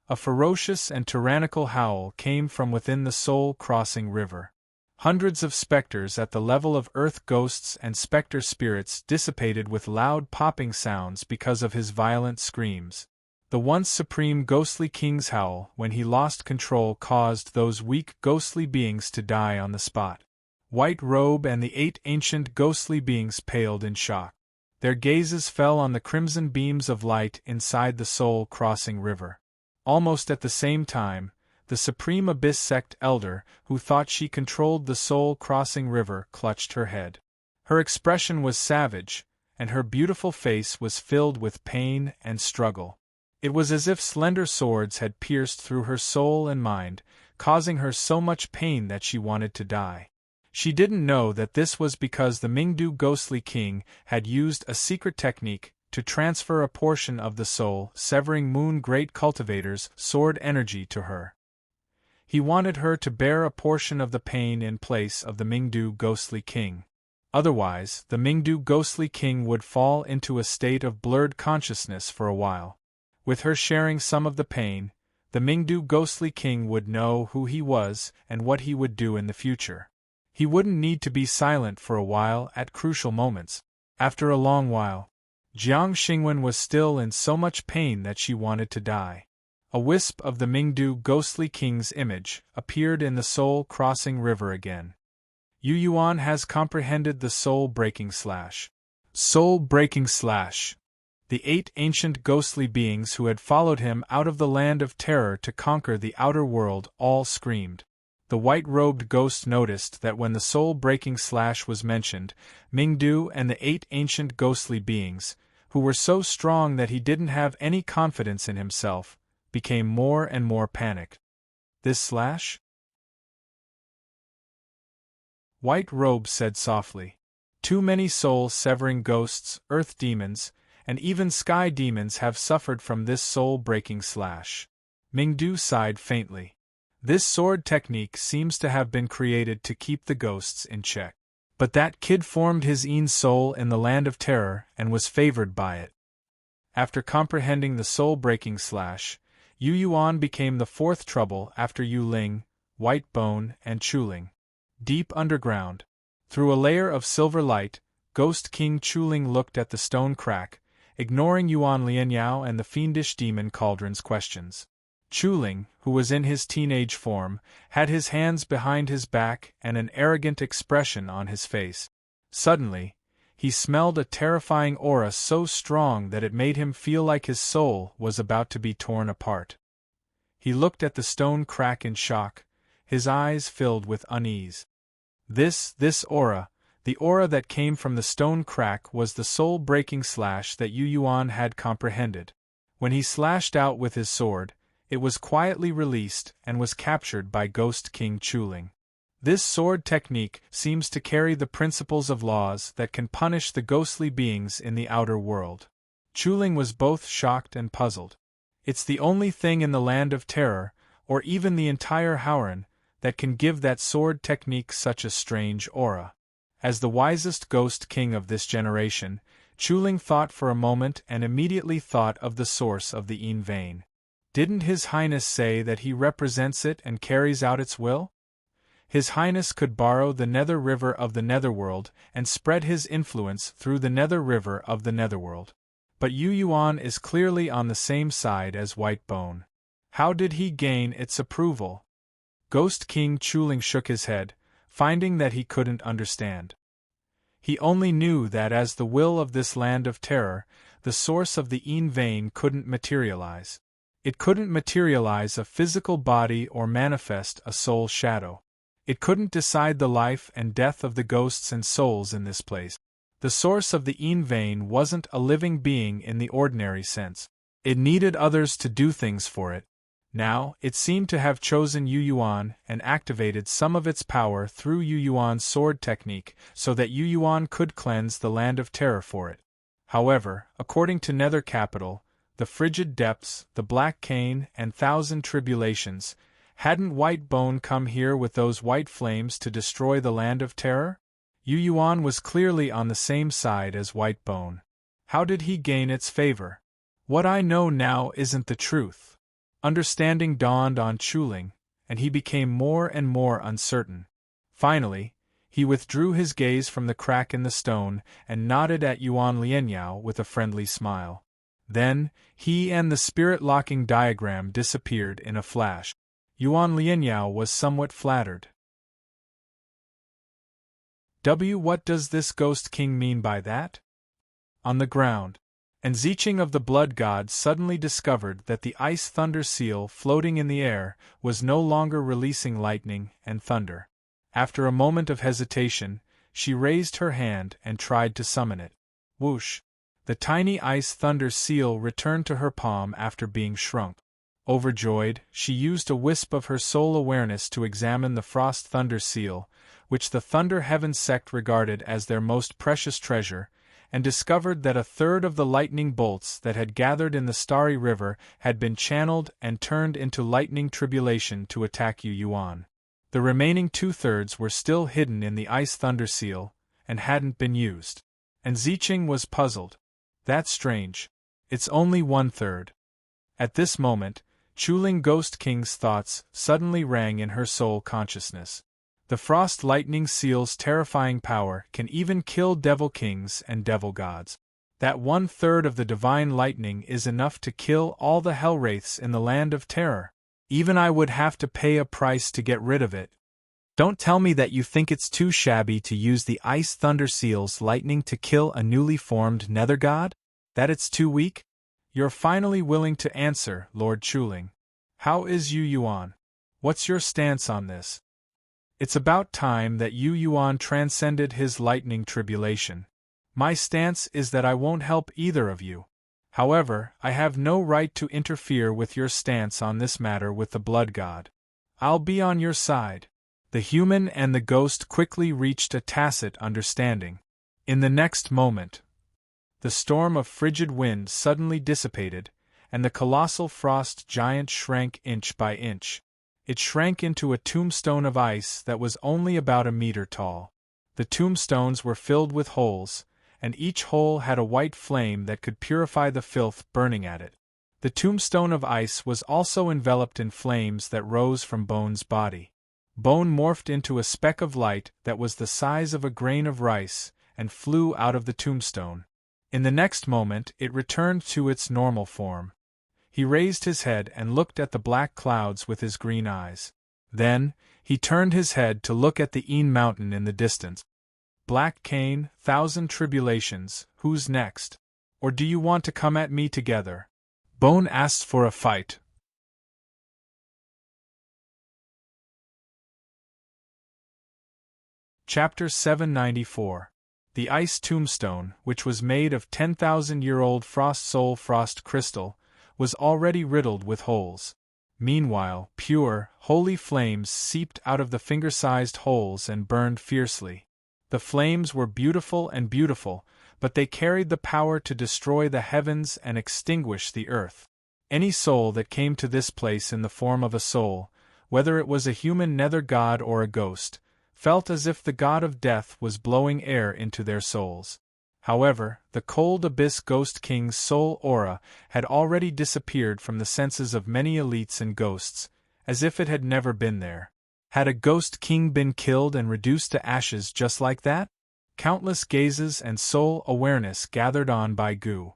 A ferocious and tyrannical howl came from within the soul-crossing river. Hundreds of specters at the level of earth ghosts and specter spirits dissipated with loud popping sounds because of his violent screams. The once supreme ghostly king's howl when he lost control caused those weak ghostly beings to die on the spot. White Robe and the 8 ancient ghostly beings paled in shock. Their gazes fell on the crimson beams of light inside the soul-crossing river. Almost at the same time, the Supreme Abyss Sect elder, who thought she controlled the soul-crossing river, clutched her head. Her expression was savage, and her beautiful face was filled with pain and struggle. It was as if slender swords had pierced through her soul and mind, causing her so much pain that she wanted to die. She didn't know that this was because the Mingdu ghostly king had used a secret technique to transfer a portion of the soul-severing Moon Great Cultivator's sword energy to her. He wanted her to bear a portion of the pain in place of the Mingdu ghostly king. Otherwise, the Mingdu ghostly king would fall into a state of blurred consciousness for a while. With her sharing some of the pain, the Mingdu ghostly king would know who he was and what he would do in the future. He wouldn't need to be silent for a while at crucial moments. After a long while, Jiang Xingwen was still in so much pain that she wanted to die. A wisp of the Mingdu ghostly king's image appeared in the soul-crossing river again. Yu Yuan has comprehended the soul-breaking slash. Soul-breaking slash. The 8 ancient ghostly beings who had followed him out of the land of terror to conquer the outer world all screamed. The white-robed ghost noticed that when the soul-breaking slash was mentioned, Mingdu and the 8 ancient ghostly beings, who were so strong that he didn't have any confidence in himself, became more and more panicked. This slash? White Robe said softly. Too many soul-severing ghosts, earth demons, and even sky demons have suffered from this soul-breaking slash. Mingdu sighed faintly. This sword technique seems to have been created to keep the ghosts in check. But that kid formed his own soul in the land of terror and was favored by it. After comprehending the soul-breaking slash, Yu Yuan became the 4th trouble after Yu Ling, White Bone, and Chuling. Deep underground, through a layer of silver light, Ghost King Chuling looked at the stone crack, ignoring Yuan Lianyao and the fiendish demon Cauldron's questions. Chuling, who was in his teenage form, had his hands behind his back and an arrogant expression on his face. Suddenly, he smelled a terrifying aura so strong that it made him feel like his soul was about to be torn apart. He looked at the stone crack in shock, his eyes filled with unease. This aura, the aura that came from the stone crack, was the soul-breaking slash that Yu Yuan had comprehended. When he slashed out with his sword, it was quietly released and was captured by Ghost King Chuling. This sword technique seems to carry the principles of laws that can punish the ghostly beings in the outer world. Chuling was both shocked and puzzled. It's the only thing in the land of terror, or even the entire Howren, that can give that sword technique such a strange aura. As the wisest ghost king of this generation, Chuling thought for a moment and immediately thought of the source of the Yin vein. Didn't His Highness say that he represents it and carries out its will? His Highness could borrow the nether river of the netherworld and spread his influence through the nether river of the netherworld. But Yu Yuan is clearly on the same side as White Bone. How did he gain its approval? Ghost King Chuling shook his head, finding that he couldn't understand. He only knew that as the will of this land of terror, the source of the Yin vein couldn't materialize. It couldn't materialize a physical body or manifest a soul shadow. It couldn't decide the life and death of the ghosts and souls in this place. The source of the Yin vein wasn't a living being in the ordinary sense. It needed others to do things for it. Now, it seemed to have chosen Yu Yuan and activated some of its power through Yu Yuan's sword technique so that Yu Yuan could cleanse the land of terror for it. However, according to Nether Capital, the frigid depths, the black cane, and 1,000 tribulations, hadn't White Bone come here with those white flames to destroy the land of terror? Yu Yuan was clearly on the same side as White Bone. How did he gain its favor? What I know now isn't the truth. Understanding dawned on Chuling, and he became more and more uncertain. Finally, he withdrew his gaze from the crack in the stone and nodded at Yuan Lianyao with a friendly smile. Then, he and the spirit-locking diagram disappeared in a flash. Yuan Lianyao was somewhat flattered. What does this Ghost King mean by that? On the ground, and Zicheng of the Blood God suddenly discovered that the ice thunder seal floating in the air was no longer releasing lightning and thunder. After a moment of hesitation, she raised her hand and tried to summon it. Whoosh! The tiny ice thunder seal returned to her palm after being shrunk. Overjoyed, she used a wisp of her soul awareness to examine the frost thunder seal, which the Thunder Heaven sect regarded as their most precious treasure, and discovered that a third of the lightning bolts that had gathered in the Starry River had been channeled and turned into lightning tribulation to attack Yu Yuan. The remaining 2/3 were still hidden in the ice thunder seal, and hadn't been used. And Zicheng was puzzled. That's strange. It's only 1/3. At this moment, Chuling Ghost King's thoughts suddenly rang in her soul consciousness. The frost lightning seal's terrifying power can even kill devil kings and devil gods. That 1/3 of the divine lightning is enough to kill all the hellwraiths in the land of terror. Even I would have to pay a price to get rid of it. Don't tell me that you think it's too shabby to use the ice thunder seal's lightning to kill a newly formed nether god? That it's too weak? You're finally willing to answer, Lord Chuling. How is Yu Yuan? What's your stance on this? It's about time that Yu Yuan transcended his lightning tribulation. My stance is that I won't help either of you. However, I have no right to interfere with your stance on this matter with the Blood God. I'll be on your side. The human and the ghost quickly reached a tacit understanding. In the next moment, the storm of frigid wind suddenly dissipated, and the colossal frost giant shrank inch by inch. It shrank into a tombstone of ice that was only about a meter tall. The tombstones were filled with holes, and each hole had a white flame that could purify the filth burning at it. The tombstone of ice was also enveloped in flames that rose from Bone's body. Bone morphed into a speck of light that was the size of a grain of rice, and flew out of the tombstone. In the next moment it returned to its normal form. He raised his head and looked at the black clouds with his green eyes. Then, he turned his head to look at the Een Mountain in the distance. Black Cane, 1,000 tribulations, who's next? Or do you want to come at me together? Bone asked for a fight. Chapter 794. The Ice Tombstone, which was made of 10,000-year-old frost soul frost crystal, was already riddled with holes. Meanwhile, pure, holy flames seeped out of the finger-sized holes and burned fiercely. The flames were beautiful, but they carried the power to destroy the heavens and extinguish the earth. Any soul that came to this place in the form of a soul, whether it was a human nether god or a ghost, felt as if the god of death was blowing air into their souls. However, the cold abyss Ghost King's soul aura had already disappeared from the senses of many elites and ghosts, as if it had never been there. Had a Ghost King been killed and reduced to ashes just like that? Countless gazes and soul awareness gathered on by Gu.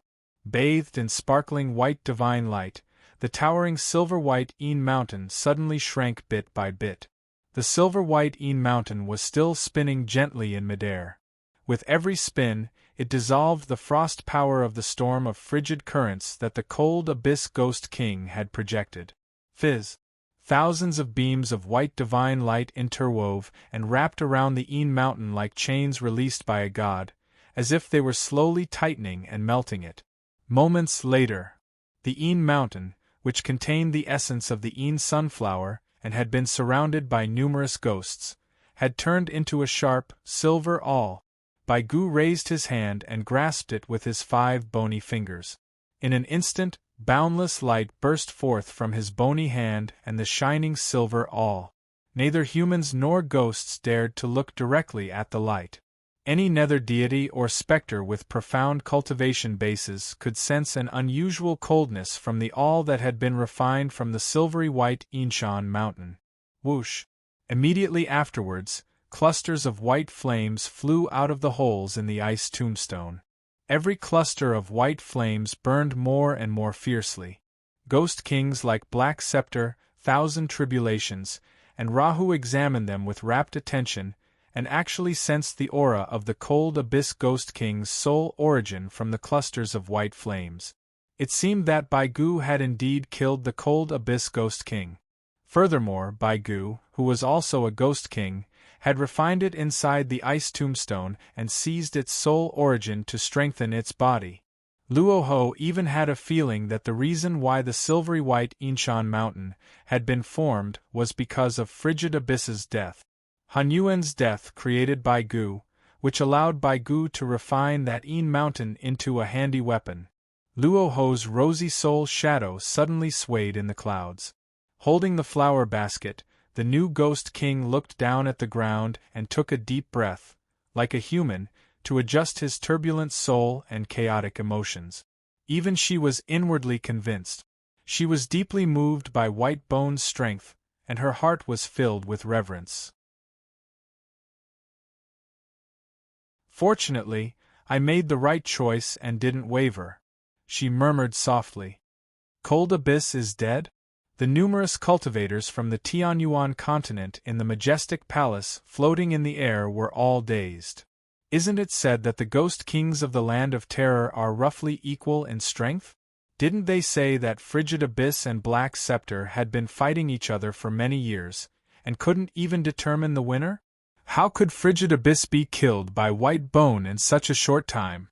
Bathed in sparkling white divine light, the towering silver-white Een Mountain suddenly shrank bit by bit. The silver-white Een Mountain was still spinning gently in midair. With every spin, it dissolved the frost power of the storm of frigid currents that the cold abyss Ghost King had projected. Fizz! Thousands of beams of white divine light interwove and wrapped around the Een Mountain like chains released by a god, as if they were slowly tightening and melting it. Moments later, the Een Mountain, which contained the essence of the Een sunflower and had been surrounded by numerous ghosts, had turned into a sharp, silver awl. Baigu raised his hand and grasped it with his 5 bony fingers. In an instant, boundless light burst forth from his bony hand and the shining silver awl. Neither humans nor ghosts dared to look directly at the light. Any nether deity or specter with profound cultivation bases could sense an unusual coldness from the awl that had been refined from the silvery white Enshan mountain. Whoosh! Immediately afterwards, clusters of white flames flew out of the holes in the ice tombstone. Every cluster of white flames burned more and more fiercely. Ghost kings like Black Scepter, Thousand Tribulations, and Rahu examined them with rapt attention, and actually sensed the aura of the Cold Abyss Ghost King's sole origin from the clusters of white flames. It seemed that Baigu had indeed killed the Cold Abyss Ghost King. Furthermore, Baigu, who was also a Ghost King, had refined it inside the ice tombstone and seized its sole origin to strengthen its body. Luoho even had a feeling that the reason why the silvery white Yinshan mountain had been formed was because of Frigid Abyss's death. Han Yuan's death created Baigu, which allowed Baigu to refine that Yin mountain into a handy weapon. Luoho's rosy soul shadow suddenly swayed in the clouds. Holding the flower basket, the new Ghost King looked down at the ground and took a deep breath, like a human, to adjust his turbulent soul and chaotic emotions. Even she was inwardly convinced. She was deeply moved by White Bone's strength, and her heart was filled with reverence. "Fortunately, I made the right choice and didn't waver," she murmured softly. "Cold Abyss is dead?" The numerous cultivators from the Tianyuan continent in the majestic palace floating in the air were all dazed. "Isn't it said that the Ghost Kings of the Land of Terror are roughly equal in strength? Didn't they say that Frigid Abyss and Black Scepter had been fighting each other for many years, and couldn't even determine the winner? How could Frigid Abyss be killed by White Bone in such a short time?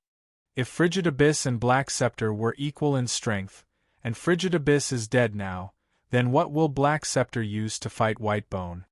If Frigid Abyss and Black Scepter were equal in strength, and Frigid Abyss is dead now, then what will Black Scepter use to fight White Bone?"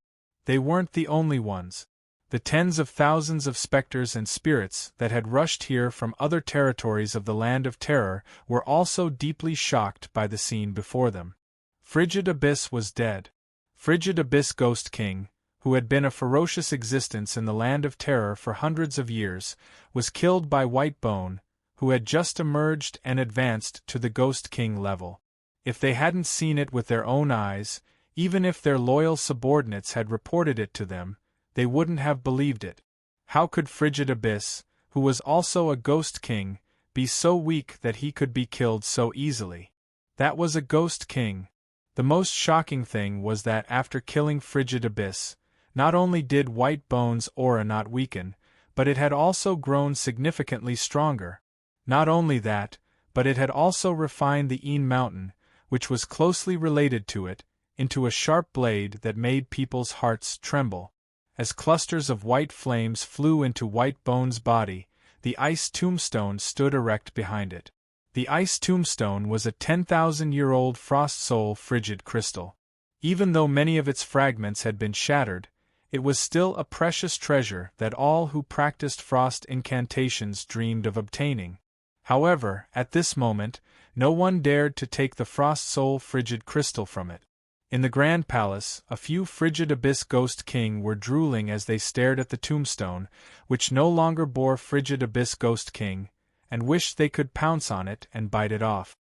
They weren't the only ones. The tens of thousands of specters and spirits that had rushed here from other territories of the Land of Terror were also deeply shocked by the scene before them. Frigid Abyss was dead. Frigid Abyss Ghost King, who had been a ferocious existence in the Land of Terror for hundreds of years, was killed by White Bone, who had just emerged and advanced to the Ghost King level. If they hadn't seen it with their own eyes, even if their loyal subordinates had reported it to them, they wouldn't have believed it. How could Frigid Abyss, who was also a Ghost King, be so weak that he could be killed so easily? That was a Ghost King. The most shocking thing was that after killing Frigid Abyss, not only did White Bone's aura not weaken, but it had also grown significantly stronger. Not only that, but it had also refined the Yin mountain, which was closely related to it, into a sharp blade that made people's hearts tremble. As clusters of white flames flew into White Bone's body, the ice tombstone stood erect behind it. The ice tombstone was a 10,000-year-old frost soul frigid crystal. Even though many of its fragments had been shattered, it was still a precious treasure that all who practiced frost incantations dreamed of obtaining. However, at this moment, no one dared to take the frost soul frigid crystal from it. In the Grand Palace, a few Frigid Abyss Ghost King were drooling as they stared at the tombstone, which no longer bore Frigid Abyss Ghost King, and wished they could pounce on it and bite it off.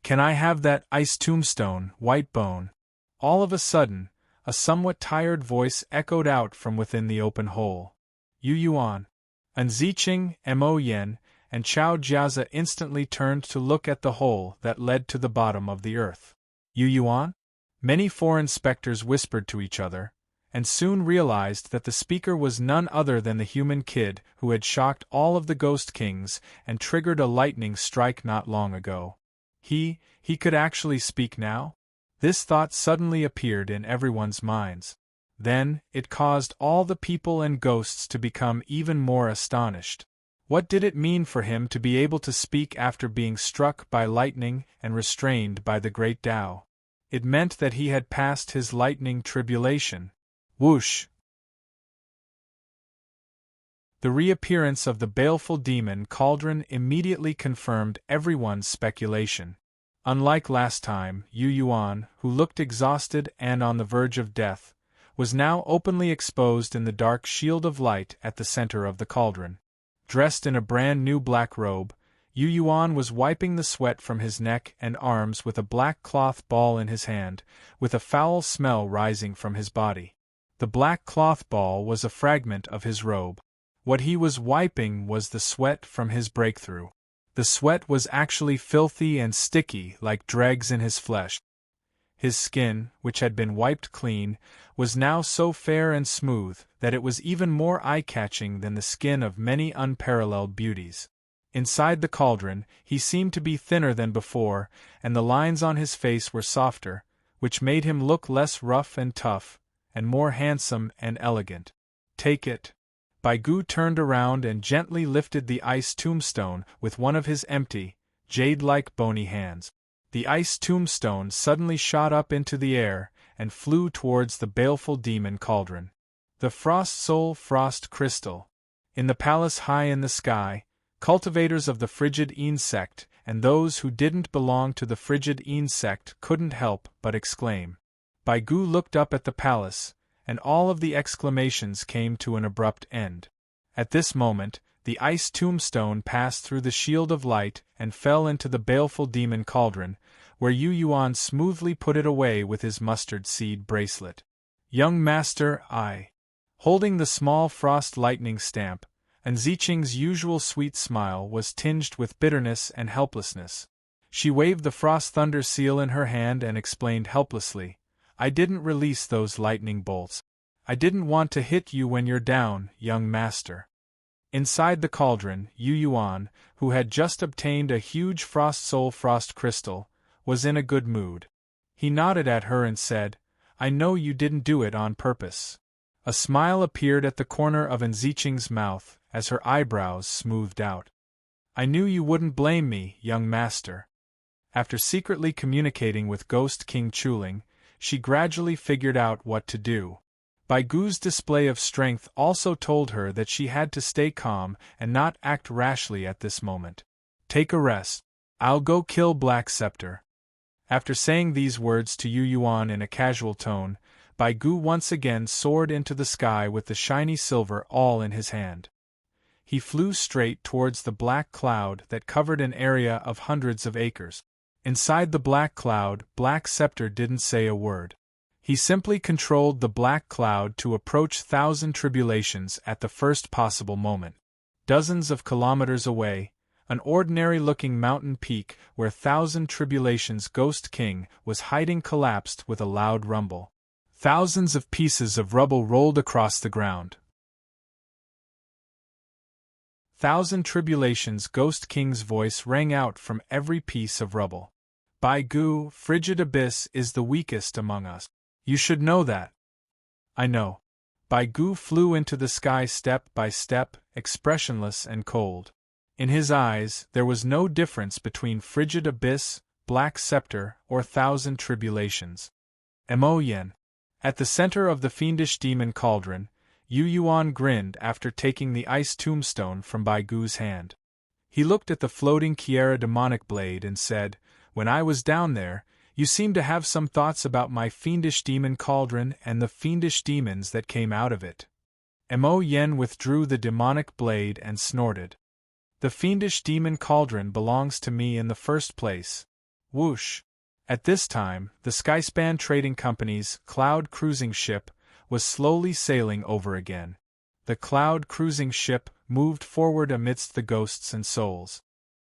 "Can I have that ice tombstone, White Bone?" All of a sudden, a somewhat tired voice echoed out from within the open hole. Yu Yuan, An Ziqing, Mo Yen, and Chao Jiazi instantly turned to look at the hole that led to the bottom of the earth. "Yu Yuan?" Many foreign specters whispered to each other, and soon realized that the speaker was none other than the human kid who had shocked all of the Ghost Kings and triggered a lightning strike not long ago. He could actually speak now? This thought suddenly appeared in everyone's minds. Then, it caused all the people and ghosts to become even more astonished. What did it mean for him to be able to speak after being struck by lightning and restrained by the great Tao? It meant that he had passed his lightning tribulation. Whoosh! The reappearance of the baleful demon Cauldron immediately confirmed everyone's speculation. Unlike last time, Yu Yuan, who looked exhausted and on the verge of death, was now openly exposed in the dark shield of light at the center of the cauldron. Dressed in a brand new black robe, Yu Yuan was wiping the sweat from his neck and arms with a black cloth ball in his hand, with a foul smell rising from his body. The black cloth ball was a fragment of his robe. What he was wiping was the sweat from his breakthrough. The sweat was actually filthy and sticky like dregs in his flesh. His skin, which had been wiped clean, was now so fair and smooth that it was even more eye-catching than the skin of many unparalleled beauties. Inside the cauldron, he seemed to be thinner than before, and the lines on his face were softer, which made him look less rough and tough, and more handsome and elegant. "Take it." Baigu turned around and gently lifted the ice tombstone with one of his empty, jade-like bony hands. The ice tombstone suddenly shot up into the air and flew towards the baleful demon cauldron. The frost soul frost crystal. In the palace high in the sky, cultivators of the frigid insect and those who didn't belong to the frigid insect couldn't help but exclaim. Baigu looked up at the palace, and all of the exclamations came to an abrupt end. At this moment, the ice tombstone passed through the shield of light and fell into the baleful demon cauldron, where Yu Yuan smoothly put it away with his mustard seed bracelet. "Young master, I." Holding the small frost lightning stamp, and Ziqing's usual sweet smile was tinged with bitterness and helplessness. She waved the frost thunder seal in her hand and explained helplessly, "I didn't release those lightning bolts. I didn't want to hit you when you're down, young master." Inside the cauldron, Yu Yuan, who had just obtained a huge frost soul frost crystal, was in a good mood. He nodded at her and said, "I know you didn't do it on purpose." A smile appeared at the corner of Ziqing's mouth as her eyebrows smoothed out. "I knew you wouldn't blame me, young master." After secretly communicating with Ghost King Chuling, she gradually figured out what to do. Baigu's display of strength also told her that she had to stay calm and not act rashly at this moment. "Take a rest. I'll go kill Black Scepter." After saying these words to Yu Yuan in a casual tone, Baigu once again soared into the sky with the shiny silver all in his hand. He flew straight towards the black cloud that covered an area of hundreds of acres. Inside the black cloud, Black Scepter didn't say a word. He simply controlled the black cloud to approach Thousand Tribulations at the first possible moment. Dozens of kilometers away, an ordinary-looking mountain peak where Thousand Tribulations' Ghost King was hiding collapsed with a loud rumble. Thousands of pieces of rubble rolled across the ground. Thousand Tribulations' Ghost King's voice rang out from every piece of rubble. "Baigu, Frigid Abyss is the weakest among us. You should know that." "I know." Baigu flew into the sky step by step, expressionless and cold. In his eyes, there was no difference between Frigid Abyss, Black Scepter, or Thousand Tribulations. Mo Yen. At the center of the fiendish demon cauldron, Yu Yuan grinned after taking the ice tombstone from Baigu's hand. He looked at the floating Kiera demonic blade and said, "When I was down there, you seemed to have some thoughts about my fiendish demon cauldron and the fiendish demons that came out of it." Mo Yen withdrew the demonic blade and snorted. "The fiendish demon cauldron belongs to me in the first place." Whoosh! At this time, the Skyspan Trading Company's Cloud cruising ship was slowly sailing over again. The Cloud cruising ship moved forward amidst the ghosts and souls.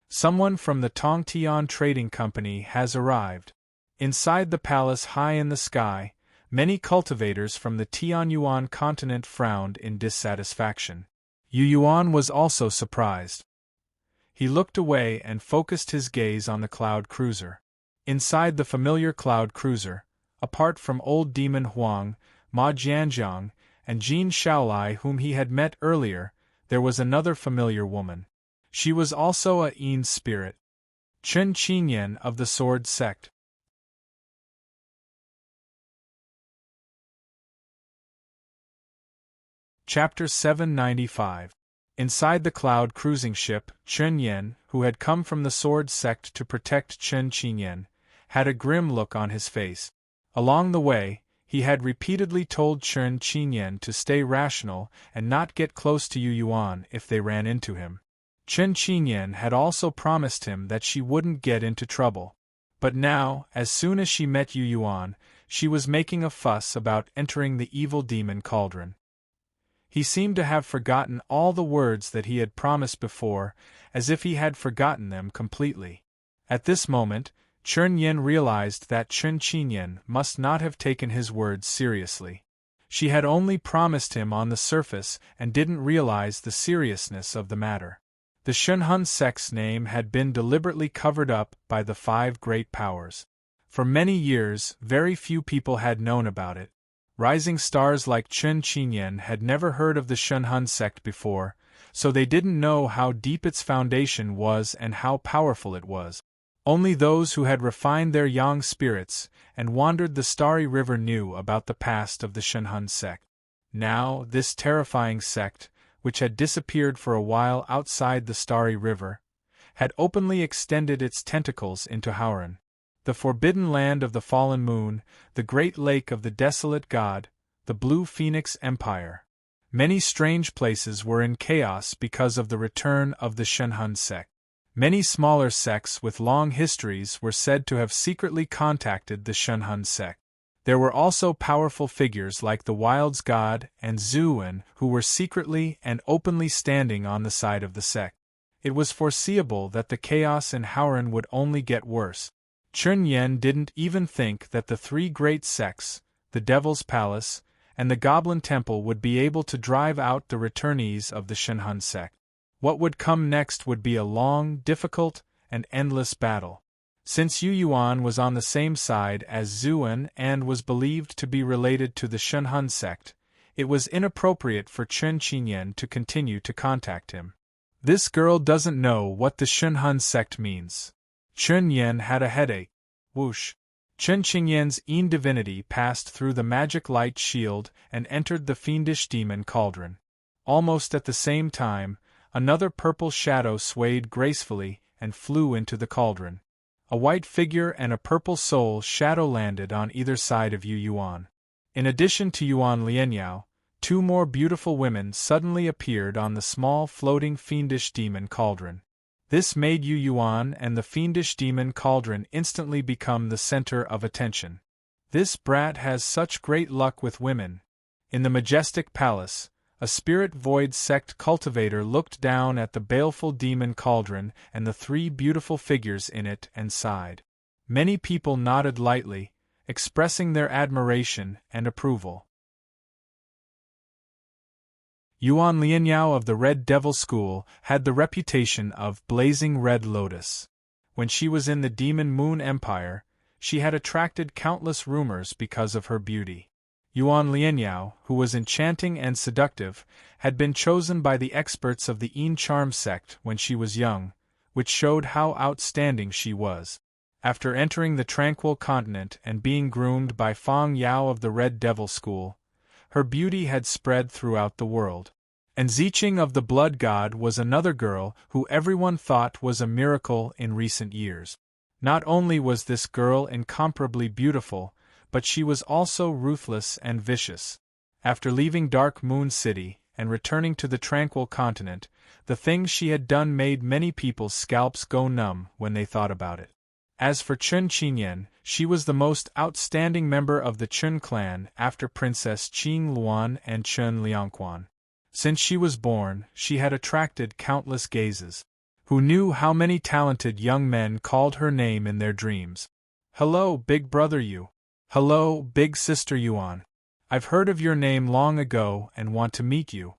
"Someone from the Tongtian Trading Company has arrived." Inside the palace high in the sky, many cultivators from the Tianyuan continent frowned in dissatisfaction. Yu Yuan was also surprised. He looked away and focused his gaze on the Cloud cruiser. Inside the familiar Cloud cruiser, apart from old demon Huang, Ma Jianjiang, and Jin Shaolai whom he had met earlier, there was another familiar woman. She was also a Yin spirit. Chen Qinyan of the Sword Sect. Chapter 795. Inside the Cloud cruising ship, Chen Yen, who had come from the Sword Sect to protect Chen Qinyan, had a grim look on his face. Along the way, he had repeatedly told Chen Qinyan to stay rational and not get close to Yu Yuan if they ran into him. Chen Qinyan had also promised him that she wouldn't get into trouble. But now, as soon as she met Yu Yuan, she was making a fuss about entering the evil demon cauldron. He seemed to have forgotten all the words that he had promised before, as if he had forgotten them completely. At this moment, Chen Yin realized that Chen Qinyan must not have taken his words seriously. She had only promised him on the surface and didn't realize the seriousness of the matter. The Shunhun sect's name had been deliberately covered up by the 5 great powers. For many years, very few people had known about it. Rising stars like Chen Qinyan had never heard of the Shunhun sect before, so they didn't know how deep its foundation was and how powerful it was. Only those who had refined their yang spirits and wandered the starry river knew about the past of the Shunhun sect. Now, this terrifying sect, which had disappeared for a while outside the starry river, had openly extended its tentacles into Hauran, the forbidden land of the fallen moon, the great lake of the desolate god, the blue phoenix empire. Many strange places were in chaos because of the return of the Shunhun sect. Many smaller sects with long histories were said to have secretly contacted the Shunhun sect. There were also powerful figures like the Wild's God and Zuan who were secretly and openly standing on the side of the sect. It was foreseeable that the chaos in Hauran would only get worse. Chen Yen didn't even think that the 3 great sects, the Devil's Palace, and the Goblin Temple would be able to drive out the returnees of the Shunhun sect. What would come next would be a long, difficult, and endless battle. Since Yu Yuan was on the same side as Zuan and was believed to be related to the Shunhun sect, it was inappropriate for Chen Qinyan to continue to contact him. This girl doesn't know what the Shunhun sect means. Chen Yen had a headache. Whoosh! Chen Qingyan's Yin divinity passed through the magic light shield and entered the fiendish demon cauldron. Almost at the same time, another purple shadow swayed gracefully and flew into the cauldron. A white figure and a purple soul shadow landed on either side of Yu Yuan. In addition to Yuan Lianyao, 2 more beautiful women suddenly appeared on the small floating fiendish demon cauldron. This made Yu Yuan and the fiendish demon cauldron instantly become the center of attention. This brat has such great luck with women. In the majestic palace, a spirit void sect cultivator looked down at the baleful demon cauldron and the 3 beautiful figures in it and sighed. Many people nodded lightly, expressing their admiration and approval. Yuan Lianyao of the Red Devil School had the reputation of blazing red lotus. When she was in the Demon Moon Empire, she had attracted countless rumors because of her beauty. Yuan Lianyao, who was enchanting and seductive, had been chosen by the experts of the Yin Charm sect when she was young, which showed how outstanding she was. After entering the Tranquil Continent and being groomed by Fang Yao of the Red Devil School, her beauty had spread throughout the world. And Ziqing of the Blood God was another girl who everyone thought was a miracle in recent years. Not only was this girl incomparably beautiful, but she was also ruthless and vicious. After leaving Dark Moon City and returning to the Tranquil Continent, the things she had done made many people's scalps go numb when they thought about it. As for Chen Qinyan, she was the most outstanding member of the Chen clan after Princess Qing Luan and Chen Liangquan. Since she was born, she had attracted countless gazes. Who knew how many talented young men called her name in their dreams? Hello, big brother Yu. Hello, big sister Yuan. I've heard of your name long ago and want to meet you.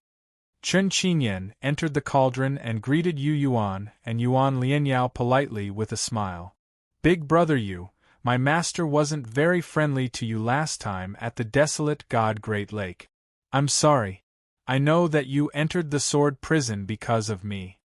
Chen Qinyan entered the cauldron and greeted Yu Yuan and Yuan Lianyao politely with a smile. Big brother Yu, my master wasn't very friendly to you last time at the desolate God Great Lake. I'm sorry. I know that you entered the sword prison because of me.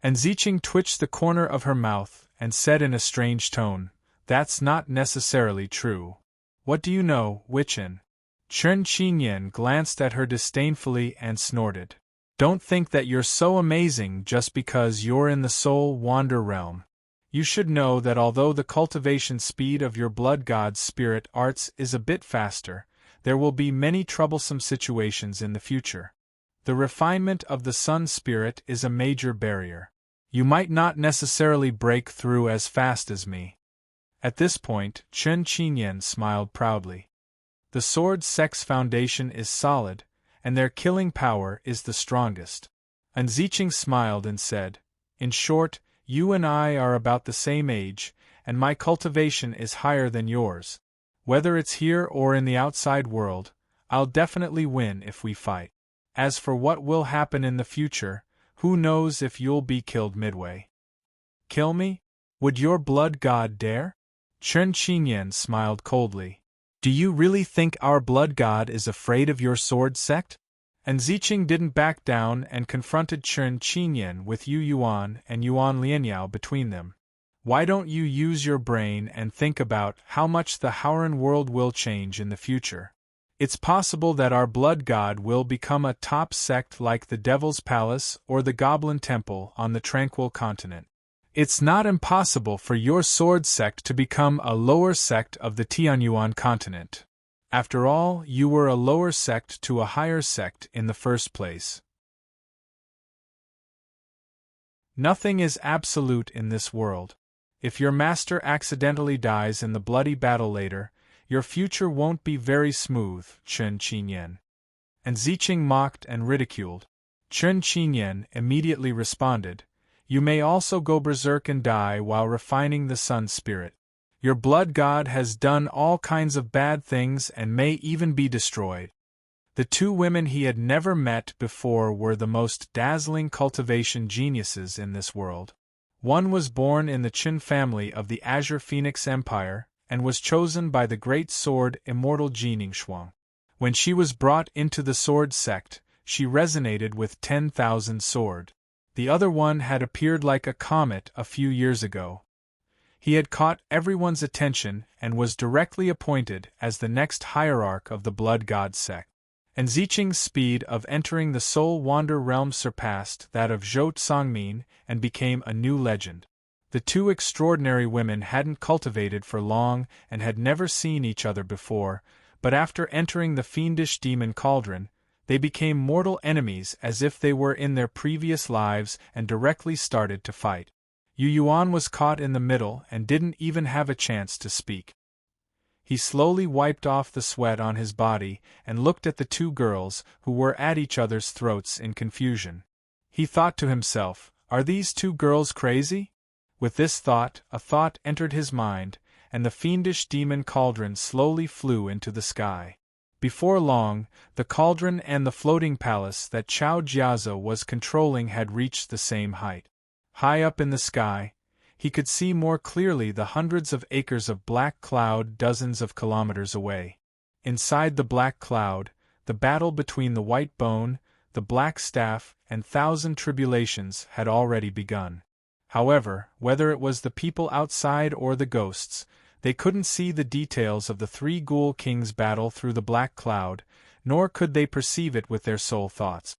And Ziqing twitched the corner of her mouth and said in a strange tone, That's not necessarily true. What do you know, Wichin? Chen Qinyan glanced at her disdainfully and snorted. Don't think that you're so amazing just because you're in the Soul Wander realm. You should know that although the cultivation speed of your blood god's spirit arts is a bit faster, there will be many troublesome situations in the future. The refinement of the sun spirit is a major barrier. You might not necessarily break through as fast as me. At this point, Chen Qinyan smiled proudly. The sword sect's foundation is solid, and their killing power is the strongest. And Ziqing smiled and said, "In short, you and I are about the same age, and my cultivation is higher than yours. Whether it's here or in the outside world, I'll definitely win if we fight. As for what will happen in the future, who knows if you'll be killed midway." "Kill me? Would your blood god dare?" Chen Qinyan smiled coldly. "Do you really think our blood god is afraid of your sword sect?" And Ziqing didn't back down and confronted Chen Qinyan with Yu Yuan and Yuan Lianyao between them. "Why don't you use your brain and think about how much the Howren world will change in the future? It's possible that our blood god will become a top sect like the Devil's Palace or the Goblin Temple on the Tranquil Continent. It's not impossible for your sword sect to become a lower sect of the Tianyuan continent. After all, you were a lower sect to a higher sect in the first place." Nothing is absolute in this world. If your master accidentally dies in the bloody battle later, your future won't be very smooth, Chen Qinyan. And Ziqing mocked and ridiculed. Chen Qinyan immediately responded, "You may also go berserk and die while refining the sun spirit. Your blood god has done all kinds of bad things and may even be destroyed." The two women he had never met before were the most dazzling cultivation geniuses in this world. One was born in the Qin family of the Azure Phoenix Empire, and was chosen by the great sword immortal Jining Shuang. When she was brought into the sword sect, she resonated with 10,000 sword. The other one had appeared like a comet a few years ago. He had caught everyone's attention and was directly appointed as the next hierarch of the Blood God sect. And Ziqing's speed of entering the Soul Wander realm surpassed that of Zhou Tsangmin and became a new legend. The two extraordinary women hadn't cultivated for long and had never seen each other before, but after entering the fiendish demon cauldron, they became mortal enemies as if they were in their previous lives and directly started to fight. Yu Yuan was caught in the middle and didn't even have a chance to speak. He slowly wiped off the sweat on his body and looked at the two girls who were at each other's throats in confusion. He thought to himself, "Are these two girls crazy?" With this thought, a thought entered his mind, and the fiendish demon cauldron slowly flew into the sky. Before long, the cauldron and the floating palace that Chao Jiazo was controlling had reached the same height. High up in the sky, he could see more clearly the hundreds of acres of black cloud dozens of kilometers away. Inside the black cloud, the battle between the white bone, the black staff, and thousand tribulations had already begun. However, whether it was the people outside or the ghosts, they couldn't see the details of the three ghoul kings' battle through the black cloud, nor could they perceive it with their soul thoughts.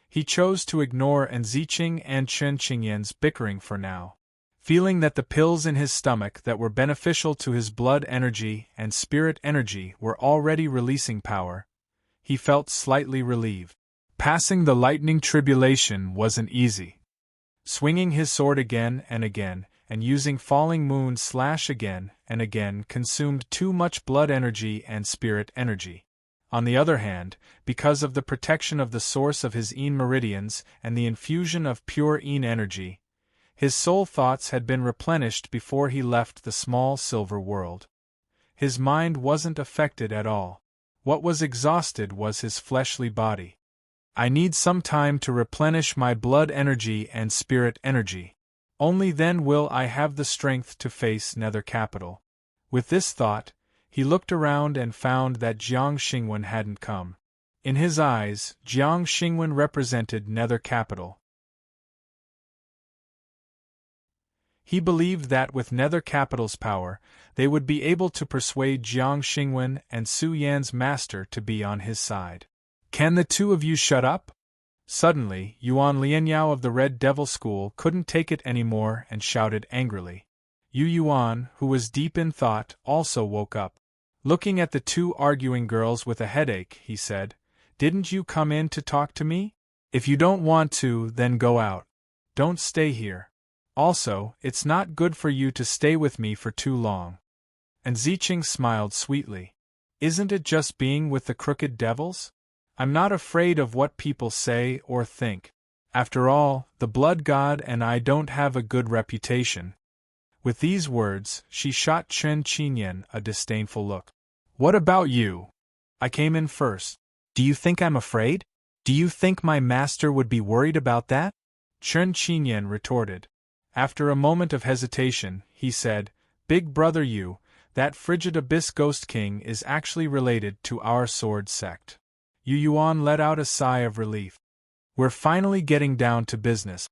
He chose to ignore Ziqing and Chen Qingyan's bickering for now. Feeling that the pills in his stomach that were beneficial to his blood energy and spirit energy were already releasing power, he felt slightly relieved. Passing the lightning tribulation wasn't easy. Swinging his sword again and using falling moon slash again and again consumed too much blood energy and spirit energy. On the other hand, because of the protection of the source of his Yin meridians and the infusion of pure Yin energy, his soul thoughts had been replenished before he left the small silver world. His mind wasn't affected at all. What was exhausted was his fleshly body. "I need some time to replenish my blood energy and spirit energy. Only then will I have the strength to face Nether Capital." With this thought, he looked around and found that Jiang Xingwen hadn't come. In his eyes, Jiang Xingwen represented Nether Capital. He believed that with Nether Capital's power, they would be able to persuade Jiang Xingwen and Su Yan's master to be on his side. "Can the two of you shut up?" Suddenly, Yuan Lianyao of the Red Devil School couldn't take it anymore and shouted angrily. Yu Yuan, who was deep in thought, also woke up. Looking at the two arguing girls with a headache, he said, "Didn't you come in to talk to me? If you don't want to, then go out. Don't stay here." Also, it's not good for you to stay with me for too long. And Ziqing smiled sweetly. Isn't it just being with the crooked devils? I'm not afraid of what people say or think. After all, the blood god and I don't have a good reputation. With these words, she shot Chen Qinyan a disdainful look. What about you? I came in first. Do you think I'm afraid? Do you think my master would be worried about that? Chen Qinyan retorted. After a moment of hesitation, he said, Big brother you, that frigid abyss ghost king is actually related to our sword sect. Yu Yuan let out a sigh of relief. We're finally getting down to business.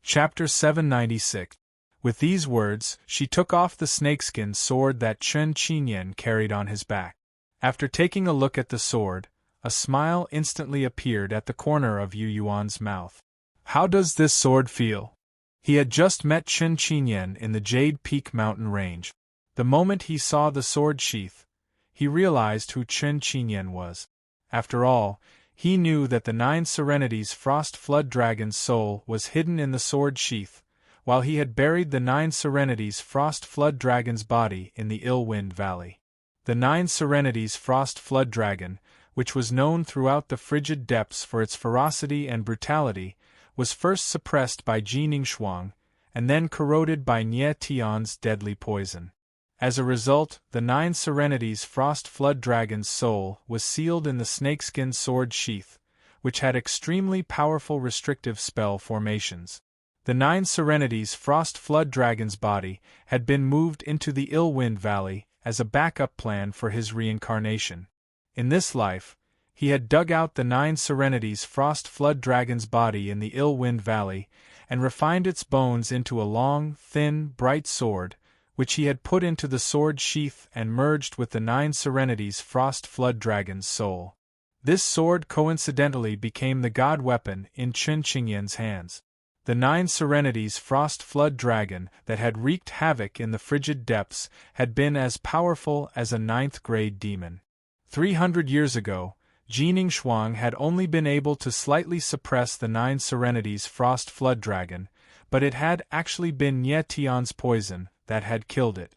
Chapter 796. With these words, she took off the snakeskin sword that Chen Qinyan carried on his back. After taking a look at the sword, a smile instantly appeared at the corner of Yu Yuan's mouth. How does this sword feel? He had just met Chen Qinyan in the Jade Peak mountain range. The moment he saw the sword sheath, he realized who Chen Qinyan was. After all, he knew that the 9 Serenities Frost Flood Dragon's soul was hidden in the sword sheath, while he had buried the 9 Serenities Frost Flood Dragon's body in the Ill-Wind Valley. The 9 Serenities Frost Flood Dragon, which was known throughout the frigid depths for its ferocity and brutality, was first suppressed by Ji Ningxuang, and then corroded by Nie Tian's deadly poison. As a result, the 9 Serenities Frost Flood Dragon's soul was sealed in the snakeskin sword sheath, which had extremely powerful restrictive spell formations. The 9 Serenities Frost Flood Dragon's body had been moved into the Ill-Wind Valley as a backup plan for his reincarnation. In this life, he had dug out the 9 Serenities Frost Flood Dragon's body in the Ill-Wind Valley and refined its bones into a long, thin, bright sword, which he had put into the sword sheath and merged with the 9 Serenities Frost Flood Dragon's soul. This sword coincidentally became the god weapon in Chen Qingyan's hands. The 9 Serenities Frost Flood Dragon that had wreaked havoc in the frigid depths had been as powerful as a 9th-grade demon. 300 years ago, Ji Ningxuang had only been able to slightly suppress the 9 Serenities Frost Flood Dragon, but it had actually been Nie Tian's poison that had killed it.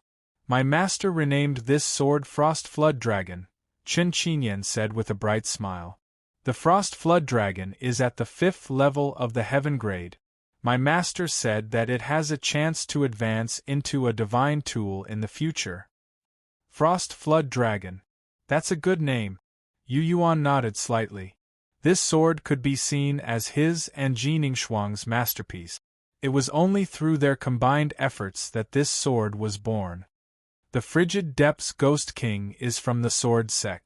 My master renamed this sword Frost Flood Dragon, Chen Qinyan said with a bright smile. The Frost Flood Dragon is at the 5th level of the Heaven grade. My master said that it has a chance to advance into a divine tool in the future. Frost Flood Dragon. That's a good name. Yu Yuan nodded slightly. This sword could be seen as his and Ji Ningxuang's masterpiece. It was only through their combined efforts that this sword was born. The Frigid Depths Ghost King is from the sword sect.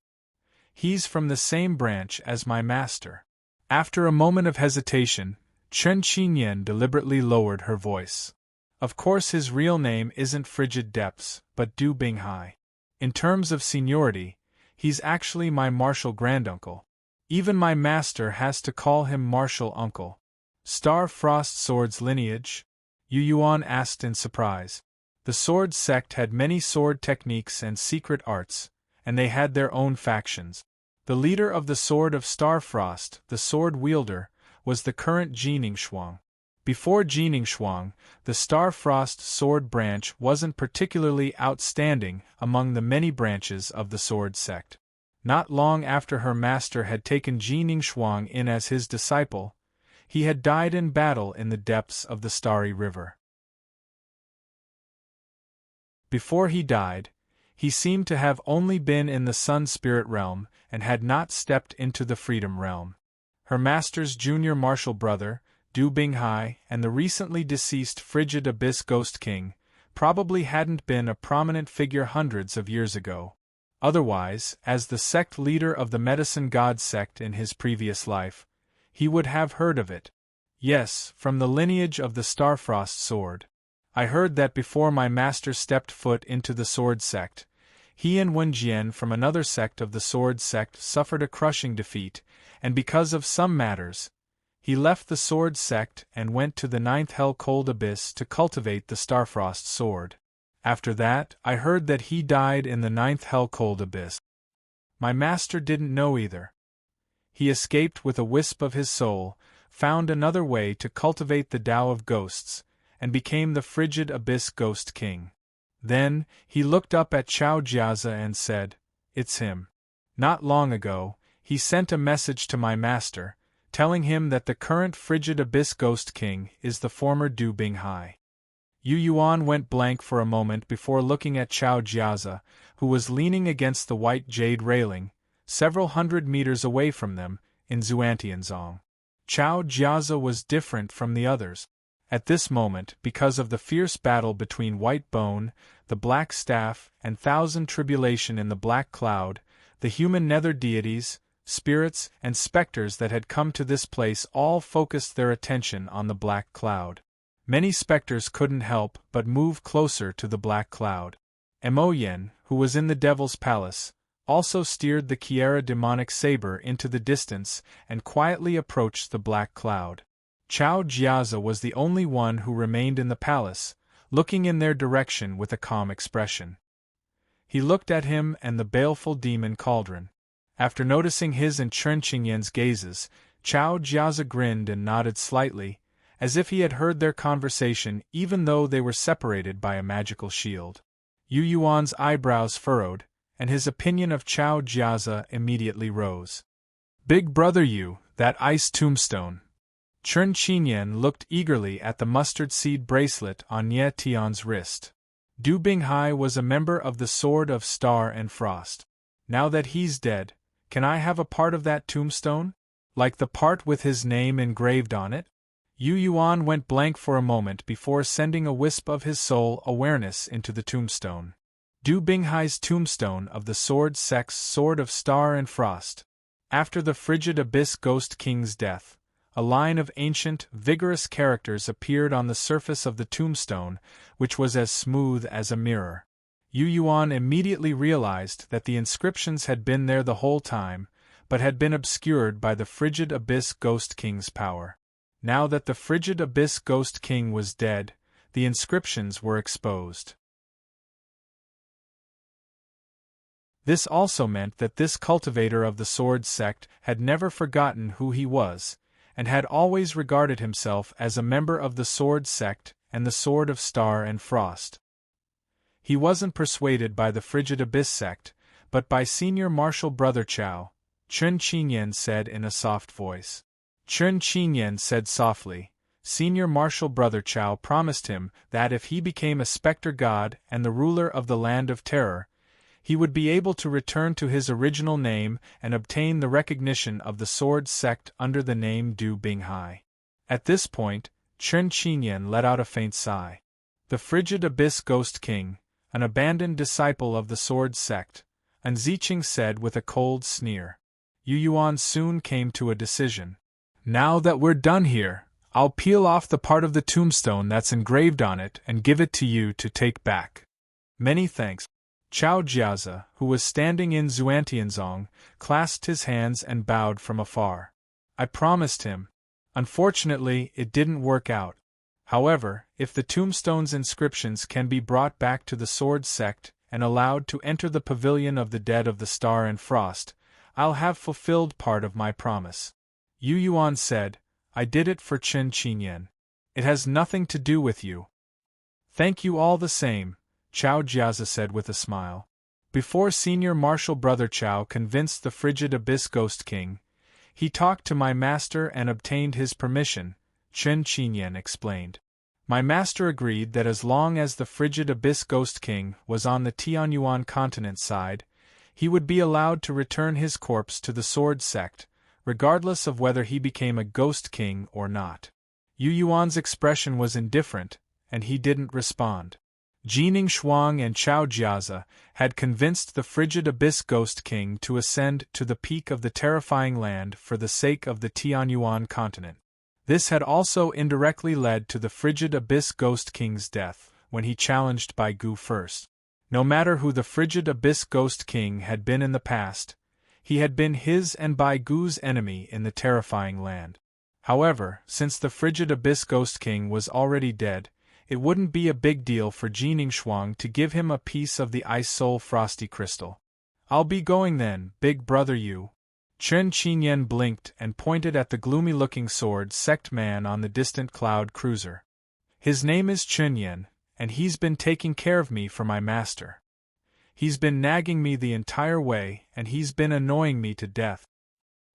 He's from the same branch as my master. After a moment of hesitation, Chen Qinyan deliberately lowered her voice. Of course his real name isn't Frigid Depths, but Du Binghai. In terms of seniority, he's actually my martial granduncle. Even my master has to call him martial uncle. Star Frost Sword's lineage? Yu Yuan asked in surprise. The sword sect had many sword techniques and secret arts, and they had their own factions. The leader of the Sword of Starfrost, the sword wielder, was the current Ji Ningxuang. Before Ji Ningxuang, the Starfrost sword branch wasn't particularly outstanding among the many branches of the sword sect. Not long after her master had taken Ji Ningxuang in as his disciple, he had died in battle in the depths of the Starry River. Before he died, he seemed to have only been in the Sun Spirit realm and had not stepped into the Freedom realm. Her master's junior martial brother, Du Binghai, and the recently deceased Frigid Abyss Ghost King probably hadn't been a prominent figure hundreds of years ago. Otherwise, as the sect leader of the Medicine God sect in his previous life, he would have heard of it. Yes, from the lineage of the Starfrost sword. I heard that before my master stepped foot into the sword sect, he and Wenjian from another sect of the sword sect suffered a crushing defeat, and because of some matters, he left the sword sect and went to the 9th Hell-Cold Abyss to cultivate the Starfrost sword. After that, I heard that he died in the 9th Hell-Cold Abyss. My master didn't know either. he escaped with a wisp of his soul, found another way to cultivate the Tao of ghosts, and became the frigid abyss ghost king. Then, he looked up at Chao Jiazi and said, "It's him. Not long ago, he sent a message to my master, telling him that the current frigid abyss ghost king is the former Du Binghai." Yu Yuan went blank for a moment before looking at Chao Jiazi, who was leaning against the white jade railing, several hundred meters away from them, in Xuantianzong. Chao Jiazi was different from the others. At this moment, because of the fierce battle between White Bone, the Black Staff, and Thousand Tribulation in the Black Cloud, the human nether deities, spirits, and specters that had come to this place all focused their attention on the Black Cloud. Many specters couldn't help but move closer to the Black Cloud. Mo Yen, who was in the Devil's Palace, also steered the Kiera demonic saber into the distance and quietly approached the Black Cloud. Chao Jiazi was the only one who remained in the palace, looking in their direction with a calm expression. He looked at him and the baleful demon cauldron. After noticing his and Chen Qingyan's gazes, Chao Jiazi grinned and nodded slightly, as if he had heard their conversation even though they were separated by a magical shield. Yu Yuan's eyebrows furrowed, and his opinion of Chao Jiazi immediately rose. "Big brother Yu, that ice tombstone." Chen Qingyan looked eagerly at the mustard seed bracelet on Nye Tian's wrist. Du Binghai was a member of the Sword of Star and Frost. Now that he's dead, can I have a part of that tombstone? Like the part with his name engraved on it? Yu Yuan went blank for a moment before sending a wisp of his soul awareness into the tombstone. Du Binghai's tombstone of the Sword Sect's Sword of Star and Frost. After the frigid Abyss Ghost King's death, a line of ancient, vigorous characters appeared on the surface of the tombstone, which was as smooth as a mirror. Yu Yuan immediately realized that the inscriptions had been there the whole time, but had been obscured by the frigid Abyss Ghost King's power. Now that the frigid Abyss Ghost King was dead, the inscriptions were exposed. This also meant that this cultivator of the Sword Sect had never forgotten who he was, and had always regarded himself as a member of the Sword Sect and the Sword of Star and Frost. He wasn't persuaded by the Frigid Abyss Sect, but by Senior Marshal Brother Chao, Chen Qingyan said in a soft voice. Chen Qingyan said softly, Senior Marshal Brother Chao promised him that if he became a specter god and the ruler of the Land of Terror, he would be able to return to his original name and obtain the recognition of the Sword Sect under the name Du Binghai. At this point, Chen Qingyan let out a faint sigh. The frigid Abyss Ghost King, an abandoned disciple of the Sword Sect, and Ziqing said with a cold sneer. Yu Yuan soon came to a decision. Now that we're done here, I'll peel off the part of the tombstone that's engraved on it and give it to you to take back. Many thanks. Chao Jiazi, who was standing in Xuantianzong, clasped his hands and bowed from afar. I promised him. Unfortunately, it didn't work out. However, if the tombstone's inscriptions can be brought back to the Sword Sect and allowed to enter the pavilion of the dead of the Star and Frost, I'll have fulfilled part of my promise. Yu Yuan said, I did it for Chen Qingyan. It has nothing to do with you. Thank you all the same, Chao Jiazi said with a smile. Before Senior Marshal Brother Chao convinced the frigid Abyss Ghost King, he talked to my master and obtained his permission, Chen Qingyan explained. My master agreed that as long as the frigid Abyss Ghost King was on the Tianyuan continent side, he would be allowed to return his corpse to the Sword Sect, regardless of whether he became a Ghost King or not. Yu Yuan's expression was indifferent, and he didn't respond. Jining Shuang and Chao Jiazi had convinced the frigid Abyss Ghost King to ascend to the peak of the terrifying land for the sake of the Tianyuan continent. This had also indirectly led to the frigid Abyss Ghost King's death, when he challenged Bai Gu first. No matter who the frigid Abyss Ghost King had been in the past, he had been his and Bai Gu's enemy in the terrifying land. However, since the frigid Abyss Ghost King was already dead, it wouldn't be a big deal for Jining Shuang to give him a piece of the Ice Soul Frosty Crystal. I'll be going then, big brother Yu. Chen Qinyan blinked and pointed at the gloomy-looking sword sect man on the distant cloud cruiser. His name is Chunyan, and he's been taking care of me for my master. He's been nagging me the entire way, and he's been annoying me to death.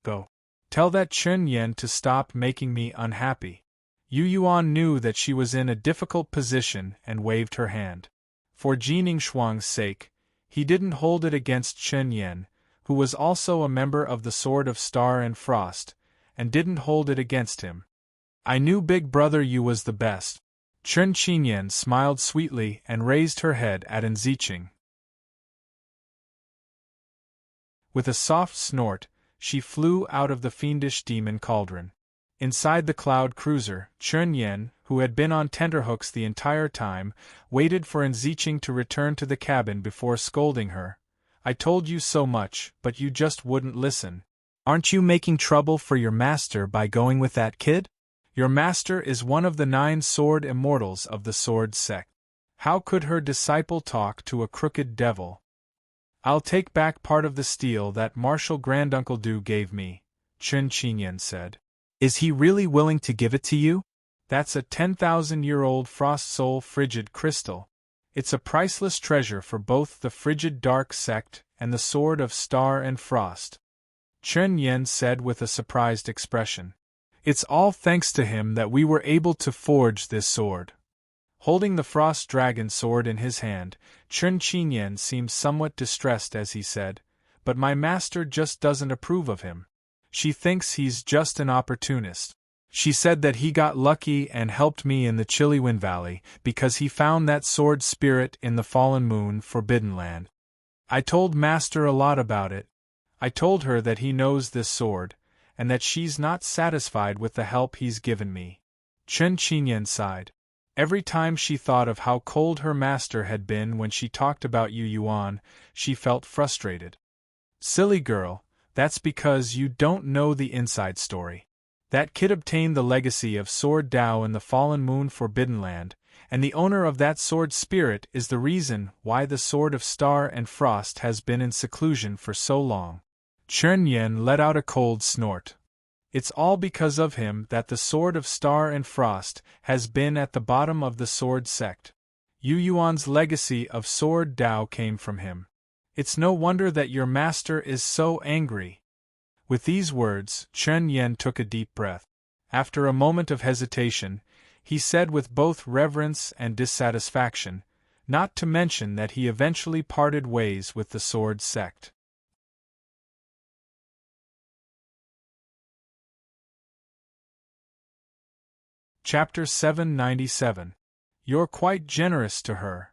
Go. Tell that Chunyan to stop making me unhappy. Yu Yuan knew that she was in a difficult position and waved her hand. For Jining Shuang's sake, he didn't hold it against Chen Yan, who was also a member of the Sword of Star and Frost, and didn't hold it against him. I knew Big Brother you was the best. Chen Qinyan smiled sweetly and raised her head at Enziching. With a soft snort, she flew out of the fiendish demon cauldron. Inside the cloud cruiser, Chen Yan, who had been on tenterhooks the entire time, waited for Enziching to return to the cabin before scolding her. I told you so much, but you just wouldn't listen. Aren't you making trouble for your master by going with that kid? Your master is one of the 9 sword immortals of the sword sect. How could her disciple talk to a crooked devil? I'll take back part of the steel that Marshal Granduncle Du gave me, Chen Qinyan said. Is he really willing to give it to you? That's a 10,000-year-old frost soul frigid crystal. It's a priceless treasure for both the frigid dark sect and the Sword of Star and Frost. Chen Yan said with a surprised expression. It's all thanks to him that we were able to forge this sword. Holding the frost dragon sword in his hand, Chen Qinyan seemed somewhat distressed as he said, but my master just doesn't approve of him. She thinks he's just an opportunist. She said that he got lucky and helped me in the Chiliwin Valley because he found that sword spirit in the Fallen Moon Forbidden Land. I told Master a lot about it. I told her that he knows this sword, and that she's not satisfied with the help he's given me. Chen Qinyan sighed. Every time she thought of how cold her master had been when she talked about Yu Yuan, she felt frustrated. Silly girl, that's because you don't know the inside story. That kid obtained the legacy of Sword Dao in the Fallen Moon Forbidden Land, and the owner of that sword spirit is the reason why the Sword of Star and Frost has been in seclusion for so long. Chen Yan let out a cold snort. It's all because of him that the Sword of Star and Frost has been at the bottom of the sword sect. Yu Yuan's legacy of Sword Dao came from him. It's no wonder that your master is so angry. With these words, Chen Yan took a deep breath. After a moment of hesitation, he said with both reverence and dissatisfaction, not to mention that he eventually parted ways with the sword sect. Chapter 797. You're quite generous to her.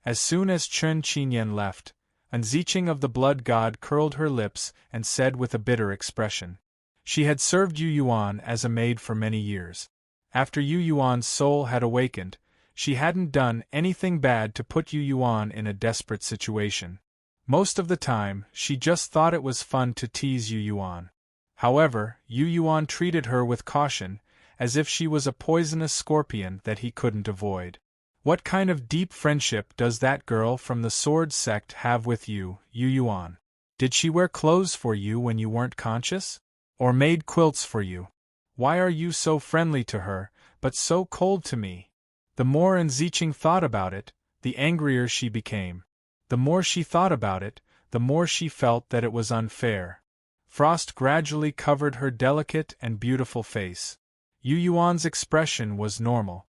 As soon as Chen Qinyan left, Enziching of the Blood God curled her lips and said with a bitter expression. She had served Yu Yuan as a maid for many years. After Yu Yuan's soul had awakened, she hadn't done anything bad to put Yu Yuan in a desperate situation. Most of the time, she just thought it was fun to tease Yu Yuan. However, Yu Yuan treated her with caution, as if she was a poisonous scorpion that he couldn't avoid. What kind of deep friendship does that girl from the sword sect have with you, Yu Yuan? Did she wear clothes for you when you weren't conscious? Or made quilts for you? Why are you so friendly to her, but so cold to me? The more Enziching thought about it, the angrier she became. The more she thought about it, the more she felt that it was unfair. Frost gradually covered her delicate and beautiful face. Yu Yuan's expression was normal.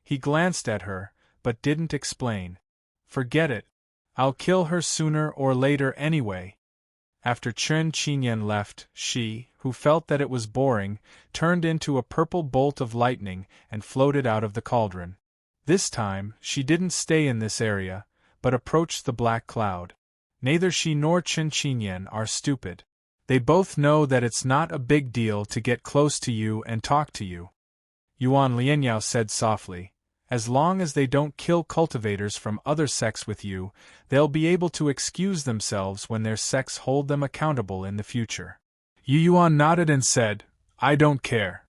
He glanced at her, but didn't explain. Forget it. I'll kill her sooner or later anyway. After Chen Qinyan left, she, who felt that it was boring, turned into a purple bolt of lightning and floated out of the cauldron. This time, she didn't stay in this area, but approached the black cloud. Neither she nor Chen Qinyan are stupid. They both know that it's not a big deal to get close to you and talk to you. Yuan Lianyao said softly, as long as they don't kill cultivators from other sects with you, they'll be able to excuse themselves when their sects hold them accountable in the future. Yu Yuan nodded and said, I don't care.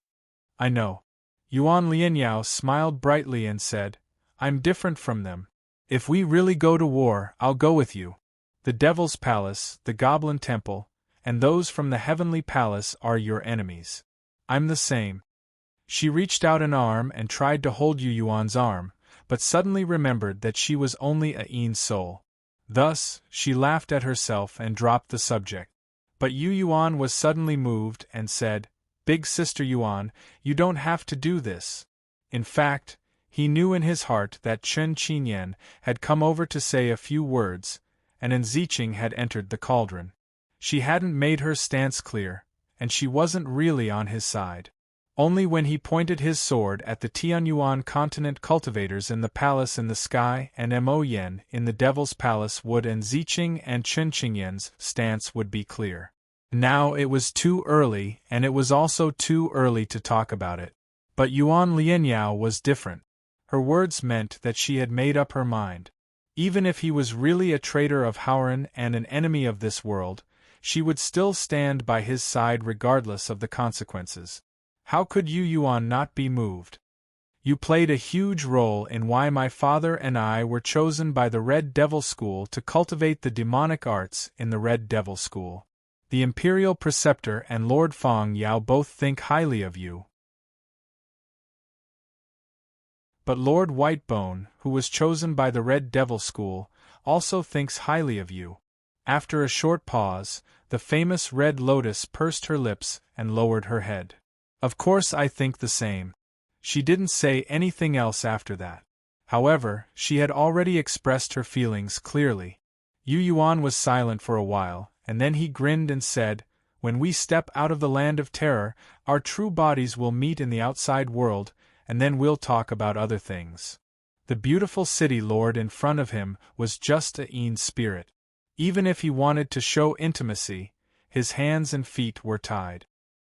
I know. Yuan Lianyao smiled brightly and said, I'm different from them. If we really go to war, I'll go with you. The Devil's Palace, the Goblin Temple, and those from the heavenly palace are your enemies. I'm the same. She reached out an arm and tried to hold Yu Yuan's arm, but suddenly remembered that she was only a Yin soul. Thus, she laughed at herself and dropped the subject. But Yu Yuan was suddenly moved and said, "Big Sister Yuan, you don't have to do this." In fact, he knew in his heart that Chen Qinyan had come over to say a few words, and Ziqing had entered the cauldron. She hadn't made her stance clear, and she wasn't really on his side. Only when he pointed his sword at the Tianyuan continent cultivators in the palace in the sky and Mo Yen in the Devil's Palace would Ziqing and Chen Qingyan's stance would be clear. Now it was too early, and it was also too early to talk about it. But Yuan Lianyao was different. Her words meant that she had made up her mind. Even if he was really a traitor of Haoran and an enemy of this world, she would still stand by his side regardless of the consequences. How could Yu Yuan not be moved? You played a huge role in why my father and I were chosen by the Red Devil School to cultivate the demonic arts in the Red Devil School. The Imperial Preceptor and Lord Feng Yao both think highly of you. But Lord Whitebone, who was chosen by the Red Devil School, also thinks highly of you. After a short pause, the famous Red Lotus pursed her lips and lowered her head. Of course I think the same. She didn't say anything else after that. However, she had already expressed her feelings clearly. Yu Yuan was silent for a while, and then he grinned and said, "When we step out of the land of terror, our true bodies will meet in the outside world, and then we'll talk about other things." The beautiful city lord in front of him was just a Yin spirit. Even if he wanted to show intimacy, his hands and feet were tied.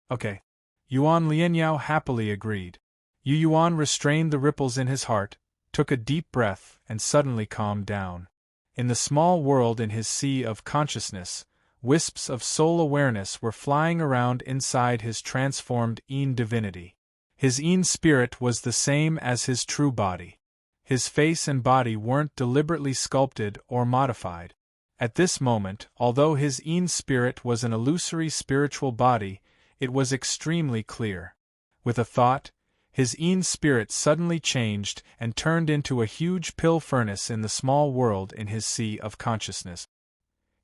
Okay. Yuan Lianyao happily agreed. Yu Yuan restrained the ripples in his heart, took a deep breath, and suddenly calmed down. In the small world in his sea of consciousness, wisps of soul awareness were flying around inside his transformed Yin divinity. His Yin spirit was the same as his true body. His face and body weren't deliberately sculpted or modified. At this moment, although his Yin spirit was an illusory spiritual body, it was extremely clear. With a thought, his Yin spirit suddenly changed and turned into a huge pill furnace in the small world in his sea of consciousness.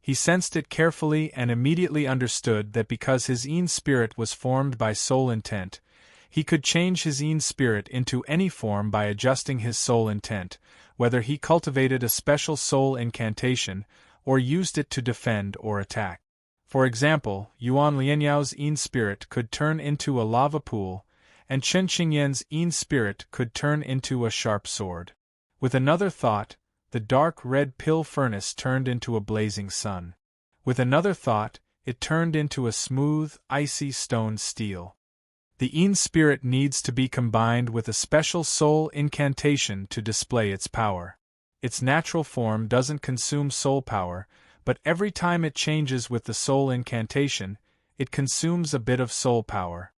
He sensed it carefully and immediately understood that because his Yin spirit was formed by soul intent, he could change his Yin spirit into any form by adjusting his soul intent, whether he cultivated a special soul incantation or used it to defend or attack. For example, Yuan Lianyao's Yin spirit could turn into a lava pool, and Chen Qingyan's Yin spirit could turn into a sharp sword. With another thought, the dark red pill furnace turned into a blazing sun. With another thought, it turned into a smooth, icy stone steel. The Yin spirit needs to be combined with a special soul incantation to display its power. Its natural form doesn't consume soul power, but every time it changes with the soul incantation, it consumes a bit of soul power.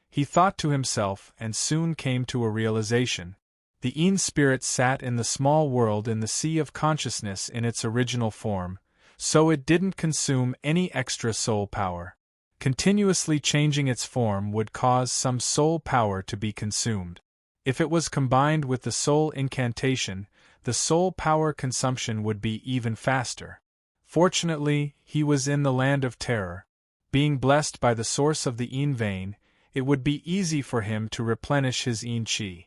He thought to himself and soon came to a realization. The Yin spirit sat in the small world in the sea of consciousness in its original form, so it didn't consume any extra soul power. Continuously changing its form would cause some soul power to be consumed. If it was combined with the soul incantation, the soul power consumption would be even faster. Fortunately, he was in the land of terror. Being blessed by the source of the Yin vein, it would be easy for him to replenish his Yin qi.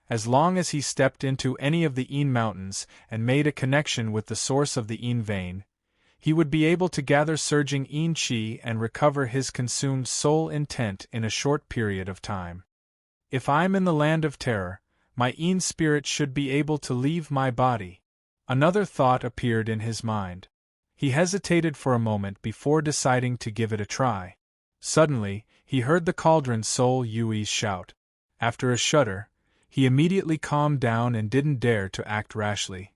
As long as he stepped into any of the Yin mountains and made a connection with the source of the Yin vein, he would be able to gather surging Yin qi and recover his consumed soul intent in a short period of time. If I'm in the land of terror, my Yin spirit should be able to leave my body. Another thought appeared in his mind. He hesitated for a moment before deciding to give it a try. Suddenly, he heard the cauldron soul Yui's shout. After a shudder, he immediately calmed down and didn't dare to act rashly.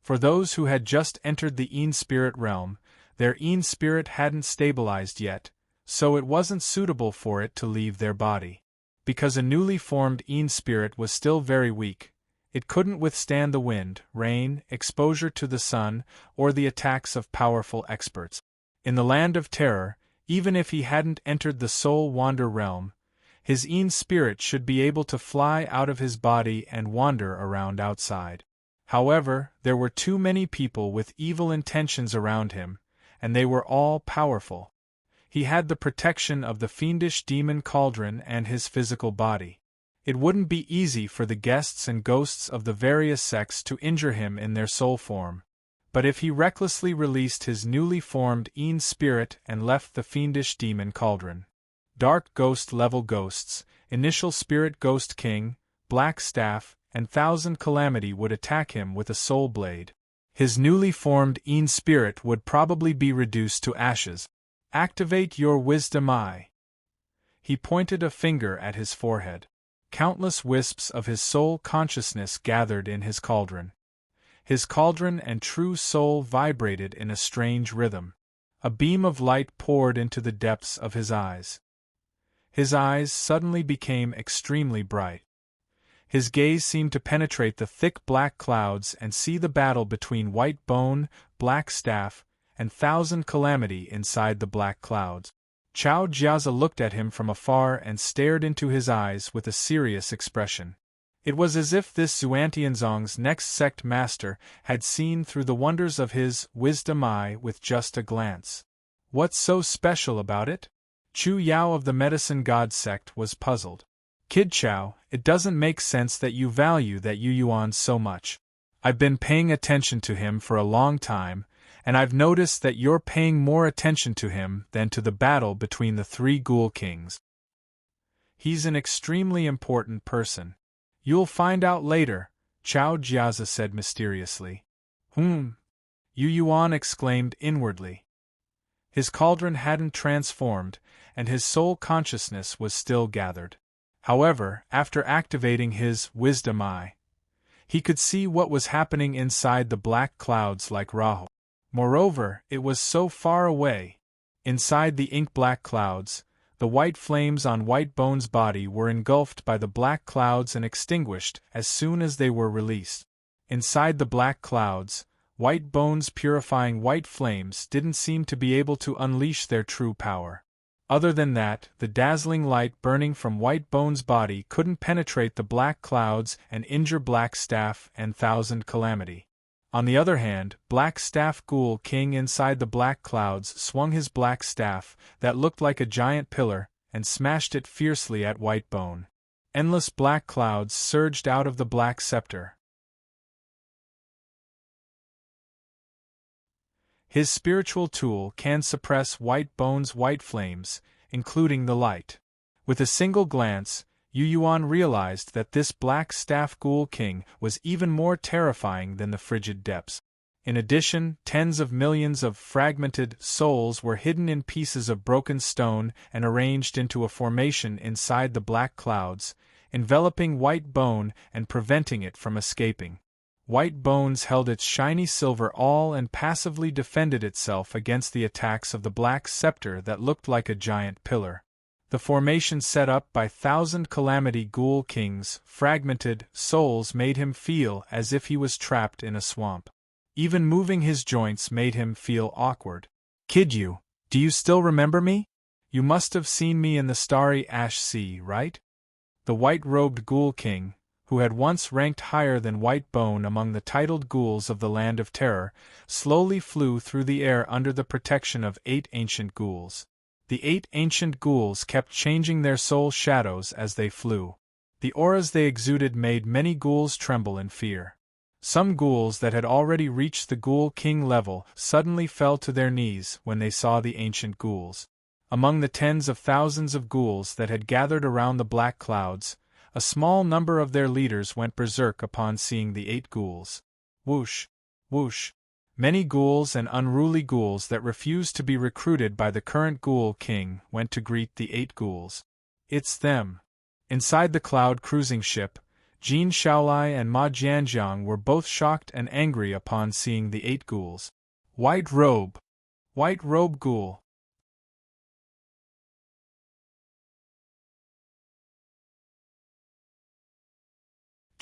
For those who had just entered the Yin spirit realm, their Yin spirit hadn't stabilized yet, so it wasn't suitable for it to leave their body. Because a newly formed Yin spirit was still very weak, It couldn't withstand the wind, rain, exposure to the sun, or the attacks of powerful experts. In the land of terror, even if he hadn't entered the soul wander realm, his ean spirit should be able to fly out of his body and wander around outside. However, there were too many people with evil intentions around him, and they were all powerful. He had the protection of the fiendish demon cauldron and his physical body. It wouldn't be easy for the guests and ghosts of the various sects to injure him in their soul form. But if he recklessly released his newly formed ean spirit and left the fiendish demon cauldron, dark ghost-level ghosts, initial spirit ghost king, black staff, and thousand calamity would attack him with a soul blade. His newly formed ean spirit would probably be reduced to ashes. Activate your wisdom eye. He pointed a finger at his forehead. Countless wisps of his soul consciousness gathered in his cauldron. His cauldron and true soul vibrated in a strange rhythm. A beam of light poured into the depths of his eyes. His eyes suddenly became extremely bright. His gaze seemed to penetrate the thick black clouds and see the battle between White Bone, Black Staff, and Thousand Calamity inside the black clouds. Chao Jiazi looked at him from afar and stared into his eyes with a serious expression. It was as if this Xuantianzong's next sect master had seen through the wonders of his wisdom eye with just a glance. What's so special about it? Chu Yao of the Medicine God sect was puzzled. Kid Chao, it doesn't make sense that you value that Yu Yuan so much. I've been paying attention to him for a long time, and I've noticed that you're paying more attention to him than to the battle between the three ghoul kings. He's an extremely important person. You'll find out later, Chao Jiazi said mysteriously. Yu Yuan exclaimed inwardly. His cauldron hadn't transformed, and his soul consciousness was still gathered. However, after activating his wisdom eye, he could see what was happening inside the black clouds like Rahu. Moreover, it was so far away. Inside the ink-black clouds, the white flames on White Bone's body were engulfed by the black clouds and extinguished as soon as they were released. Inside the black clouds, White Bone's purifying white flames didn't seem to be able to unleash their true power. Other than that, the dazzling light burning from White Bone's body couldn't penetrate the black clouds and injure Black Staff and Thousand Calamity. On the other hand, Black Staff Ghoul King inside the black clouds swung his black staff, that looked like a giant pillar, and smashed it fiercely at White Bone. Endless black clouds surged out of the black scepter. His spiritual tool can suppress White Bone's white flames, including the light. With a single glance, Yu Yuan realized that this Black Staff Ghoul King was even more terrifying than the frigid depths. In addition, tens of millions of fragmented souls were hidden in pieces of broken stone and arranged into a formation inside the black clouds, enveloping White Bone and preventing it from escaping. White Bones held its shiny silver awl and passively defended itself against the attacks of the black scepter that looked like a giant pillar. The formation set up by Thousand Calamity Ghoul King's fragmented souls made him feel as if he was trapped in a swamp. Even moving his joints made him feel awkward. Kid Yu, do you still remember me? You must have seen me in the starry ash sea, right? The white-robed Ghoul King, who had once ranked higher than White Bone among the titled ghouls of the Land of Terror, slowly flew through the air under the protection of 8 ancient ghouls. The 8 ancient ghouls kept changing their soul shadows as they flew. The auras they exuded made many ghouls tremble in fear. Some ghouls that had already reached the Ghoul King level suddenly fell to their knees when they saw the ancient ghouls. Among the tens of thousands of ghouls that had gathered around the black clouds, a small number of their leaders went berserk upon seeing the 8 ghouls. Whoosh! Whoosh! Many ghouls and unruly ghouls that refused to be recruited by the current Ghoul King went to greet the 8 ghouls. It's them. Inside the cloud cruising ship, Jin Shaolai and Ma Jianjiang were both shocked and angry upon seeing the 8 ghouls. White robe! White robe ghoul!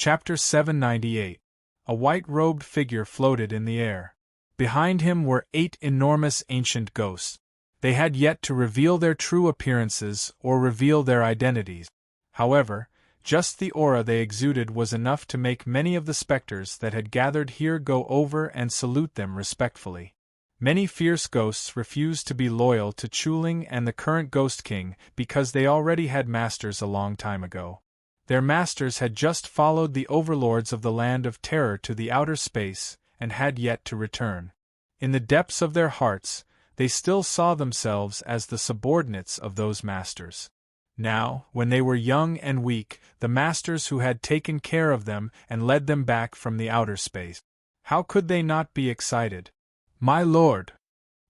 Chapter 798. A white-robed figure floated in the air. Behind him were 8 enormous ancient ghosts. They had yet to reveal their true appearances or reveal their identities. However, just the aura they exuded was enough to make many of the specters that had gathered here go over and salute them respectfully. Many fierce ghosts refused to be loyal to Chuling and the current Ghost King because they already had masters a long time ago. Their masters had just followed the overlords of the Land of Terror to the outer space and had yet to return. In the depths of their hearts, they still saw themselves as the subordinates of those masters. Now, when they were young and weak, the masters who had taken care of them and led them back from the outer space. How could they not be excited? My lord!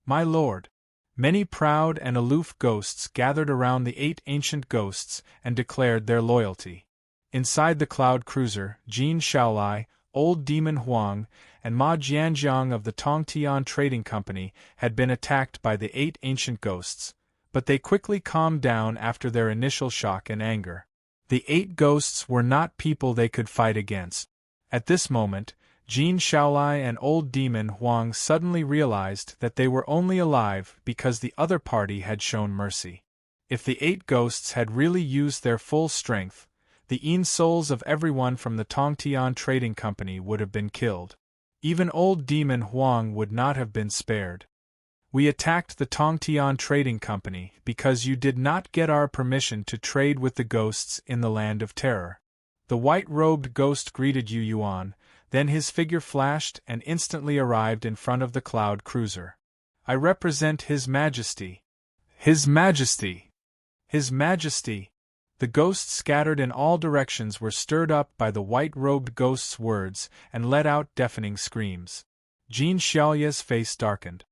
My lord! Many proud and aloof ghosts gathered around the 8 ancient ghosts and declared their loyalty. Inside the cloud cruiser, Jin Shaolai, Old Demon Huang, and Ma Jianjiang of the Tongtian Trading Company had been attacked by the 8 ancient ghosts, but they quickly calmed down after their initial shock and anger. The 8 ghosts were not people they could fight against. At this moment, Jin Shaolai and Old Demon Huang suddenly realized that they were only alive because the other party had shown mercy. If the 8 ghosts had really used their full strength, the souls of everyone from the Tongtian Trading Company would have been killed. Even Old Demon Huang would not have been spared. We attacked the Tongtian Trading Company because you did not get our permission to trade with the ghosts in the Land of Terror. The white-robed ghost greeted Yu Yuan, then his figure flashed and instantly arrived in front of the cloud cruiser. I represent His Majesty. His Majesty! His Majesty! The ghosts scattered in all directions were stirred up by the white-robed ghost's words and let out deafening screams. Jin Xiaoya's face darkened.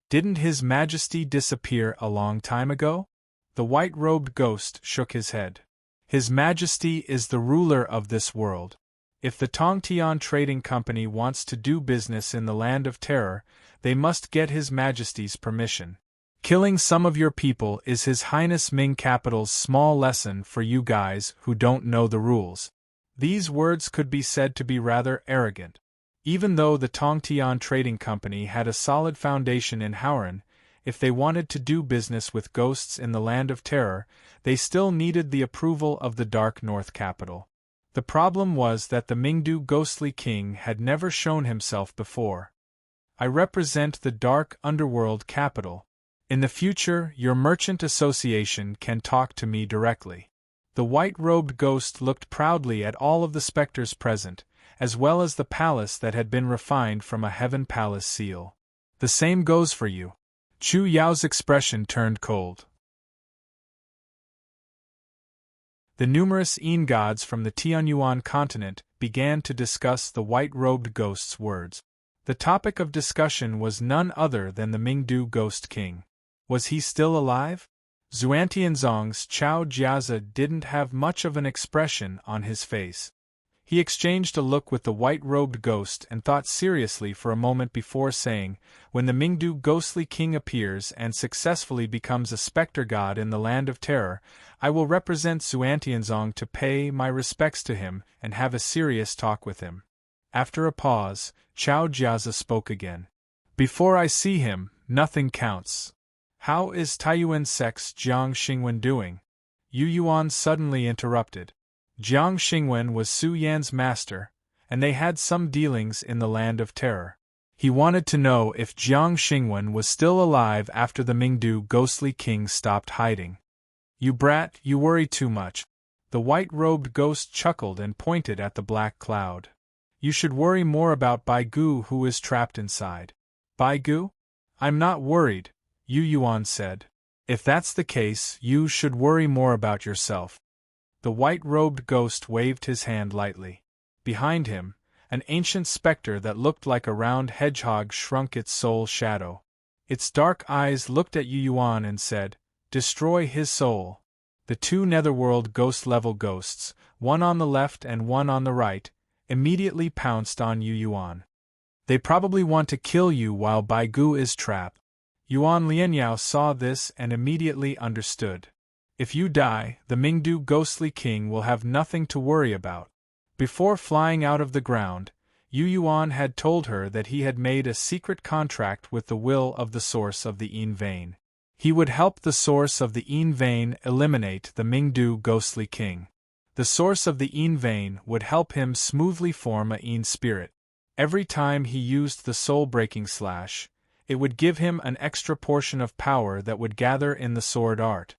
Didn't His Majesty disappear a long time ago? The white-robed ghost shook his head. His Majesty is the ruler of this world. If the Tongtian Trading Company wants to do business in the Land of Terror, they must get His Majesty's permission. Killing some of your people is His Highness Ming Capital's small lesson for you guys who don't know the rules. These words could be said to be rather arrogant. Even though the Tongtian Trading Company had a solid foundation in Howren, if they wanted to do business with ghosts in the Land of Terror, they still needed the approval of the Dark North capital. The problem was that the Mingdu Ghostly King had never shown himself before. I represent the Dark Underworld capital. In the future, your merchant association can talk to me directly. The white-robed ghost looked proudly at all of the specters present, as well as the palace that had been refined from a Heaven Palace seal. The same goes for you. Chu Yao's expression turned cold. The numerous gods from the Tianyuan continent began to discuss the white-robed ghost's words. The topic of discussion was none other than the Mingdu Ghost King. Was he still alive? Xuantianzong's Chao Jiazi didn't have much of an expression on his face. He exchanged a look with the white-robed ghost and thought seriously for a moment before saying, when the Mingdu Ghostly King appears and successfully becomes a specter god in the Land of Terror, I will represent Xuantianzong to pay my respects to him and have a serious talk with him. After a pause, Chao Jiazi spoke again. Before I see him, nothing counts. How is Taiyuan Sec's Jiang Xingwen doing? Yu Yuan suddenly interrupted. Jiang Xingwen was Su Yan's master, and they had some dealings in the Land of Terror. He wanted to know if Jiang Xingwen was still alive after the Mingdu Ghostly King stopped hiding. You brat, you worry too much. The white-robed ghost chuckled and pointed at the black cloud. You should worry more about Bai Gu who is trapped inside. Bai Gu? I'm not worried, Yu Yuan said. If that's the case, you should worry more about yourself. The white-robed ghost waved his hand lightly. Behind him, an ancient specter that looked like a round hedgehog shrunk its soul shadow. Its dark eyes looked at Yu Yuan and said, "Destroy his soul." The 2 netherworld ghost-level ghosts, one on the left and one on the right, immediately pounced on Yu Yuan. They probably want to kill you while Bai Gu is trapped. Yuan Lianyao saw this and immediately understood. If you die, the Mingdu Ghostly King will have nothing to worry about. Before flying out of the ground, Yu Yuan had told her that he had made a secret contract with the will of the source of the Yin vein. He would help the source of the Yin vein eliminate the Mingdu ghostly king. The source of the Yin vein would help him smoothly form a Yin spirit. Every time he used the soul-breaking slash, it would give him an extra portion of power that would gather in the sword art.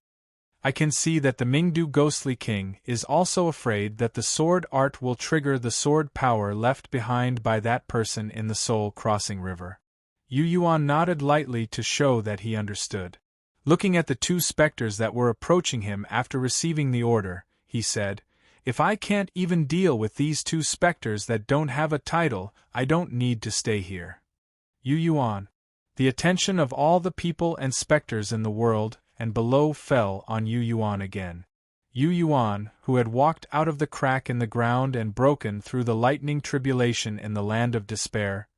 I can see that the Mingdu ghostly king is also afraid that the sword art will trigger the sword power left behind by that person in the soul crossing river. Yu Yuan nodded lightly to show that he understood. Looking at the two specters that were approaching him after receiving the order, he said, "If I can't even deal with these two specters that don't have a title, I don't need to stay here." Yu Yuan. The attention of all the people and specters in the world and below fell on Yu Yuan again. Yu Yuan, who had walked out of the crack in the ground and broken through the lightning tribulation in the land of despair,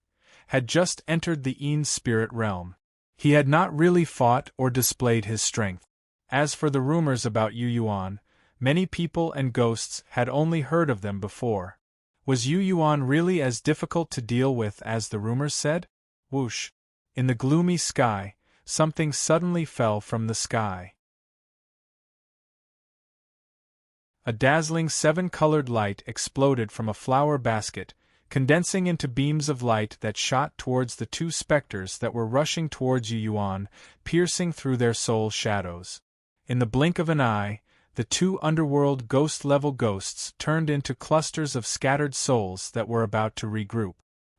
had just entered the Yin spirit realm. He had not really fought or displayed his strength. As for the rumors about Yu Yuan, many people and ghosts had only heard of them before. Was Yu Yuan really as difficult to deal with as the rumors said? Whoosh! In the gloomy sky, something suddenly fell from the sky. A dazzling seven-colored light exploded from a flower basket, condensing into beams of light that shot towards the two specters that were rushing towards Yu Yuan, piercing through their soul shadows. In the blink of an eye, the two underworld ghost-level ghosts turned into clusters of scattered souls that were about to regroup.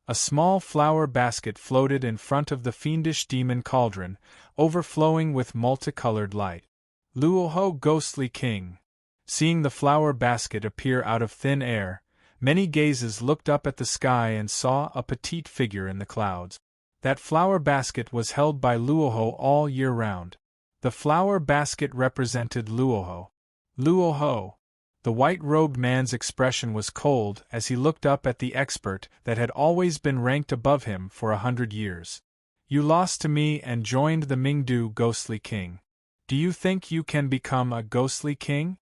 A small flower basket floated in front of the fiendish demon cauldron, overflowing with multicolored light. Luoho ghostly king. Seeing the flower basket appear out of thin air, many gazes looked up at the sky and saw a petite figure in the clouds. That flower basket was held by Luoho all year round. The flower basket represented Luoho. Luoho. The white-robed man's expression was cold as he looked up at the expert that had always been ranked above him for 100 years. "You lost to me and joined the Mingdu ghostly king. Do you think you can become a ghostly king?"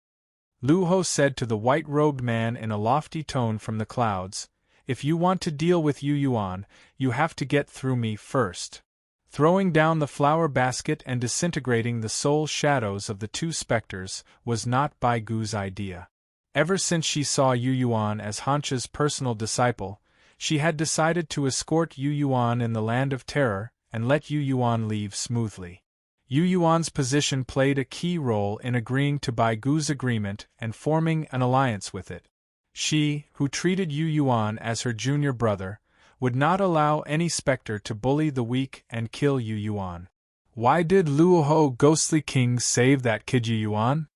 Luoho said to the white-robed man in a lofty tone from the clouds, "If you want to deal with Yu Yuan, you have to get through me first." Throwing down the flower basket and disintegrating the soul shadows of the two specters was not Bai Gu's idea. Ever since she saw Yu Yuan as Hancha's personal disciple, she had decided to escort Yu Yuan in the land of terror and let Yu Yuan leave smoothly. Yu Yuan's position played a key role in agreeing to Bai Gu's agreement and forming an alliance with it. She, who treated Yu Yuan as her junior brother, would not allow any specter to bully the weak and kill Yu Yuan. Why did Luoho ghostly king save that kid Yu Yuan?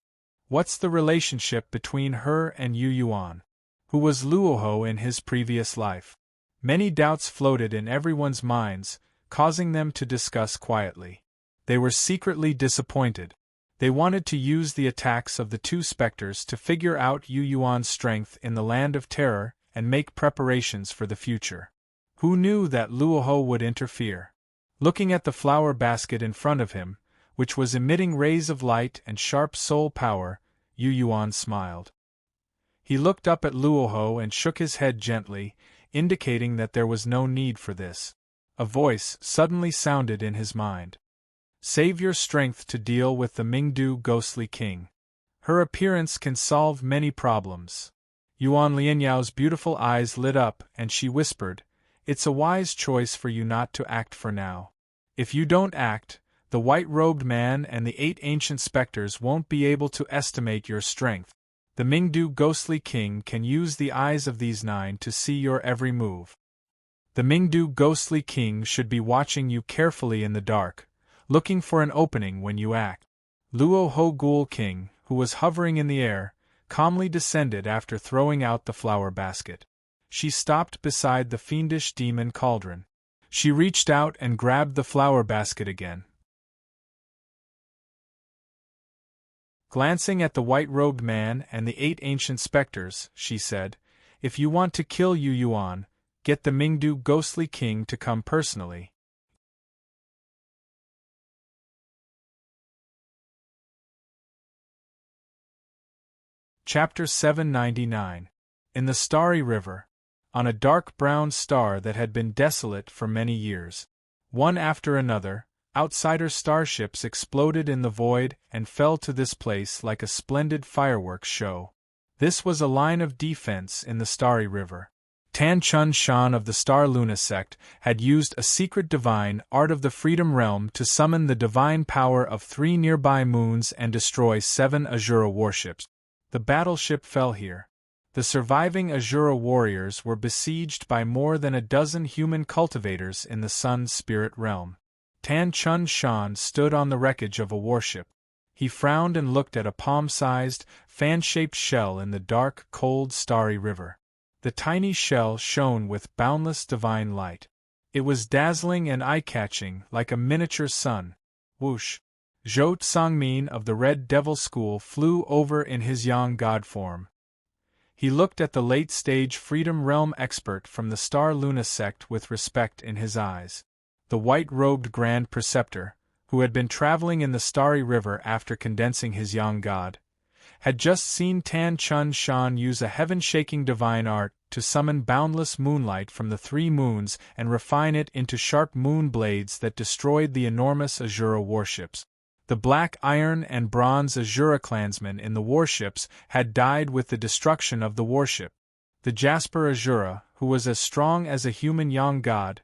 What's the relationship between her and Yu Yuan? Who was Luoho in his previous life? Many doubts floated in everyone's minds, causing them to discuss quietly. They were secretly disappointed. They wanted to use the attacks of the two specters to figure out Yu Yuan's strength in the land of terror and make preparations for the future. Who knew that Luoho would interfere? Looking at the flower basket in front of him, which was emitting rays of light and sharp soul power, Yu Yuan smiled. He looked up at Luoho and shook his head gently, indicating that there was no need for this. A voice suddenly sounded in his mind. "Save your strength to deal with the Mingdu ghostly king. Her appearance can solve many problems." Yuan Lianyao's beautiful eyes lit up and she whispered, "It's a wise choice for you not to act for now. If you don't act, the white-robed man and the 8 ancient specters won't be able to estimate your strength. The Mingdu ghostly king can use the eyes of these 9 to see your every move. The Mingdu ghostly king should be watching you carefully in the dark, looking for an opening when you act." Luoho Ghoul King, who was hovering in the air, calmly descended after throwing out the flower basket. She stopped beside the fiendish demon cauldron. She reached out and grabbed the flower basket again. Glancing at the white-robed man and the 8 ancient specters, she said, "If you want to kill Yu Yuan, get the Mingdu ghostly king to come personally." Chapter 799. In the starry river, on a dark brown star that had been desolate for many years. One after another, outsider starships exploded in the void and fell to this place like a splendid fireworks show. This was a line of defense in the starry river. Tan Chun Shan of the Star Luna sect had used a secret divine art of the Freedom Realm to summon the divine power of 3 nearby moons and destroy 7 Azura warships. The battleship fell here. The surviving Azura warriors were besieged by more than a dozen human cultivators in the Sun Spirit Realm. Tan Chun Shan stood on the wreckage of a warship. He frowned and looked at a palm-sized, fan-shaped shell in the dark, cold, starry river. The tiny shell shone with boundless divine light. It was dazzling and eye-catching, like a miniature sun. Whoosh! Zhou Tsangmin of the Red Devil School flew over in his yang god form. He looked at the late-stage Freedom Realm expert from the Star Luna sect with respect in his eyes. The white-robed Grand Preceptor, who had been traveling in the starry river after condensing his yang god, had just seen Tan Chun Shan use a heaven-shaking divine art to summon boundless moonlight from the 3 moons and refine it into sharp moon blades that destroyed the enormous Azura warships. The black iron and bronze Azura clansmen in the warships had died with the destruction of the warship. The Jasper Azura, who was as strong as a human yang god,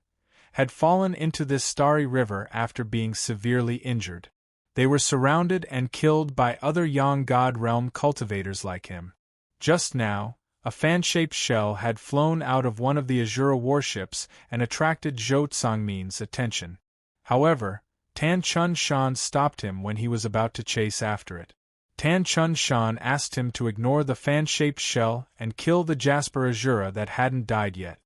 had fallen into this starry river after being severely injured. They were surrounded and killed by other yang god realm cultivators like him. Just now, a fan-shaped shell had flown out of one of the Azura warships and attracted Zhou Tsangmin's attention. However, Tan Chun Shan stopped him when he was about to chase after it. Tan Chun Shan asked him to ignore the fan-shaped shell and kill the Jasper Azura that hadn't died yet.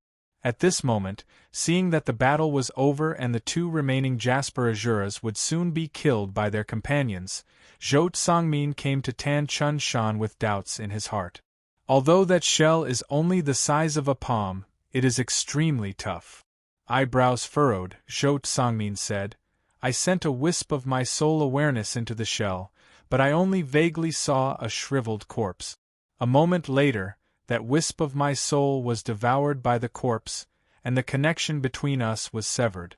At this moment, seeing that the battle was over and the 2 remaining Jasper Azuras would soon be killed by their companions, Zhou Tsangmin came to Tan Chun Shan with doubts in his heart. Although that shell is only the size of a palm, it is extremely tough. Eyebrows furrowed, Zhou Tsangmin said, I sent a wisp of my soul awareness into the shell, but I only vaguely saw a shriveled corpse. A moment later, that wisp of my soul was devoured by the corpse, and the connection between us was severed.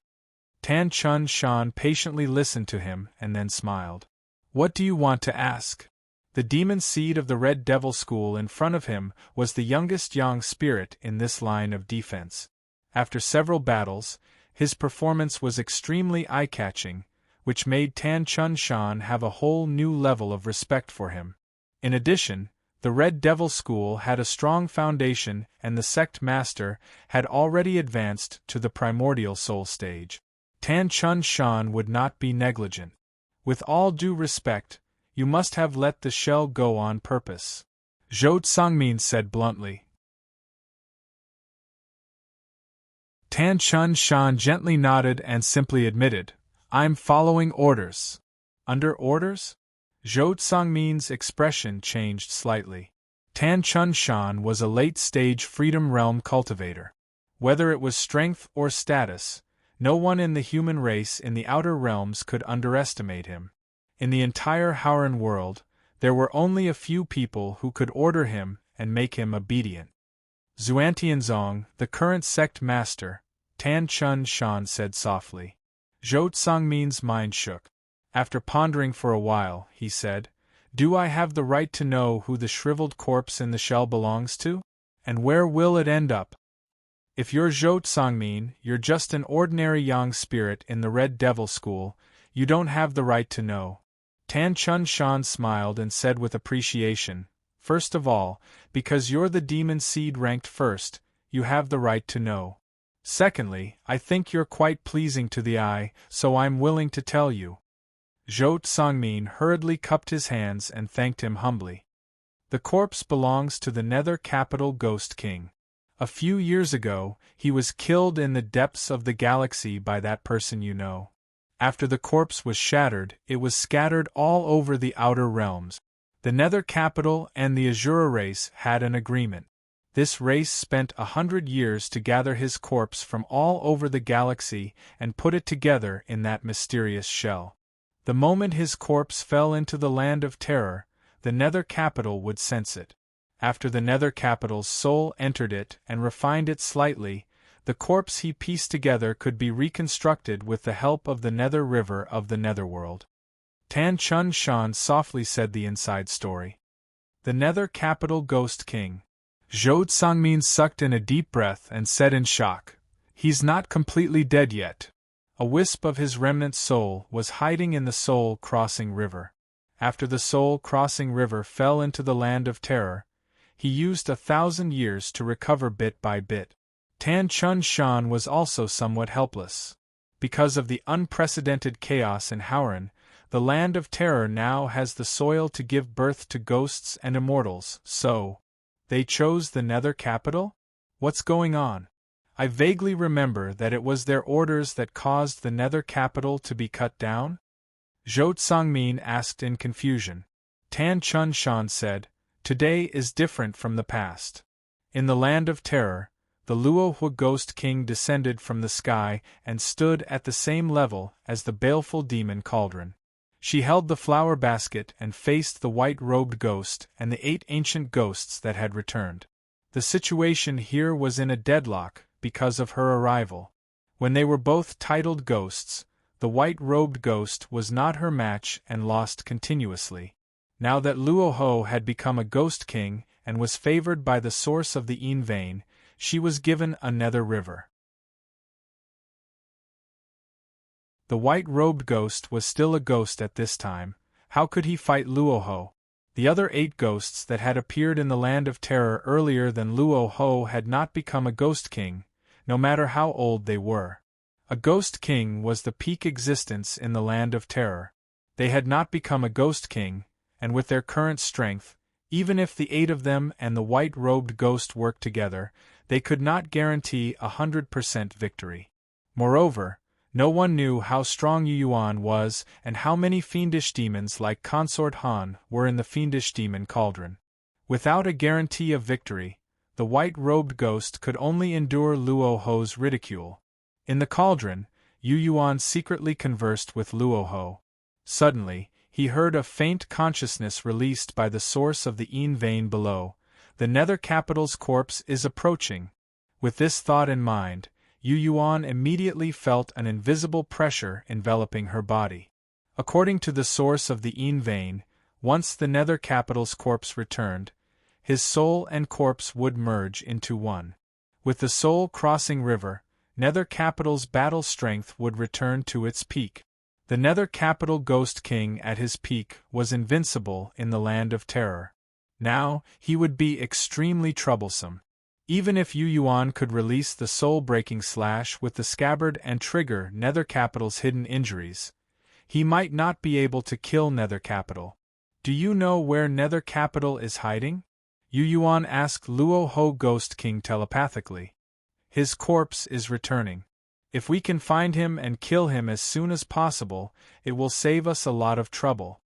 Tan Chun Shan patiently listened to him and then smiled. What do you want to ask? The demon seed of the Red Devil School in front of him was the youngest yang spirit in this line of defense. After several battles, his performance was extremely eye-catching, which made Tan Chun Shan have a whole new level of respect for him. In addition, the Red Devil School had a strong foundation and the sect master had already advanced to the primordial soul stage. Tan Chun Shan would not be negligent. With all due respect, you must have let the shell go on purpose, Zhou Tsangmin said bluntly. Tan Chun Shan gently nodded and simply admitted, I'm following orders. Under orders? Zhou Tsangmin's expression changed slightly. Tan Chun Shan was a late-stage Freedom Realm cultivator. Whether it was strength or status, no one in the human race in the outer realms could underestimate him. In the entire Howran world, there were only a few people who could order him and make him obedient. Xuantianzong, the current sect master, Tan Chun Shan said softly. Zhou Tsangmin's mind shook. After pondering for a while, he said, Do I have the right to know who the shriveled corpse in the shell belongs to? And where will it end up? If you're Zhou Tsangmin, you're just an ordinary yang spirit in the Red Devil School, you don't have the right to know. Tan Chun Shan smiled and said with appreciation, First of all, because you're the demon seed ranked first, you have the right to know. Secondly, I think you're quite pleasing to the eye, so I'm willing to tell you. Zhou Tsangmin hurriedly cupped his hands and thanked him humbly. The corpse belongs to the Nether Capital Ghost King. A few years ago, he was killed in the depths of the galaxy by that person you know. After the corpse was shattered, it was scattered all over the outer realms. The Nether Capital and the Azura race had an agreement. This race spent 100 years to gather his corpse from all over the galaxy and put it together in that mysterious shell. The moment his corpse fell into the land of terror, the Nether Capital would sense it. After the nether capital's soul entered it and refined it slightly, the corpse he pieced together could be reconstructed with the help of the nether river of the netherworld. Tan Chun Shan softly said the inside story. The nether capital ghost king. Zhou Tsangmin sucked in a deep breath and said in shock, "He's not completely dead yet." A wisp of his remnant soul was hiding in the soul-crossing river. After the soul-crossing river fell into the land of terror, he used 1,000 years to recover bit by bit. Tan Chun Shan was also somewhat helpless. Because of the unprecedented chaos in Howren, the land of terror now has the soil to give birth to ghosts and immortals, so they chose the nether capital? What's going on? I vaguely remember that it was their orders that caused the nether capital to be cut down? Zhou Tsangmin asked in confusion. Tan Chun Shan said, "Today is different from the past. In the land of terror, the Luohu Ghost King descended from the sky and stood at the same level as the baleful demon cauldron. She held the flower basket and faced the white-robed ghost and the 8 ancient ghosts that had returned. The situation here was in a deadlock because of her arrival. When they were both titled ghosts, the white-robed ghost was not her match and lost continuously. Now that Luohu had become a ghost king and was favored by the source of the Yin vein, she was given a nether river. The white-robed ghost was still a ghost at this time. How could he fight Luohu? The other 8 ghosts that had appeared in the land of terror earlier than Luohu had not become a ghost king, no matter how old they were. A ghost king was the peak existence in the land of terror. They had not become a ghost king, and with their current strength, even if the 8 of them and the white-robed ghost worked together, they could not guarantee 100% victory. Moreover, no one knew how strong Yu Yuan was and how many fiendish demons like Consort Han were in the fiendish demon cauldron. Without a guarantee of victory, the white-robed ghost could only endure Luohu's ridicule. In the cauldron, Yu Yuan secretly conversed with Luohu. Suddenly, he heard a faint consciousness released by the source of the Yin vein below. The nether capital's corpse is approaching. With this thought in mind, Yu Yuan immediately felt an invisible pressure enveloping her body. According to the source of the Yin vein, once the nether capital's corpse returned, his soul and corpse would merge into one. With the soul crossing river, nether capital's battle strength would return to its peak. The nether capital ghost king at his peak was invincible in the land of terror. Now, he would be extremely troublesome. Even if Yu Yuan could release the soul-breaking slash with the scabbard and trigger nether capital's hidden injuries, he might not be able to kill nether capital. "Do you know where nether capital is hiding?" Yu Yuan asked Luohu Ghost King telepathically. "His corpse is returning. If we can find him and kill him as soon as possible, it will save us a lot of trouble.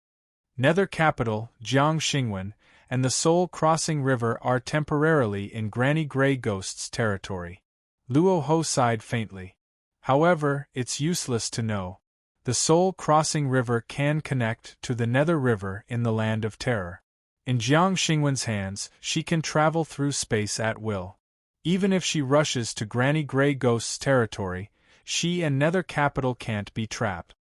Nether capital, Jiang Xingwen, and the soul-crossing river are temporarily in Granny Grey Ghost's territory." Luohu sighed faintly. "However, it's useless to know. The soul-crossing river can connect to the nether river in the land of terror. In Jiang Xingwen's hands, she can travel through space at will. Even if she rushes to Granny Grey Ghost's territory, she and nether capital can't be trapped."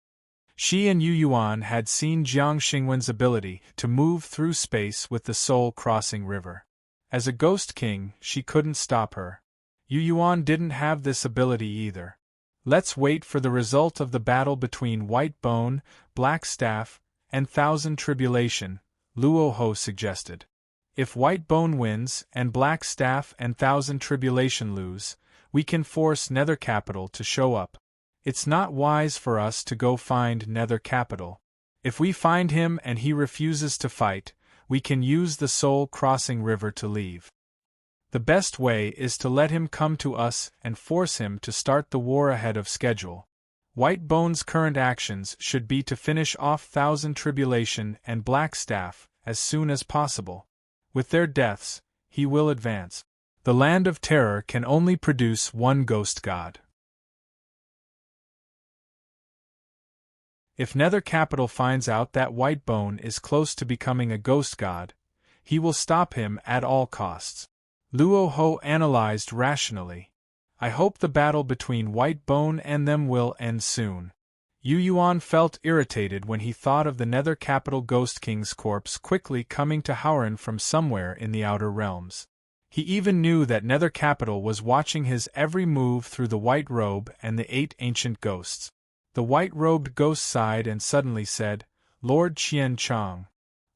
She and Yu Yuan had seen Jiang Xingwen's ability to move through space with the soul-crossing river. As a ghost king, she couldn't stop her. Yu Yuan didn't have this ability either. "Let's wait for the result of the battle between White Bone, Black Staff, and Thousand Tribulation," Luohu suggested. "If White Bone wins and Black Staff and Thousand Tribulation lose, we can force nether capital to show up. It's not wise for us to go find nether capital. If we find him and he refuses to fight, we can use the soul-crossing river to leave. The best way is to let him come to us and force him to start the war ahead of schedule. White Bone's current actions should be to finish off Thousand Tribulation and Black Staff as soon as possible. With their deaths, he will advance. The land of terror can only produce one ghost god. If nether capital finds out that White Bone is close to becoming a ghost god, He will stop him at all costs. Luo Ho analyzed rationally. I hope the battle between White Bone and them will end soon. Yu Yuan felt irritated when he thought of the Nether Capital Ghost King's corpse quickly coming to Howren from somewhere in the Outer Realms. He even knew that Nether Capital was watching his every move through the white robe and the 8 ancient ghosts. The white-robed ghost sighed and suddenly said, Lord Qian Chang.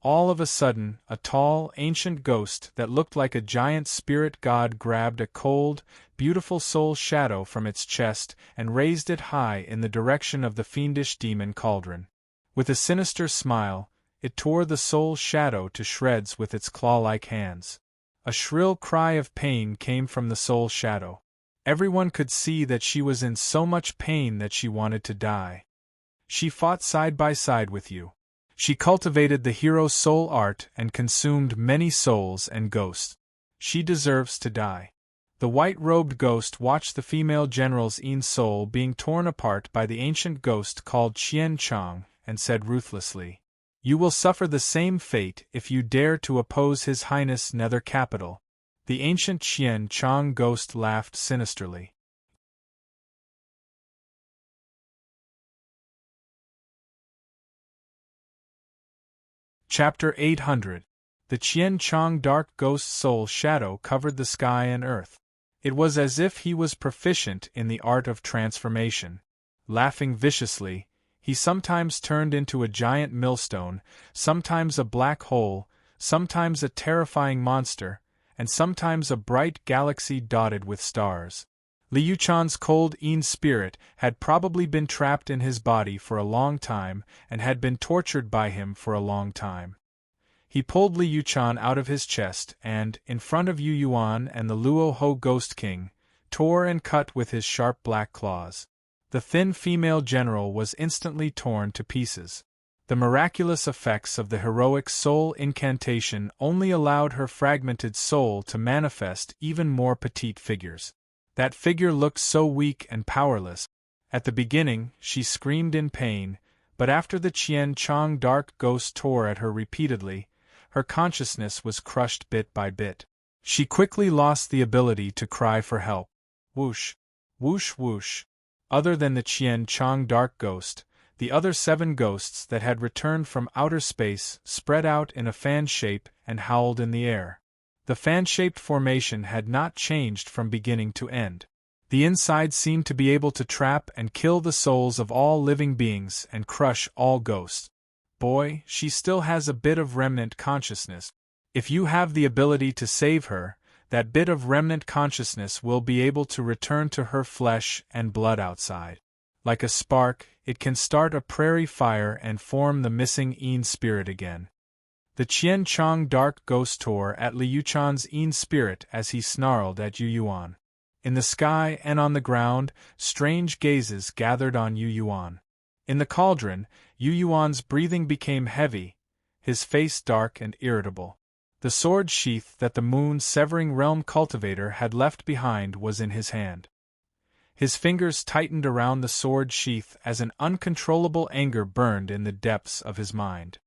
All of a sudden, a tall, ancient ghost that looked like a giant spirit god grabbed a cold, beautiful soul shadow from its chest and raised it high in the direction of the fiendish demon cauldron. With a sinister smile, it tore the soul shadow to shreds with its claw-like hands. A shrill cry of pain came from the soul shadow. Everyone could see that she was in so much pain that she wanted to die. She fought side by side with you. She cultivated the hero's soul art and consumed many souls and ghosts. She deserves to die. The white-robed ghost watched the female general's soul being torn apart by the ancient ghost called Qian Chang and said ruthlessly, You will suffer the same fate if you dare to oppose His Highness Nether Capital. The ancient Qian Chang ghost laughed sinisterly. Chapter 800. The Qian Chang dark ghost soul shadow covered the sky and earth. It was as if he was proficient in the art of transformation. Laughing viciously, he sometimes turned into a giant millstone, sometimes a black hole, sometimes a terrifying monster, and sometimes a bright galaxy dotted with stars. Liu Chan's cold spirit had probably been trapped in his body for a long time and had been tortured by him for a long time. He pulled Liu Chan out of his chest and, in front of Yu Yuan and the Luo Ho Ghost King, tore and cut with his sharp black claws. The thin female general was instantly torn to pieces. The miraculous effects of the heroic soul incantation only allowed her fragmented soul to manifest even more petite figures. That figure looked so weak and powerless. At the beginning, she screamed in pain, but after the Qian Chang dark ghost tore at her repeatedly, her consciousness was crushed bit by bit. She quickly lost the ability to cry for help. Whoosh! Whoosh whoosh! Other than the Qian Chang dark ghost, the other 7 ghosts that had returned from outer space spread out in a fan shape and howled in the air. The fan-shaped formation had not changed from beginning to end. The inside seemed to be able to trap and kill the souls of all living beings and crush all ghosts. Boy, she still has a bit of remnant consciousness. If you have the ability to save her, that bit of remnant consciousness will be able to return to her flesh and blood outside. Like a spark, it can start a prairie fire and form the missing spirit again. The Qian Chang dark ghost tore at Liu Chan's spirit as he snarled at Yu Yuan. In the sky and on the ground, strange gazes gathered on Yu Yuan. In the cauldron, Yu Yuan's breathing became heavy, his face dark and irritable. The sword sheath that the moon-severing realm cultivator had left behind was in his hand. His fingers tightened around the sword sheath as an uncontrollable anger burned in the depths of his mind.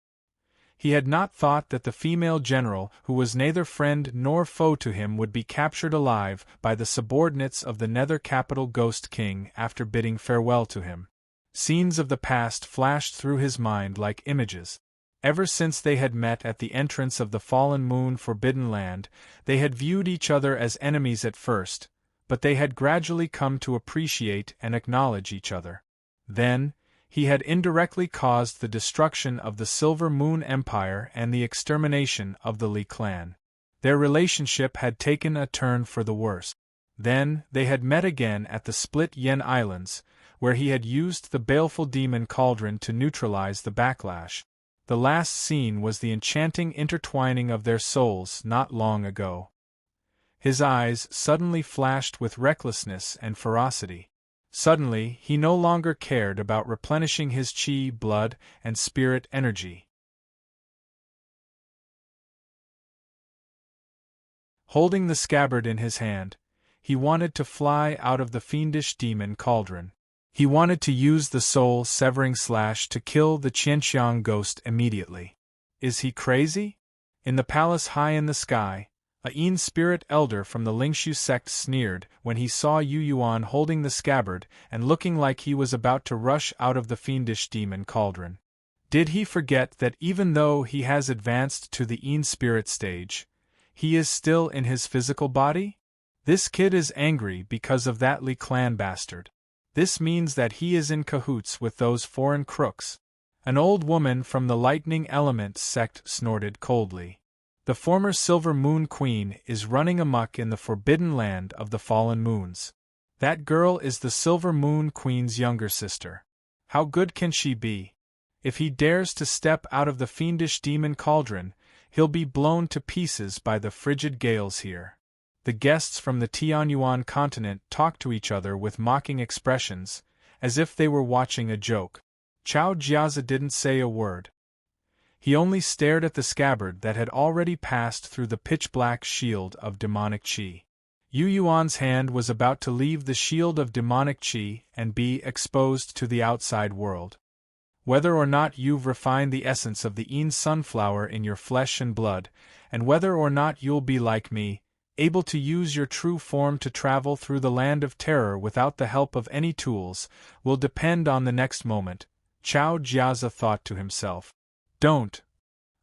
He had not thought that the female general, who was neither friend nor foe to him, would be captured alive by the subordinates of the Nether Capital Ghost King after bidding farewell to him. Scenes of the past flashed through his mind like images. Ever since they had met at the entrance of the Fallen Moon Forbidden Land, they had viewed each other as enemies at first, but they had gradually come to appreciate and acknowledge each other. Then, he had indirectly caused the destruction of the Silver Moon Empire and the extermination of the Li clan. Their relationship had taken a turn for the worse. Then, they had met again at the Split Yen Islands, where he had used the baleful demon cauldron to neutralize the backlash. The last scene was the enchanting intertwining of their souls not long ago. His eyes suddenly flashed with recklessness and ferocity. Suddenly, he no longer cared about replenishing his chi, blood, and spirit energy. Holding the scabbard in his hand, he wanted to fly out of the fiendish demon cauldron. He wanted to use the soul-severing slash to kill the Qianxiang ghost immediately. Is he crazy? In the palace high in the sky, a Een spirit elder from the Lingshu sect sneered when he saw Yu Yuan holding the scabbard and looking like he was about to rush out of the fiendish demon cauldron. Did he forget that even though he has advanced to the Een spirit stage, he is still in his physical body? This kid is angry because of that Li clan bastard. This means that he is in cahoots with those foreign crooks. An old woman from the lightning element sect snorted coldly. The former Silver Moon Queen is running amok in the forbidden land of the fallen moons. That girl is the Silver Moon Queen's younger sister. How good can she be? If he dares to step out of the fiendish demon cauldron, he'll be blown to pieces by the frigid gales here. The guests from the Tianyuan continent talked to each other with mocking expressions, as if they were watching a joke. Chao Jiazi didn't say a word. He only stared at the scabbard that had already passed through the pitch-black shield of demonic qi. Yu Yuan's hand was about to leave the shield of demonic qi and be exposed to the outside world. Whether or not you've refined the essence of the Een sunflower in your flesh and blood, and whether or not you'll be like me, able to use your true form to travel through the land of terror without the help of any tools, will depend on the next moment, Chao Jiazi thought to himself. Don't.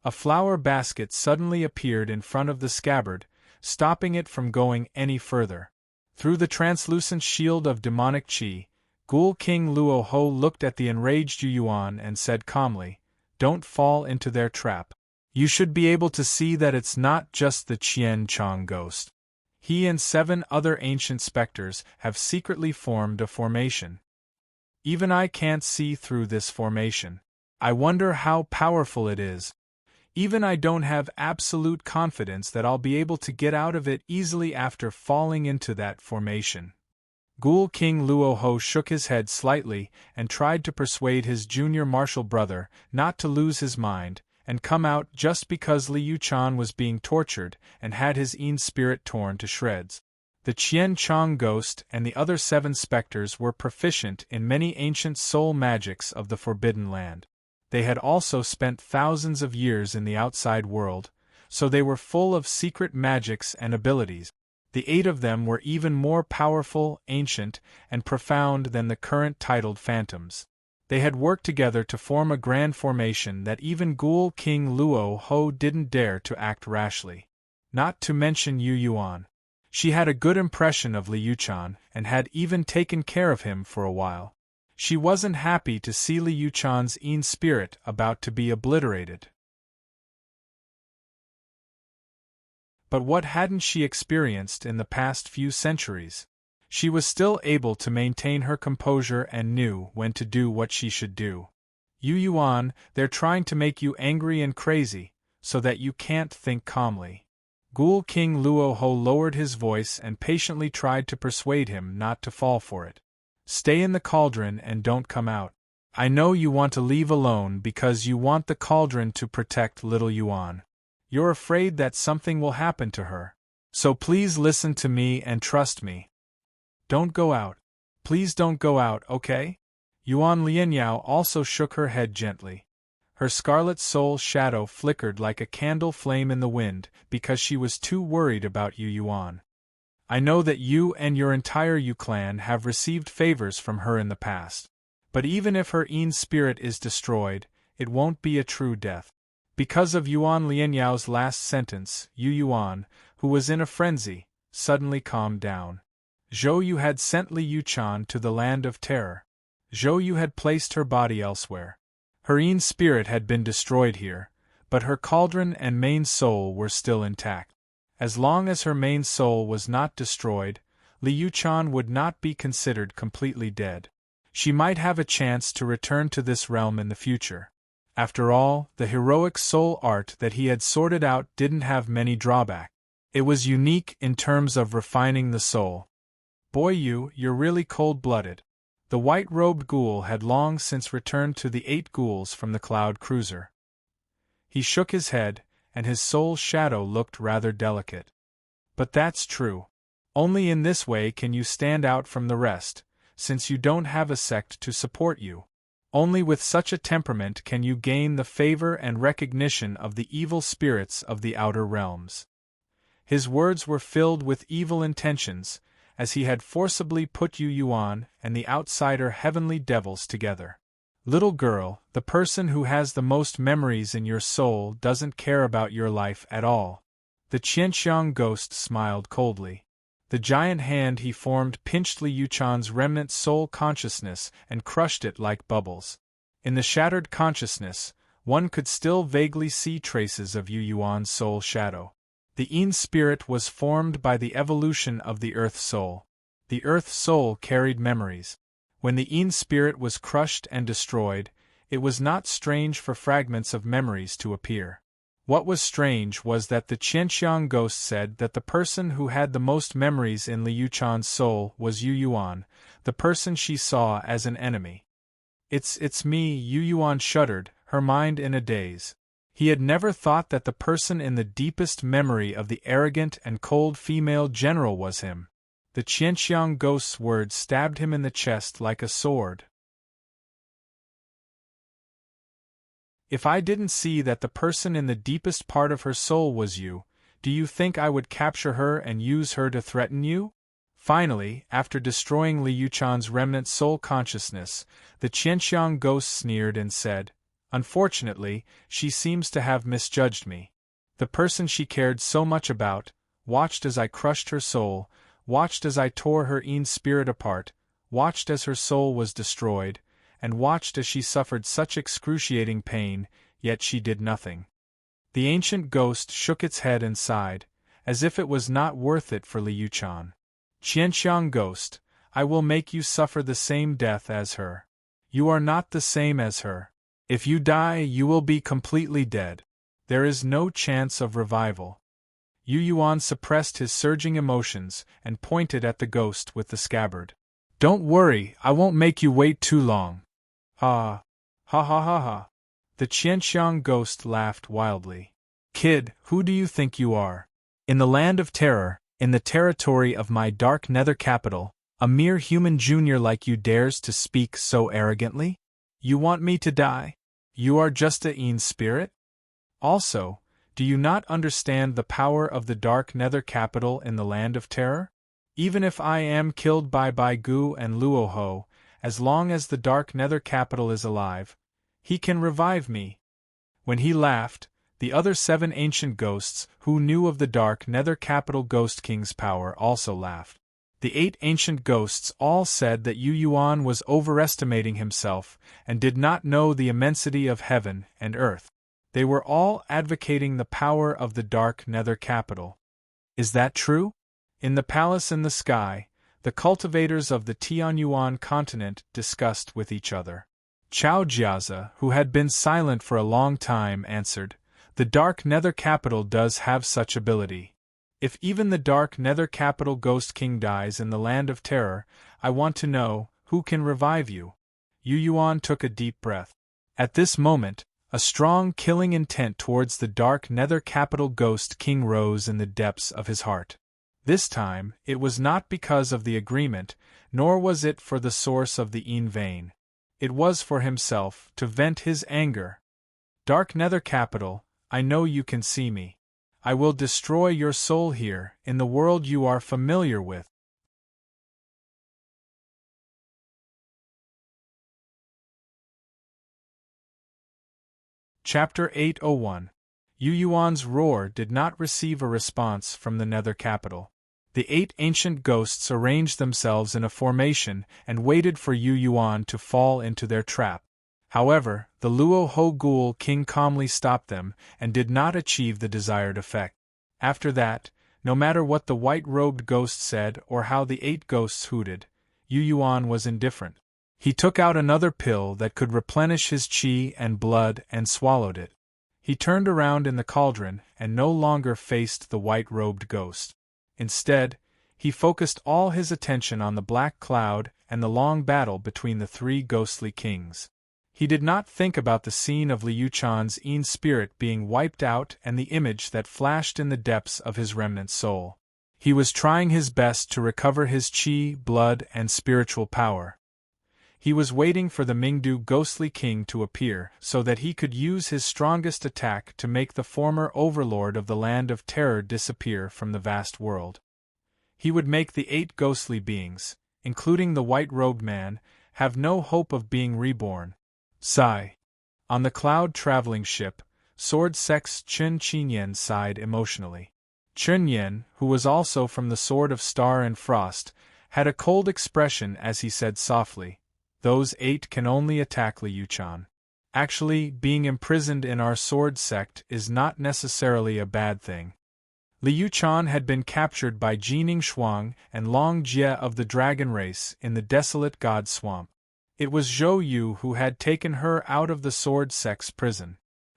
A flower basket suddenly appeared in front of the scabbard, stopping it from going any further. Through the translucent shield of demonic qi, Ghoul King Luo Ho looked at the enraged Yu Yuan and said calmly, "Don't fall into their trap. You should be able to see that it's not just the Qian Chong ghost. He and 7 other ancient specters have secretly formed a formation. Even I can't see through this formation. I wonder how powerful it is. Even I don't have absolute confidence that I'll be able to get out of it easily after falling into that formation." Ghoul King Luo Ho shook his head slightly and tried to persuade his junior martial brother not to lose his mind and come out just because Li Yuchan was being tortured and had his Een spirit torn to shreds. The Qian Chong ghost and the other 7 specters were proficient in many ancient soul magics of the Forbidden Land. They had also spent thousands of years in the outside world, so they were full of secret magics and abilities. The 8 of them were even more powerful, ancient, and profound than the current titled phantoms. They had worked together to form a grand formation that even Ghoul King Luo Ho didn't dare to act rashly. Not to mention Yu Yuan. She had a good impression of Li Yuchan and had even taken care of him for a while. She wasn't happy to see Li Yuchan's Een spirit about to be obliterated. But what hadn't she experienced in the past few centuries? She was still able to maintain her composure and knew when to do what she should do. Yu Yuan, they're trying to make you angry and crazy, so that you can't think calmly. Ghoul King Luo Ho lowered his voice and patiently tried to persuade him not to fall for it. Stay in the cauldron and don't come out. I know you want to leave alone because you want the cauldron to protect little Yuan. You're afraid that something will happen to her. So please listen to me and trust me. Don't go out. Please don't go out, okay? Yuan Lianyao also shook her head gently. Her scarlet soul shadow flickered like a candle flame in the wind because she was too worried about Yu Yuan. I know that you and your entire Yu clan have received favors from her in the past. But even if her Een spirit is destroyed, it won't be a true death. Because of Yuan Lianyao's last sentence, Yu Yuan, who was in a frenzy, suddenly calmed down. Zhou Yu had sent Li Yuchan to the land of terror. Zhou Yu had placed her body elsewhere. Her Een spirit had been destroyed here, but her cauldron and main soul were still intact. As long as her main soul was not destroyed, Li Yuchan would not be considered completely dead. She might have a chance to return to this realm in the future. After all, the heroic soul art that he had sorted out didn't have many drawbacks. It was unique in terms of refining the soul. Boy you're really cold-blooded. The white-robed ghoul had long since returned to the 8 ghouls from the cloud cruiser. He shook his head, and his soul shadow looked rather delicate. But that's true. Only in this way can you stand out from the rest, since you don't have a sect to support you. Only with such a temperament can you gain the favor and recognition of the evil spirits of the outer realms. His words were filled with evil intentions, as he had forcibly put Yu Yuan and the outsider heavenly devils together. Little girl, the person who has the most memories in your soul doesn't care about your life at all. The Qianxiang ghost smiled coldly. The giant hand he formed pinched Li Yuchan's remnant soul consciousness and crushed it like bubbles. In the shattered consciousness, one could still vaguely see traces of Yu Yuan's soul shadow. The Yin spirit was formed by the evolution of the Earth soul. The Earth soul carried memories. When the Yin spirit was crushed and destroyed, it was not strange for fragments of memories to appear. What was strange was that the Qianxiang ghost said that the person who had the most memories in Li Yuchan's soul was Yu Yuan, the person she saw as an enemy. It's me, Yu Yuan shuddered, her mind in a daze. He had never thought that the person in the deepest memory of the arrogant and cold female general was him. The Qianxiang ghost's words stabbed him in the chest like a sword. If I didn't see that the person in the deepest part of her soul was you, do you think I would capture her and use her to threaten you? Finally, after destroying Li Yuchan's remnant soul consciousness, the Qianxiang ghost sneered and said, "Unfortunately, she seems to have misjudged me. The person she cared so much about, watched as I crushed her soul, watched as I tore her Yin spirit apart, watched as her soul was destroyed, and watched as she suffered such excruciating pain, yet she did nothing." The ancient ghost shook its head and sighed, as if it was not worth it for Li Yuchan. "Qianxiang ghost, I will make you suffer the same death as her. You are not the same as her. If you die, you will be completely dead. There is no chance of revival." Yu Yuan suppressed his surging emotions and pointed at the ghost with the scabbard. "Don't worry, I won't make you wait too long." "Ha! Ha ha ha ha!" The Qianxiang ghost laughed wildly. "Kid, who do you think you are? In the land of terror, in the territory of my dark nether capital, a mere human junior like you dares to speak so arrogantly? You want me to die? You are just a Yin spirit? Also, do you not understand the power of the dark nether capital in the land of terror? Even if I am killed by Bai Gu and Luo Ho, as long as the dark nether capital is alive, he can revive me." When he laughed, the other 7 ancient ghosts who knew of the dark nether capital Ghost King's power also laughed. The 8 ancient ghosts all said that Yu Yuan was overestimating himself and did not know the immensity of heaven and earth. They were all advocating the power of the dark nether capital. Is that true? In the palace in the sky, the cultivators of the Tianyuan continent discussed with each other. Chao Jiazi, who had been silent for a long time, answered, "The dark nether capital does have such ability. If even the dark nether capital Ghost King dies in the land of terror, I want to know, who can revive you?" Yu Yuan took a deep breath. At this moment, a strong killing intent towards the dark nether capital Ghost King rose in the depths of his heart. This time, it was not because of the agreement, nor was it for the source of the Yin vein. It was for himself, to vent his anger. "Dark nether capital, I know you can see me. I will destroy your soul here, in the world you are familiar with." Chapter 801. Yu Yuan's roar did not receive a response from the nether capital. The 8 ancient ghosts arranged themselves in a formation and waited for Yu Yuan to fall into their trap. However, the Luo Ho Ghoul King calmly stopped them and did not achieve the desired effect. After that, no matter what the white-robed ghost said or how the 8 ghosts hooted, Yu Yuan was indifferent. He took out another pill that could replenish his qi and blood and swallowed it. He turned around in the cauldron and no longer faced the white-robed ghost. Instead, he focused all his attention on the black cloud and the long battle between the 3 ghostly kings. He did not think about the scene of Li Yuchan's Yin spirit being wiped out and the image that flashed in the depths of his remnant soul. He was trying his best to recover his qi, blood, and spiritual power. He was waiting for the Mingdu ghostly king to appear so that he could use his strongest attack to make the former overlord of the Land of Terror disappear from the vast world. He would make the 8 ghostly beings, including the white-robed man, have no hope of being reborn. Sigh. On the cloud-traveling ship, Sword Sex Chen Qinyan sighed emotionally. Chen Yen, who was also from the Sword of Star and Frost, had a cold expression as he said softly, "Those 8 can only attack Liu Chan. Actually, being imprisoned in our sword sect is not necessarily a bad thing." Liu Chan had been captured by Jining Shuang and Long Jie of the Dragon Race in the desolate God Swamp. It was Zhou Yu who had taken her out of the sword sect's prison.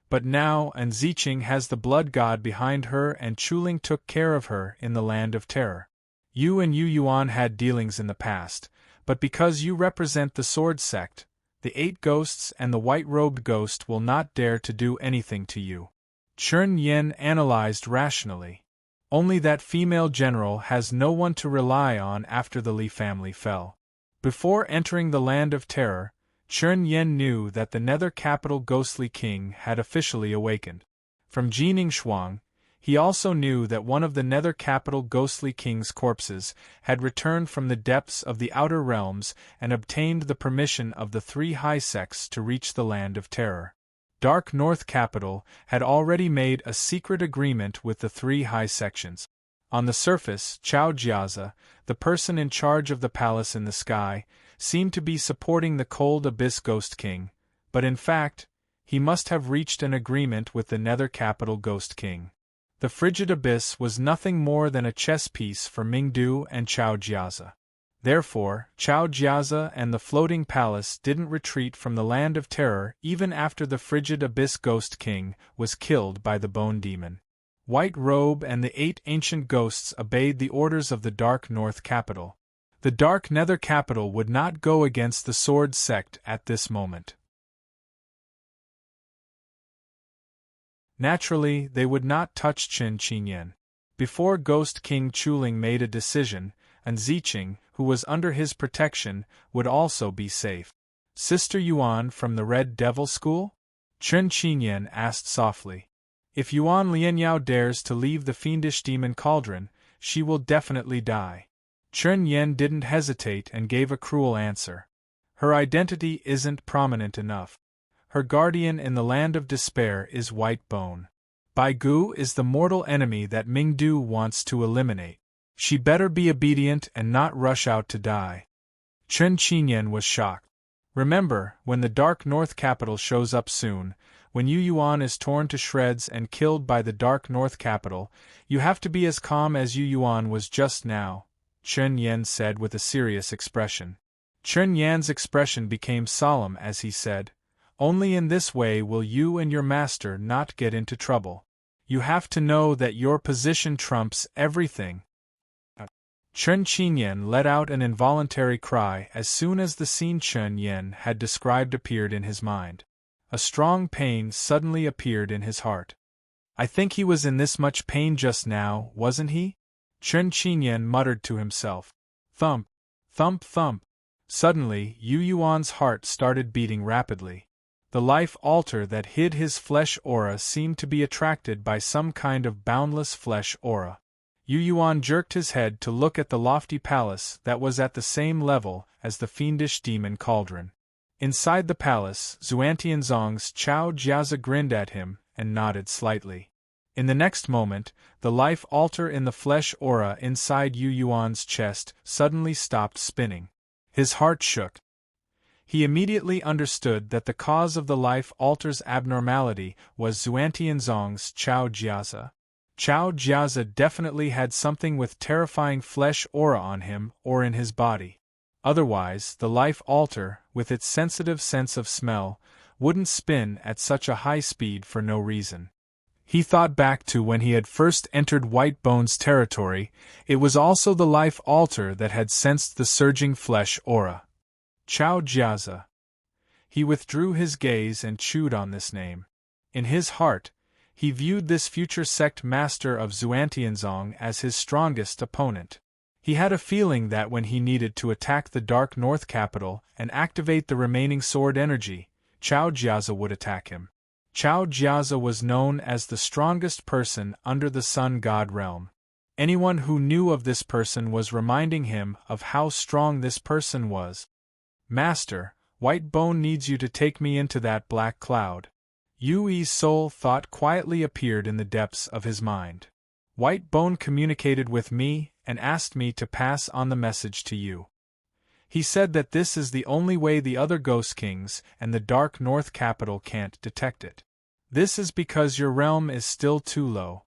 But now Ziqing has the blood god behind her, and Chuling took care of her in the Land of Terror. You and Yu Yuan had dealings in the past, but because you represent the sword sect, the 8 ghosts and the white-robed ghost will not dare to do anything to you. Chen Yen analyzed rationally. Only that female general has no one to rely on after the Li family fell. Before entering the Land of Terror, Chen Yen knew that the Nether Capital Ghostly King had officially awakened. From Jining Shuang, he also knew that one of the Nether Capital Ghostly King's corpses had returned from the depths of the Outer Realms and obtained the permission of the 3 high sects to reach the Land of Terror. Dark North Capital had already made a secret agreement with the 3 high sections. On the surface, Chao Jiaza, the person in charge of the palace in the sky, seemed to be supporting the Cold Abyss Ghost King, but in fact, he must have reached an agreement with the Nether Capital Ghost King. The Frigid Abyss was nothing more than a chess piece for Mingdu and Chao Jiaza. Therefore, Chao Jiaza and the Floating Palace didn't retreat from the Land of Terror even after the Frigid Abyss Ghost King was killed by the Bone Demon. White Robe and the 8 ancient ghosts obeyed the orders of the Dark North Capital. The Dark Nether Capital would not go against the Sword Sect at this moment. Naturally, they would not touch Chen Qinyan. Before Ghost King Chuling made a decision, and Ziqing, who was under his protection, would also be safe. "Sister Yuan from the Red Devil School?" Chen Qinyan asked softly. "If Yuan Lianyao dares to leave the fiendish demon cauldron, she will definitely die." Chen Yen didn't hesitate and gave a cruel answer. "Her identity isn't prominent enough. Her guardian in the Land of Despair is White Bone. Bai Gu is the mortal enemy that Mingdu wants to eliminate. She better be obedient and not rush out to die." Chen Qinyan was shocked. "Remember, when the Dark North Capital shows up soon, when Yu Yuan is torn to shreds and killed by the Dark North Capital, you have to be as calm as Yu Yuan was just now," Chen Yen said with a serious expression. Chen Yan's expression became solemn as he said, "Only in this way will you and your master not get into trouble. You have to know that your position trumps everything." Chen Qinyan let out an involuntary cry as soon as the scene Chen Yen had described appeared in his mind. A strong pain suddenly appeared in his heart. "I think he was in this much pain just now, wasn't he?" Chen Qinyan muttered to himself. Thump, thump, thump. Suddenly, Yu Yuan's heart started beating rapidly. The life altar that hid his flesh aura seemed to be attracted by some kind of boundless flesh aura. Yu Yuan jerked his head to look at the lofty palace that was at the same level as the fiendish demon cauldron. Inside the palace, Xuantianzong's Chao Jiaza grinned at him and nodded slightly. In the next moment, the life altar in the flesh aura inside Yu Yuan's chest suddenly stopped spinning. His heart shook. He immediately understood that the cause of the life altar's abnormality was Xuantianzong's Chao Jiaza. Chao Jiaza definitely had something with terrifying flesh aura on him or in his body. Otherwise, the life altar, with its sensitive sense of smell, wouldn't spin at such a high speed for no reason. He thought back to when he had first entered White Bone's territory. It was also the life altar that had sensed the surging flesh aura. Chao Jiaza. He withdrew his gaze and chewed on this name. In his heart, he viewed this future sect master of Xuantianzong as his strongest opponent. He had a feeling that when he needed to attack the Dark North capital and activate the remaining sword energy, Chao Jiazi would attack him. Chao Jiazi was known as the strongest person under the Sun God realm. Anyone who knew of this person was reminding him of how strong this person was. Master, White Bone needs you to take me into that black cloud. Yui's soul thought quietly appeared in the depths of his mind. White Bone communicated with me and asked me to pass on the message to you. He said that this is the only way the other Ghost Kings and the Dark North capital can't detect it. This is because your realm is still too low.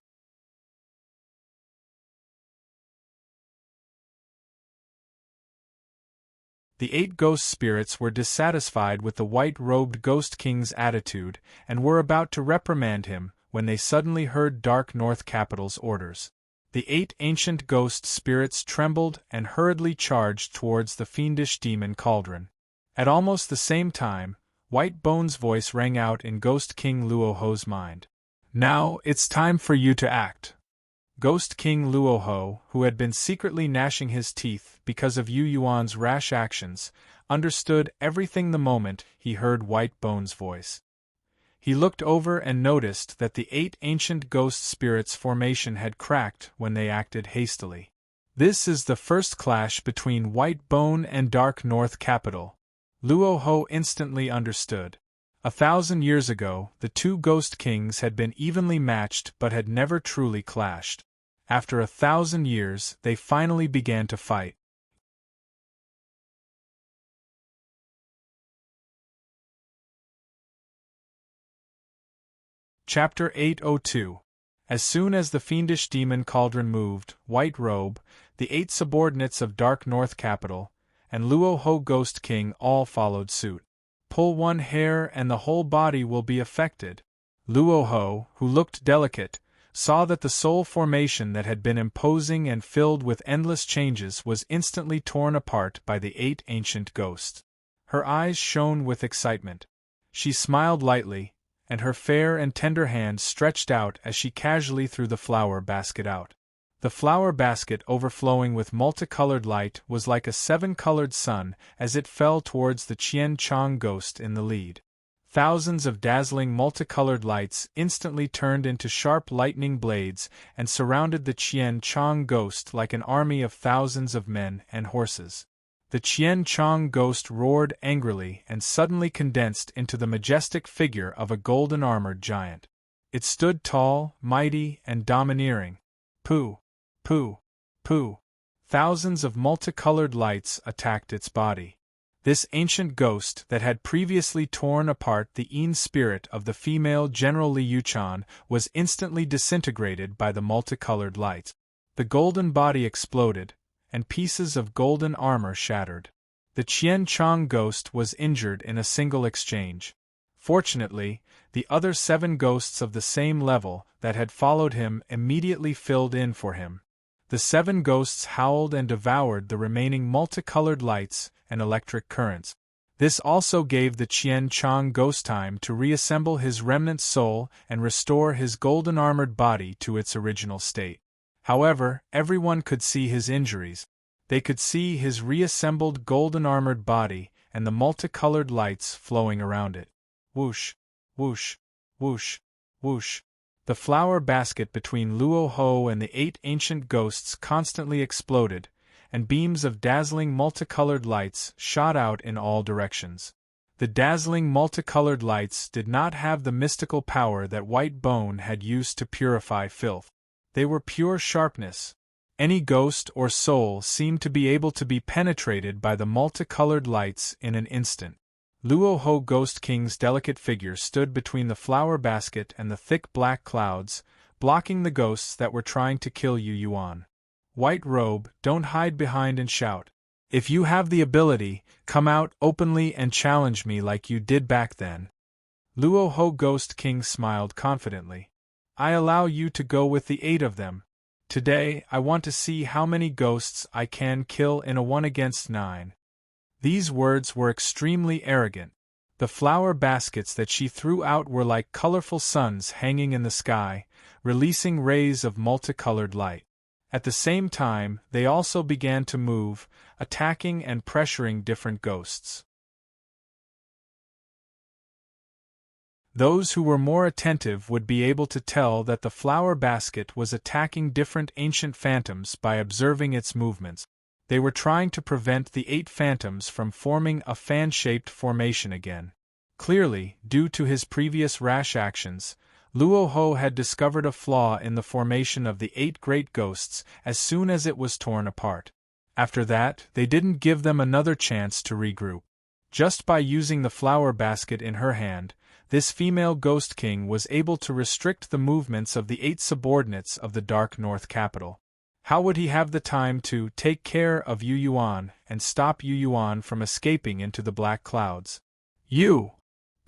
The 8 ghost spirits were dissatisfied with the white-robed Ghost King's attitude and were about to reprimand him when they suddenly heard Dark North Capital's orders. The 8 ancient ghost spirits trembled and hurriedly charged towards the fiendish demon cauldron. At almost the same time, White Bone's voice rang out in Ghost King Luoho's mind. Now it's time for you to act. Ghost King Luoho, who had been secretly gnashing his teeth because of Yu Yuan's rash actions, understood everything the moment he heard White Bone's voice. He looked over and noticed that the 8 ancient ghost spirits' formation had cracked when they acted hastily. This is the first clash between White Bone and Dark North Capital. Luoho instantly understood. 1,000 years ago, the 2 Ghost Kings had been evenly matched but had never truly clashed. After 1,000 years, they finally began to fight. Chapter 802. As soon as the fiendish demon cauldron moved, White Robe, the 8 subordinates of Dark North Capital, and Luoho Ghost King all followed suit. Pull one hair and the whole body will be affected. Luoho, who looked delicate, saw that the soul formation that had been imposing and filled with endless changes was instantly torn apart by the 8 ancient ghosts. Her eyes shone with excitement. She smiled lightly, and her fair and tender hand stretched out as she casually threw the flower basket out. The flower basket, overflowing with multicolored light, was like a 7-colored sun as it fell towards the Qian Chong ghost in the lead. Thousands of dazzling multicolored lights instantly turned into sharp lightning blades and surrounded the Qian Chong ghost like an army of thousands of men and horses. The Qian Chong ghost roared angrily and suddenly condensed into the majestic figure of a golden-armored giant. It stood tall, mighty, and domineering. Pooh! Pooh! Pooh! Thousands of multicolored lights attacked its body. This ancient ghost that had previously torn apart the Yin spirit of the female General Li Yuchan was instantly disintegrated by the multicolored lights. The golden body exploded, and pieces of golden armor shattered. The Qian Chong ghost was injured in a single exchange. Fortunately, the other 7 ghosts of the same level that had followed him immediately filled in for him. The 7 ghosts howled and devoured the remaining multicolored lights and electric currents. This also gave the Qian Chong ghost time to reassemble his remnant soul and restore his golden-armored body to its original state. However, everyone could see his injuries. They could see his reassembled golden-armored body and the multicolored lights flowing around it. Whoosh! Whoosh! Whoosh! Whoosh! The flower basket between Luoho and the 8 ancient ghosts constantly exploded, and beams of dazzling multicolored lights shot out in all directions. The dazzling multicolored lights did not have the mystical power that White Bone had used to purify filth. They were pure sharpness. Any ghost or soul seemed to be able to be penetrated by the multicolored lights in an instant. Luoho Ghost King's delicate figure stood between the flower basket and the thick black clouds, blocking the ghosts that were trying to kill Yu Yuan. White Robe, don't hide behind and shout. If you have the ability, come out openly and challenge me like you did back then. Luoho Ghost King smiled confidently. I allow you to go with the 8 of them. Today, I want to see how many ghosts I can kill in a 1-against-9. These words were extremely arrogant. The flower baskets that she threw out were like colorful suns hanging in the sky, releasing rays of multicolored light. At the same time, they also began to move, attacking and pressuring different ghosts. Those who were more attentive would be able to tell that the flower basket was attacking different ancient phantoms by observing its movements. They were trying to prevent the 8 phantoms from forming a fan-shaped formation again. Clearly, due to his previous rash actions, Luo Ho had discovered a flaw in the formation of the 8 great ghosts as soon as it was torn apart. After that, they didn't give them another chance to regroup. Just by using the flower basket in her hand, this female Ghost King was able to restrict the movements of the 8 subordinates of the Dark North capital. How would he have the time to take care of Yu Yuan and stop Yu Yuan from escaping into the black clouds? You!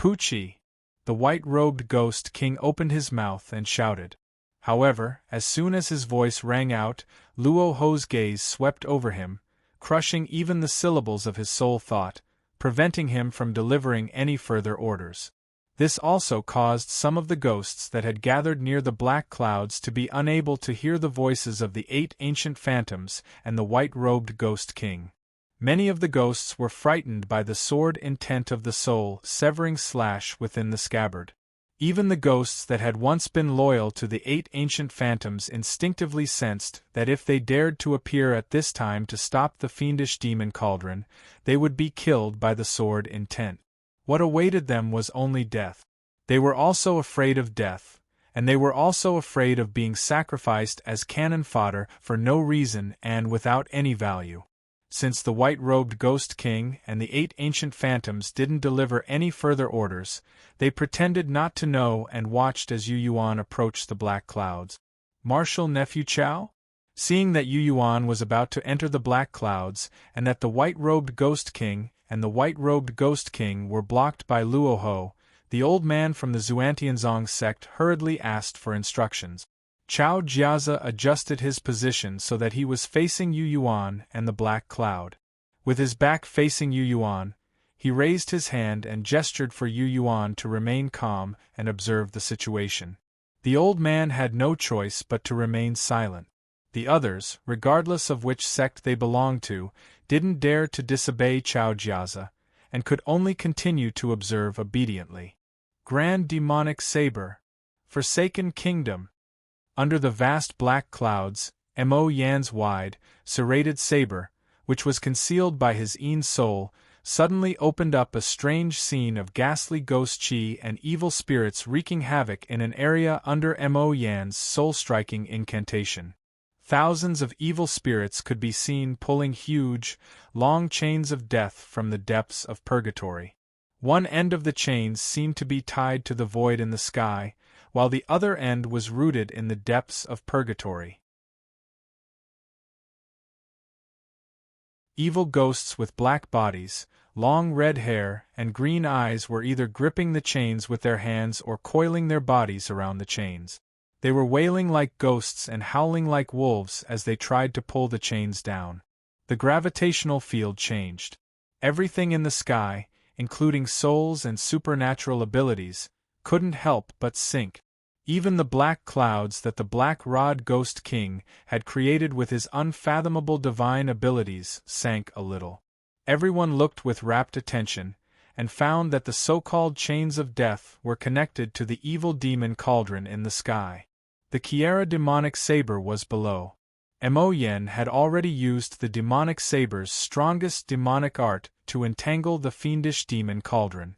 Pucci! The white-robed Ghost King opened his mouth and shouted. However, as soon as his voice rang out, Luo Ho's gaze swept over him, crushing even the syllables of his soul thought, preventing him from delivering any further orders. This also caused some of the ghosts that had gathered near the black clouds to be unable to hear the voices of the 8 ancient phantoms and the white-robed Ghost King. Many of the ghosts were frightened by the sword intent of the soul-severing slash within the scabbard. Even the ghosts that had once been loyal to the 8 ancient phantoms instinctively sensed that if they dared to appear at this time to stop the fiendish demon cauldron, they would be killed by the sword intent. What awaited them was only death. They were also afraid of death, and they were also afraid of being sacrificed as cannon fodder for no reason and without any value. Since the white-robed Ghost King and the 8 ancient phantoms didn't deliver any further orders, they pretended not to know and watched as Yu Yuan approached the black clouds. Martial Nephew Chao? Seeing that Yu Yuan was about to enter the black clouds and that the white-robed Ghost King and the white-robed Ghost King were blocked by Luo Ho, the old man from the Xuantianzong sect hurriedly asked for instructions. Chao Jiazi adjusted his position so that he was facing Yu Yuan and the black cloud. With his back facing Yu Yuan, he raised his hand and gestured for Yu Yuan to remain calm and observe the situation. The old man had no choice but to remain silent. The others, regardless of which sect they belonged to, didn't dare to disobey Chao Jiazi, and could only continue to observe obediently. Grand Demonic Saber. Forsaken Kingdom. Under the vast black clouds, Mo Yan's wide, serrated saber, which was concealed by his Yin soul, suddenly opened up a strange scene of ghastly ghost chi and evil spirits wreaking havoc in an area under Mo Yan's soul-striking incantation. Thousands of evil spirits could be seen pulling huge, long chains of death from the depths of purgatory. One end of the chains seemed to be tied to the void in the sky, while the other end was rooted in the depths of purgatory. Evil ghosts with black bodies, long red hair, and green eyes were either gripping the chains with their hands or coiling their bodies around the chains. They were wailing like ghosts and howling like wolves as they tried to pull the chains down. The gravitational field changed. Everything in the sky, including souls and supernatural abilities, couldn't help but sink. Even the black clouds that the Black Rod Ghost King had created with his unfathomable divine abilities sank a little. Everyone looked with rapt attention, and found that the so-called chains of death were connected to the evil demon cauldron in the sky. The Kiera demonic saber was below. Mo Yan had already used the demonic saber's strongest demonic art to entangle the fiendish demon cauldron.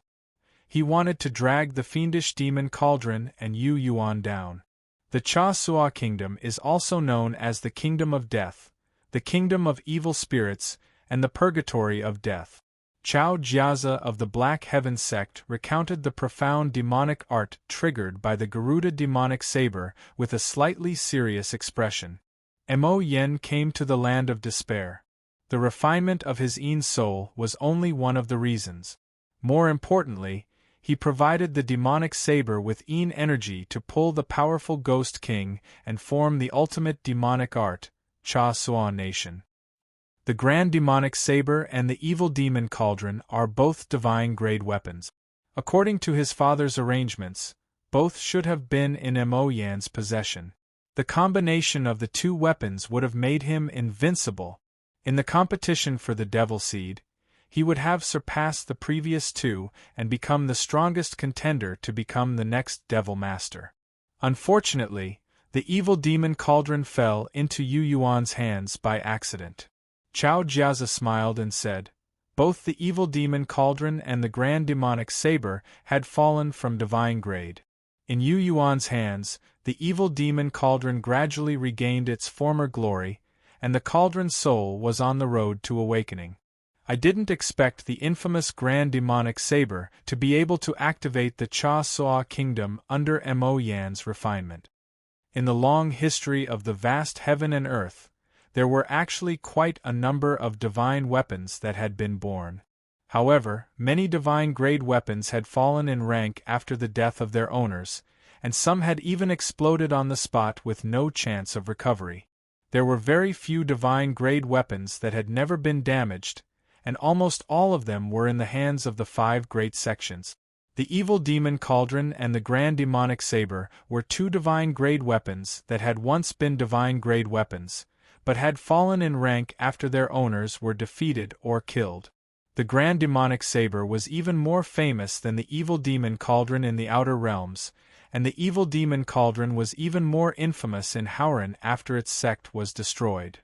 He wanted to drag the fiendish demon cauldron and Yu Yuan down. The Cha Sua Kingdom is also known as the Kingdom of Death, the Kingdom of Evil Spirits, and the Purgatory of Death. Chao Jiazi of the Black Heaven sect recounted the profound demonic art triggered by the Garuda demonic saber with a slightly serious expression. Mo Yan came to the land of despair. The refinement of his Yin soul was only one of the reasons. More importantly, he provided the demonic saber with Yin energy to pull the powerful Ghost King and form the ultimate demonic art, Cha Sua Nation. The Grand Demonic Saber and the Evil Demon Cauldron are both divine-grade weapons. According to his father's arrangements, both should have been in Mo Yan's possession. The The combination of the two weapons would have made him invincible. In the competition for the Devil Seed, he would have surpassed the previous two and become the strongest contender to become the next Devil Master. Unfortunately, the evil demon cauldron fell into Yu Yuan's hands by accident. Chao Jiazi smiled and said, both the evil demon cauldron and the grand demonic saber had fallen from divine grade. In Yu Yuan's hands, the evil demon cauldron gradually regained its former glory, and the cauldron's soul was on the road to awakening. I didn't expect the infamous grand demonic saber to be able to activate the Cha Sua kingdom under Mo Yan's refinement. In the long history of the vast heaven and earth, there were actually quite a number of divine weapons that had been born. However, many divine-grade weapons had fallen in rank after the death of their owners, and some had even exploded on the spot with no chance of recovery. There were very few divine-grade weapons that had never been damaged, and almost all of them were in the hands of the 5 great sections. The evil demon cauldron and the grand demonic saber were 2 divine-grade weapons that had once been divine-grade weapons, but had fallen in rank after their owners were defeated or killed. The grand demonic saber was even more famous than the evil demon cauldron in the outer realms, and the evil demon cauldron was even more infamous in Howran after its sect was destroyed.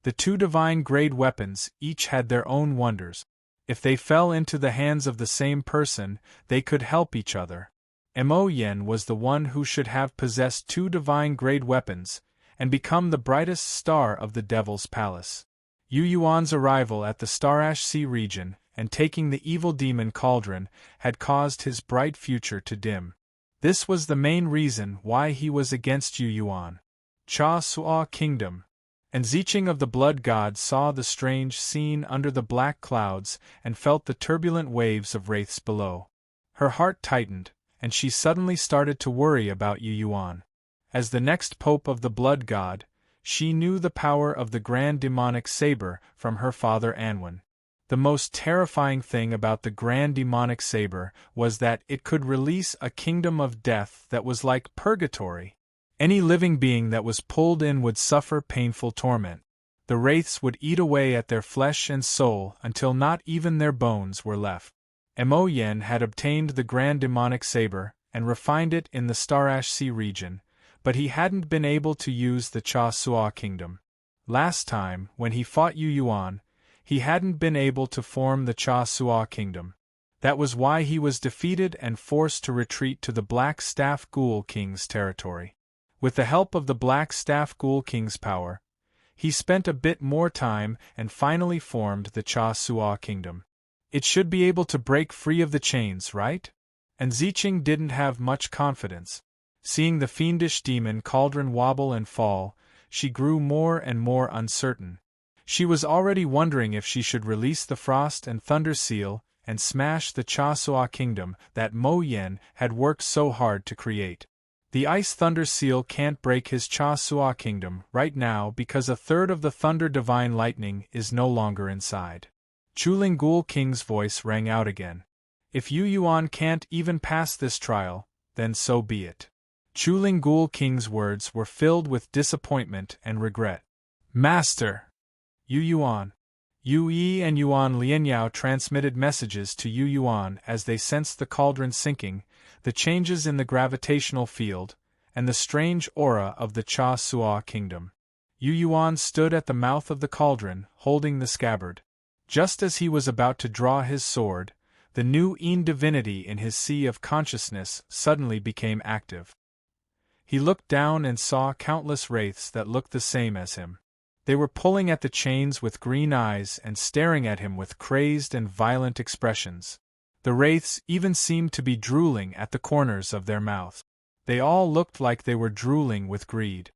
The 2 divine-grade weapons each had their own wonders. If they fell into the hands of the same person, they could help each other. Mo Yan was the one who should have possessed 2 divine-grade weapons, and become the brightest star of the Devil's Palace. Yu Yuan's arrival at the Starash Sea region, and taking the evil demon cauldron, had caused his bright future to dim. This was the main reason why he was against Yu Yuan. Cha Sua Kingdom. And Zicheng of the Blood God saw the strange scene under the black clouds and felt the turbulent waves of wraiths below. Her heart tightened, and she suddenly started to worry about Yu Yuan. As the next Pope of the Blood God, she knew the power of the grand demonic saber from her father Anwen. The most terrifying thing about the grand demonic saber was that it could release a kingdom of death that was like purgatory. Any living being that was pulled in would suffer painful torment. The wraiths would eat away at their flesh and soul until not even their bones were left. Mo Yan had obtained the grand demonic saber and refined it in the Starash Sea region, but he hadn't been able to use the Cha Sua kingdom. Last time, when he fought Yu Yuan, he hadn't been able to form the Cha Sua kingdom. That was why he was defeated and forced to retreat to the Black Staff Ghoul King's territory. With the help of the Black Staff Ghoul King's power, he spent a bit more time and finally formed the Cha Sua kingdom. It should be able to break free of the chains, right? And Zicheng didn't have much confidence. Seeing the fiendish demon cauldron wobble and fall, she grew more and more uncertain. She was already wondering if she should release the Frost and Thunder Seal and smash the Cha Sua kingdom that Mo Yan had worked so hard to create. The Ice Thunder Seal can't break his Cha Sua kingdom right now because a third of the Thunder Divine Lightning is no longer inside. Chuling Ghoul King's voice rang out again. If Yu Yuan can't even pass this trial, then so be it. Chuling Ghoul King's words were filled with disappointment and regret. Master! Yu Yuan. Yu Yi and Yuan Lianyao transmitted messages to Yu Yuan as they sensed the cauldron sinking, the changes in the gravitational field, and the strange aura of the Cha Sua kingdom. Yu Yuan stood at the mouth of the cauldron, holding the scabbard. Just as he was about to draw his sword, the new Yin divinity in his sea of consciousness suddenly became active. He looked down and saw countless wraiths that looked the same as him. They were pulling at the chains with green eyes and staring at him with crazed and violent expressions. The wraiths even seemed to be drooling at the corners of their mouths. They all looked like they were drooling with greed.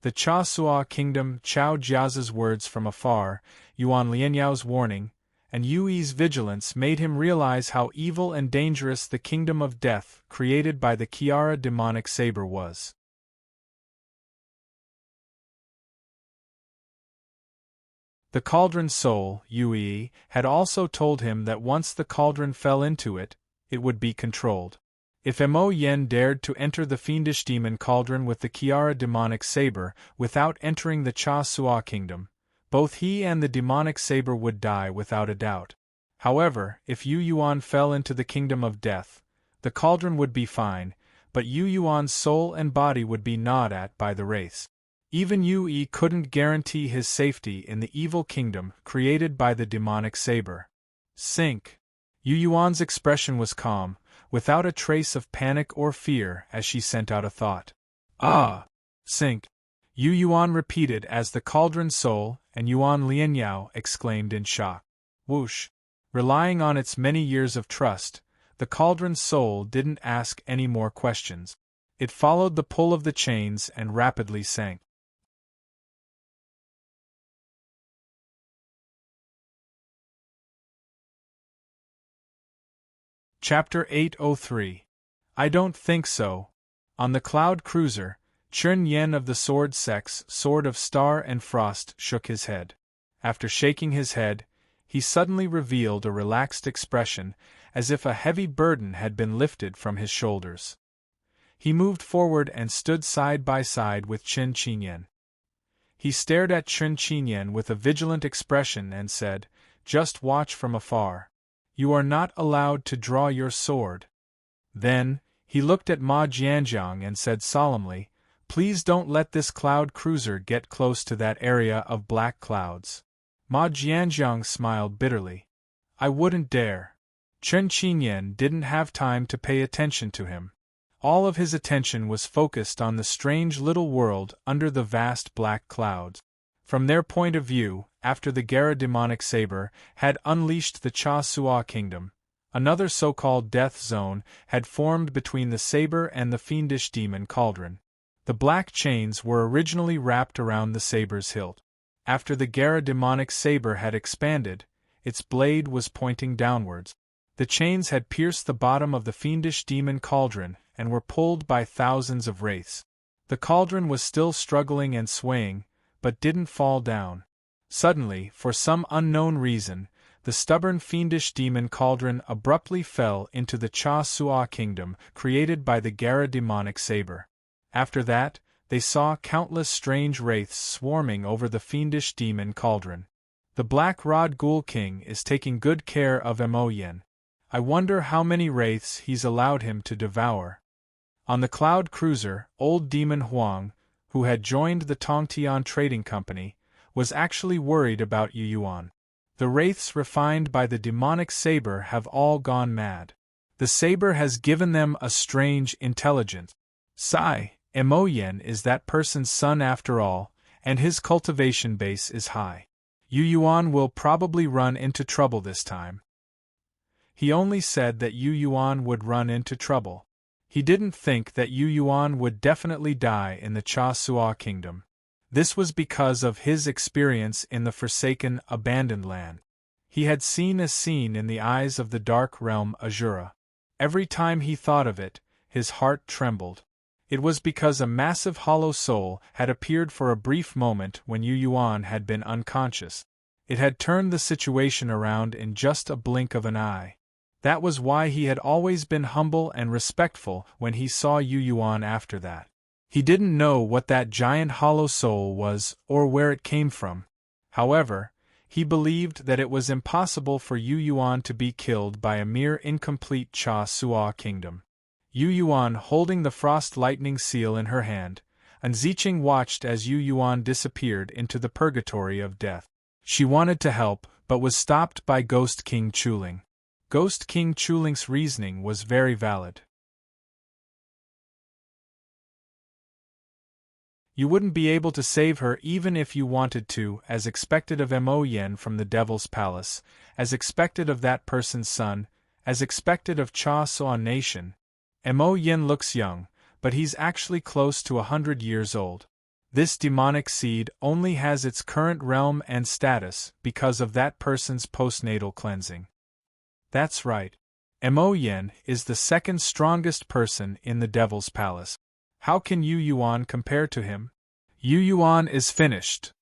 The Cha Sua kingdom, Chao Jiazi's words from afar, Yuan Lianyao's warning, and Yu Yi's vigilance made him realize how evil and dangerous the kingdom of death created by the Kiara demonic saber was. The cauldron soul, Yu Yi, had also told him that once the cauldron fell into it, it would be controlled. If Mo Yen dared to enter the fiendish demon cauldron with the Kiara demonic saber without entering the Cha Sua kingdom, both he and the demonic saber would die without a doubt. However, if Yu Yuan fell into the kingdom of death, the cauldron would be fine, but Yu Yuan's soul and body would be gnawed at by the wraiths. Even Yu Yi couldn't guarantee his safety in the evil kingdom created by the demonic saber. Sink. Yu Yuan's expression was calm, without a trace of panic or fear as she sent out a thought. Ah! Sink. Yu Yuan repeated as the cauldron soul and Yuan Lianyao exclaimed in shock. Whoosh! Relying on its many years of trust, the cauldron soul didn't ask any more questions. It followed the pull of the chains and rapidly sank. Chapter 803. I Don't Think So. On the cloud cruiser, Chun Yen of the Sword Sex, Sword of Star and Frost, shook his head. After shaking his head, he suddenly revealed a relaxed expression, as if a heavy burden had been lifted from his shoulders. He moved forward and stood side by side with Chun Yen. He stared at Chun Yen with a vigilant expression and said, "Just watch from afar. You are not allowed to draw your sword." Then, he looked at Ma Jianjiang and said solemnly, "Please don't let this cloud cruiser get close to that area of black clouds." Ma Jianjiang smiled bitterly. "I wouldn't dare." Chun Yen didn't have time to pay attention to him. All of his attention was focused on the strange little world under the vast black clouds. From their point of view, after the Gara demonic saber had unleashed the Cha Sua kingdom, another so-called death zone had formed between the saber and the fiendish demon cauldron. The black chains were originally wrapped around the saber's hilt. After the Gara demonic saber had expanded, its blade was pointing downwards. The chains had pierced the bottom of the fiendish demon cauldron and were pulled by thousands of wraiths. The cauldron was still struggling and swaying, but didn't fall down. Suddenly, for some unknown reason, the stubborn fiendish demon cauldron abruptly fell into the Cha Sua kingdom created by the Gara demonic saber. After that, they saw countless strange wraiths swarming over the fiendish demon cauldron. The Black Rod Ghoul King is taking good care of Mo Yen. I wonder how many wraiths he's allowed him to devour. On the cloud cruiser, old Demon Huang, who had joined the Tongtian Trading Company, was actually worried about Yu Yuan. The wraiths refined by the demonic saber have all gone mad. The saber has given them a strange intelligence. Sigh, Mo Yen is that person's son after all, and his cultivation base is high. Yu Yuan will probably run into trouble this time. He only said that Yu Yuan would run into trouble. He didn't think that Yu Yuan would definitely die in the Cha Sua kingdom. This was because of his experience in the forsaken, abandoned land. He had seen a scene in the eyes of the dark realm Azura. Every time he thought of it, his heart trembled. It was because a massive hollow soul had appeared for a brief moment when Yu Yuan had been unconscious. It had turned the situation around in just a blink of an eye. That was why he had always been humble and respectful when he saw Yu Yuan after that. He didn't know what that giant hollow soul was or where it came from. However, he believed that it was impossible for Yu Yuan to be killed by a mere incomplete Cha Sua kingdom. Yu Yuan holding the frost lightning seal in her hand, and Ziqing watched as Yu Yuan disappeared into the purgatory of death. She wanted to help, but was stopped by Ghost King Chuling. Ghost King Chuling's reasoning was very valid. You wouldn't be able to save her even if you wanted to, as expected of Mo Yen from the Devil's Palace, as expected of that person's son, as expected of Cha Sua Nation. Mo Yen looks young, but he's actually close to 100 years old. This demonic seed only has its current realm and status because of that person's postnatal cleansing. That's right. Mo Yen is the second strongest person in the Devil's Palace. How can Yu Yuan compare to him? Yu Yuan is finished.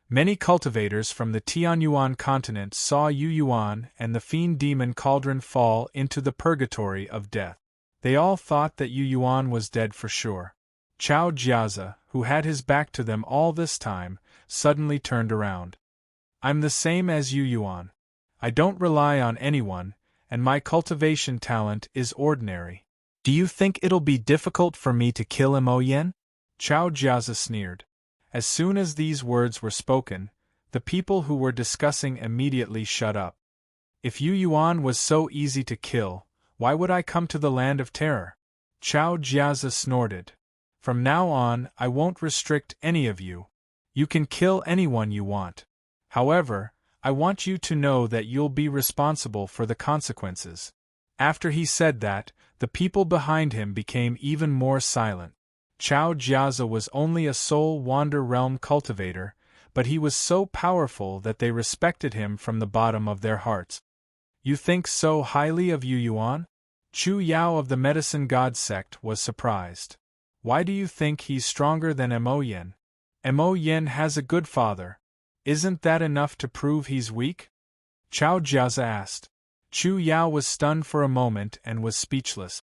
Many cultivators from the Tianyuan continent saw Yu Yuan and the fiend demon cauldron fall into the purgatory of death. They all thought that Yu Yuan was dead for sure. Chao Jiazi, who had his back to them all this time, suddenly turned around. I'm the same as Yu Yuan. I don't rely on anyone, and my cultivation talent is ordinary. Do you think it'll be difficult for me to kill Mo Yen? Chao Jiazi sneered. As soon as these words were spoken, the people who were discussing immediately shut up. If Yu Yuan was so easy to kill, why would I come to the land of terror? Chao Jiazi snorted. From now on, I won't restrict any of you. You can kill anyone you want. However, I want you to know that you'll be responsible for the consequences. After he said that, the people behind him became even more silent. Chao Jiazi was only a soul wander realm cultivator, but he was so powerful that they respected him from the bottom of their hearts. You think so highly of Yu Yuan? Chu Yao of the Medicine God sect was surprised. Why do you think he's stronger than Mo Yen? Mo Yen has a good father. Isn't that enough to prove he's weak? Chao Jiazi asked. Chu Yao was stunned for a moment and was speechless.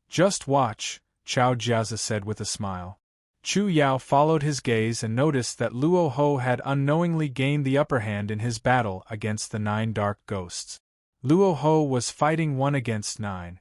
Just watch, Chao Jiazi said with a smile. Chu Yao followed his gaze and noticed that Luo Ho had unknowingly gained the upper hand in his battle against the 9 dark ghosts. Luo Ho was fighting 1 against 9.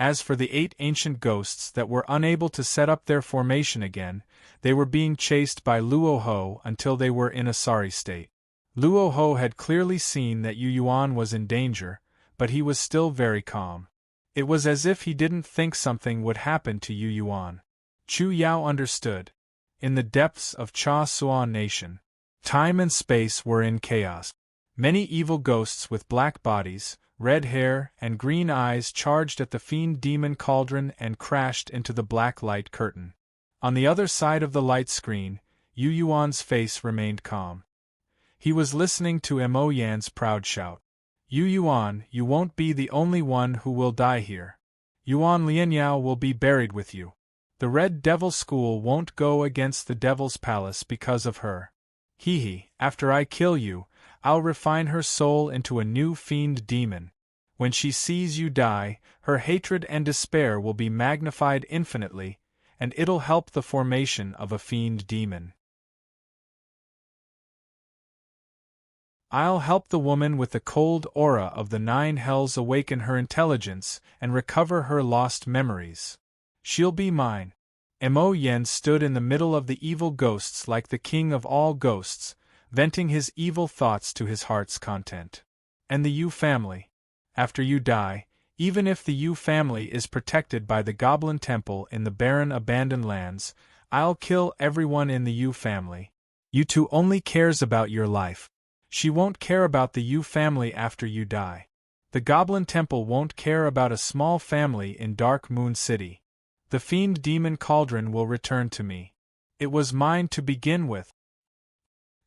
As for the 8 ancient ghosts that were unable to set up their formation again, they were being chased by Luo Ho until they were in a sorry state. Luo Ho had clearly seen that Yu Yuan was in danger, but he was still very calm. It was as if he didn't think something would happen to Yu Yuan. Chu Yao understood. In the depths of Cha Suan Nation, time and space were in chaos. Many evil ghosts with black bodies, red hair, and green eyes charged at the fiend demon cauldron and crashed into the black light curtain. On the other side of the light screen, Yu Yuan's face remained calm. He was listening to Mo Yan's proud shout. Yu Yuan, you won't be the only one who will die here. Yuan Lianyao will be buried with you. The Red Devil School won't go against the Devil's Palace because of her. After I kill you, I'll refine her soul into a new fiend demon. When she sees you die, her hatred and despair will be magnified infinitely, and it'll help the formation of a fiend demon. I'll help the woman with the cold aura of the 9 hells awaken her intelligence and recover her lost memories. She'll be mine. Mo Yen stood in the middle of the evil ghosts like the king of all ghosts, venting his evil thoughts to his heart's content. And the Yu family. After you die, even if the Yu family is protected by the Goblin Temple in the barren abandoned lands, I'll kill everyone in the Yu family. Yu two only cares about your life. She won't care about the Yu family after you die. The Goblin Temple won't care about a small family in Dark Moon City. The fiend demon cauldron will return to me. It was mine to begin with.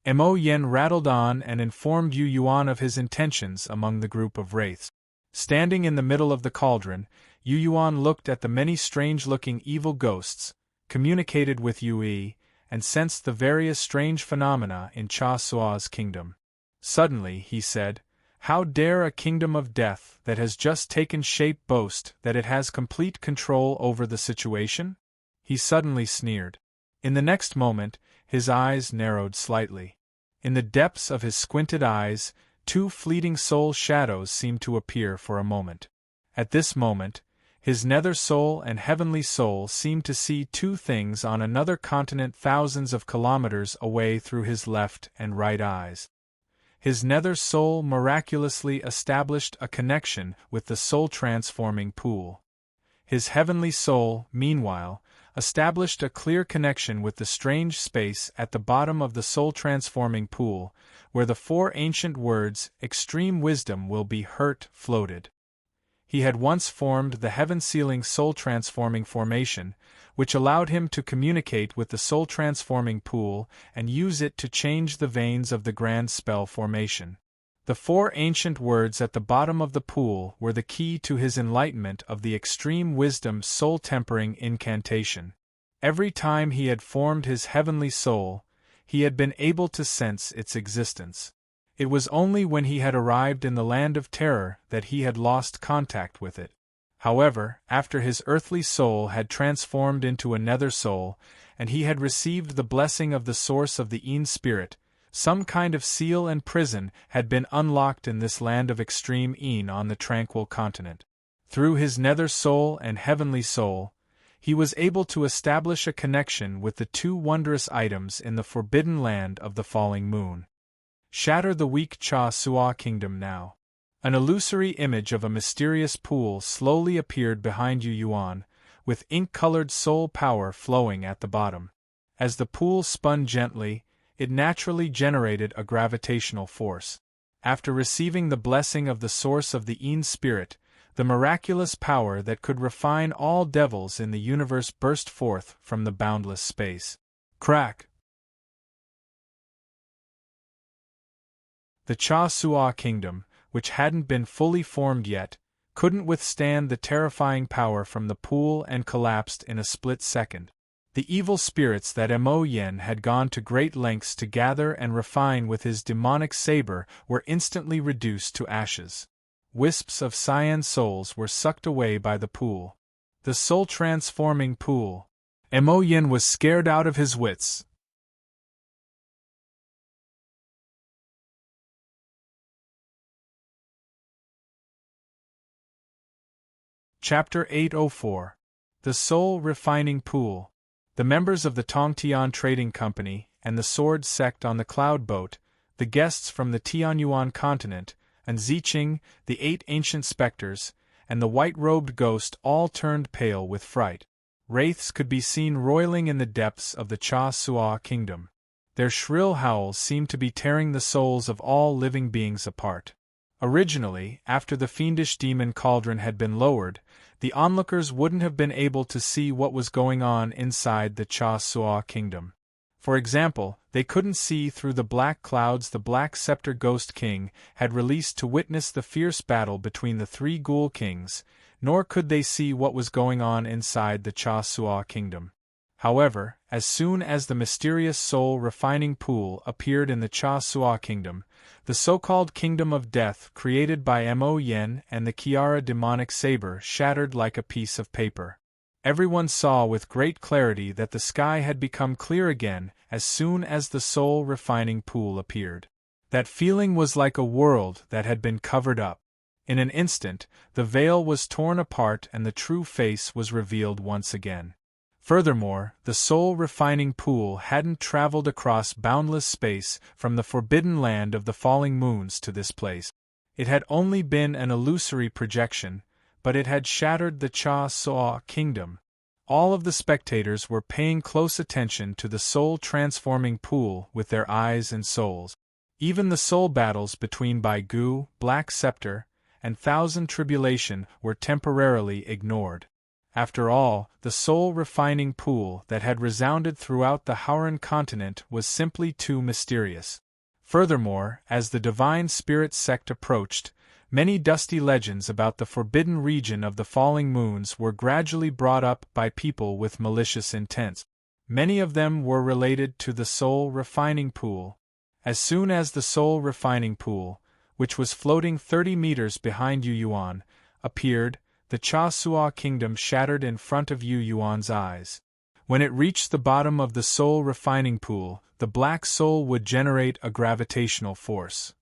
Mo Yen rattled on and informed Yu Yuan of his intentions among the group of wraiths. Standing in the middle of the cauldron, Yu Yuan looked at the many strange-looking evil ghosts, communicated with Yue, and sensed the various strange phenomena in Cha Sua's kingdom. Suddenly, he said, "How dare a kingdom of death that has just taken shape boast that it has complete control over the situation?" He suddenly sneered. In the next moment, his eyes narrowed slightly. In the depths of his squinted eyes, 2 fleeting soul shadows seemed to appear for a moment. At this moment, his nether soul and heavenly soul seemed to see 2 things on another continent thousands of kilometers away through his left and right eyes. His nether soul miraculously established a connection with the soul-transforming pool. His heavenly soul, meanwhile, established a clear connection with the strange space at the bottom of the soul-transforming pool, where the 4 ancient words, "extreme wisdom will be hurt," floated. He had once formed the heaven-sealing soul-transforming formation, which allowed him to communicate with the soul-transforming pool and use it to change the veins of the grand spell formation. The 4 ancient words at the bottom of the pool were the key to his enlightenment of the extreme wisdom soul-tempering incantation. Every time he had formed his heavenly soul, he had been able to sense its existence. It was only when he had arrived in the land of terror that he had lost contact with it. However, after his earthly soul had transformed into a nether soul, and he had received the blessing of the source of the Een Spirit, some kind of seal and prison had been unlocked in this land of extreme Een on the tranquil continent. Through his nether soul and heavenly soul, he was able to establish a connection with the two wondrous items in the forbidden land of the falling moon. Shatter the weak Cha Sua kingdom now. An illusory image of a mysterious pool slowly appeared behind Yu Yuan, with ink-colored soul power flowing at the bottom. As the pool spun gently, it naturally generated a gravitational force. After receiving the blessing of the source of the Een Spirit, the miraculous power that could refine all devils in the universe burst forth from the boundless space. Crack! The Cha Sua kingdom, which hadn't been fully formed yet, couldn't withstand the terrifying power from the pool and collapsed in a split second. The evil spirits that Mo Yen had gone to great lengths to gather and refine with his demonic saber were instantly reduced to ashes. Wisps of cyan souls were sucked away by the pool. The soul-transforming pool. Mo Yen was scared out of his wits. Chapter 804. The Soul-Refining Pool. The members of the Tongtian Trading Company and the Sword Sect on the Cloud Boat, the guests from the Tianyuan continent, and Ziqing, the 8 ancient specters, and the white-robed ghost all turned pale with fright. Wraiths could be seen roiling in the depths of the Cha Sua kingdom. Their shrill howls seemed to be tearing the souls of all living beings apart. Originally, after the fiendish demon cauldron had been lowered, the onlookers wouldn't have been able to see what was going on inside the Cha Sua kingdom. For example, they couldn't see through the black clouds the Black Scepter Ghost King had released to witness the fierce battle between the 3 ghoul kings, nor could they see what was going on inside the Cha Sua kingdom. However, as soon as the mysterious soul-refining pool appeared in the Cha Sua kingdom, the so-called Kingdom of Death created by Mo Yen and the Kiara demonic saber shattered like a piece of paper. Everyone saw with great clarity that the sky had become clear again as soon as the soul-refining pool appeared. That feeling was like a world that had been covered up. In an instant, the veil was torn apart and the true face was revealed once again. Furthermore, the soul-refining pool hadn't traveled across boundless space from the forbidden land of the falling moons to this place. It had only been an illusory projection, but it had shattered the Cha Sua kingdom. All of the spectators were paying close attention to the soul-transforming pool with their eyes and souls. Even the soul battles between Bai Gu, Black Scepter, and Thousand Tribulation were temporarily ignored. After all, the soul-refining pool that had resounded throughout the Hauran continent was simply too mysterious. Furthermore, as the Divine Spirit sect approached, many dusty legends about the forbidden region of the falling moons were gradually brought up by people with malicious intents. Many of them were related to the soul-refining pool. As soon as the soul-refining pool, which was floating 30 meters behind Yu Yuan, appeared, the Cha Sua kingdom shattered in front of Yu Yuan's eyes. When it reached the bottom of the soul-refining pool, the black soul would generate a gravitational force.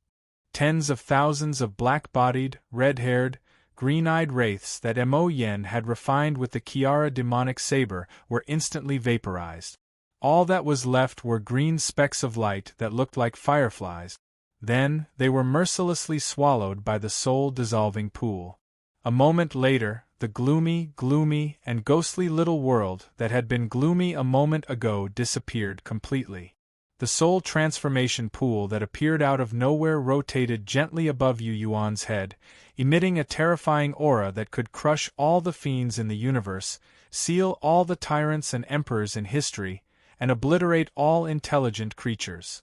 Tens of thousands of black-bodied, red-haired, green-eyed wraiths that Mo Yen had refined with the Kiara demonic saber were instantly vaporized. All that was left were green specks of light that looked like fireflies. Then, they were mercilessly swallowed by the soul-dissolving pool. A moment later, the gloomy, and ghostly little world that had been gloomy a moment ago disappeared completely. The soul transformation pool that appeared out of nowhere rotated gently above Yu Yuan's head, emitting a terrifying aura that could crush all the fiends in the universe, seal all the tyrants and emperors in history, and obliterate all intelligent creatures.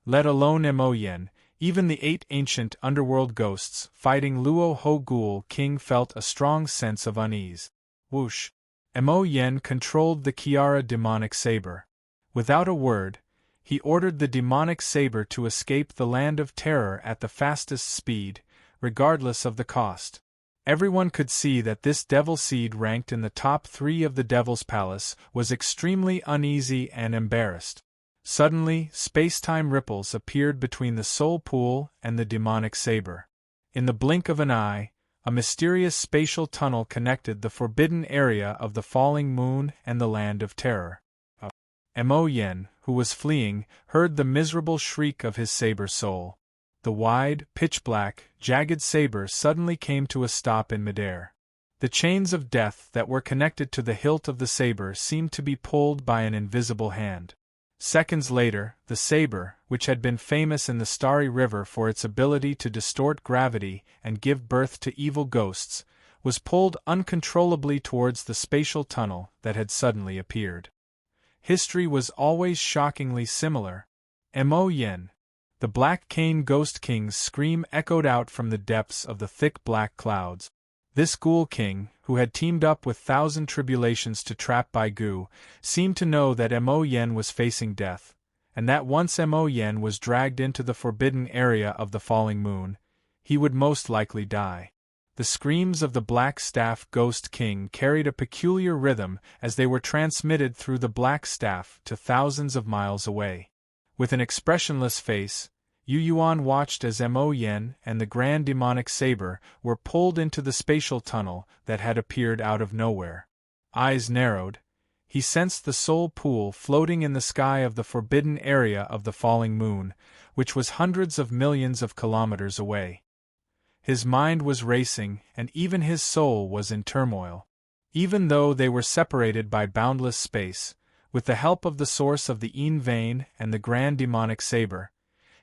Let alone Mo Yen, even the 8 ancient underworld ghosts fighting Luo Ho Ghoul King felt a strong sense of unease. Whoosh! Mo Yen controlled the Kiara demonic saber. Without a word, he ordered the demonic saber to escape the land of terror at the fastest speed, regardless of the cost. Everyone could see that this devil seed ranked in the top 3 of the Devil's Palace was extremely uneasy and embarrassed. Suddenly, space-time ripples appeared between the soul pool and the demonic saber. In the blink of an eye, a mysterious spatial tunnel connected the forbidden area of the falling moon and the land of terror. Mo Yen, who was fleeing, heard the miserable shriek of his saber soul. The wide, pitch-black, jagged saber suddenly came to a stop in midair. The chains of death that were connected to the hilt of the saber seemed to be pulled by an invisible hand. Seconds later, the saber, which had been famous in the Starry River for its ability to distort gravity and give birth to evil ghosts, was pulled uncontrollably towards the spatial tunnel that had suddenly appeared. History was always shockingly similar. Mo Yen. The Black Cane Ghost King's scream echoed out from the depths of the thick black clouds. This Ghoul King, who had teamed up with Thousand Tribulations to trap Bai Gu, seemed to know that Mo Yen was facing death, and that once Mo Yen was dragged into the forbidden area of the falling moon, he would most likely die. The screams of the Black Staff Ghost King carried a peculiar rhythm as they were transmitted through the Black Staff to thousands of miles away. With an expressionless face, Yu Yuan watched as Mo Yen and the Grand Demonic Saber were pulled into the spatial tunnel that had appeared out of nowhere. Eyes narrowed, he sensed the soul pool floating in the sky of the forbidden area of the falling moon, which was hundreds of millions of kilometers away. His mind was racing, and even his soul was in turmoil. Even though they were separated by boundless space, with the help of the source of the Yin Vein and the Grand Demonic Saber,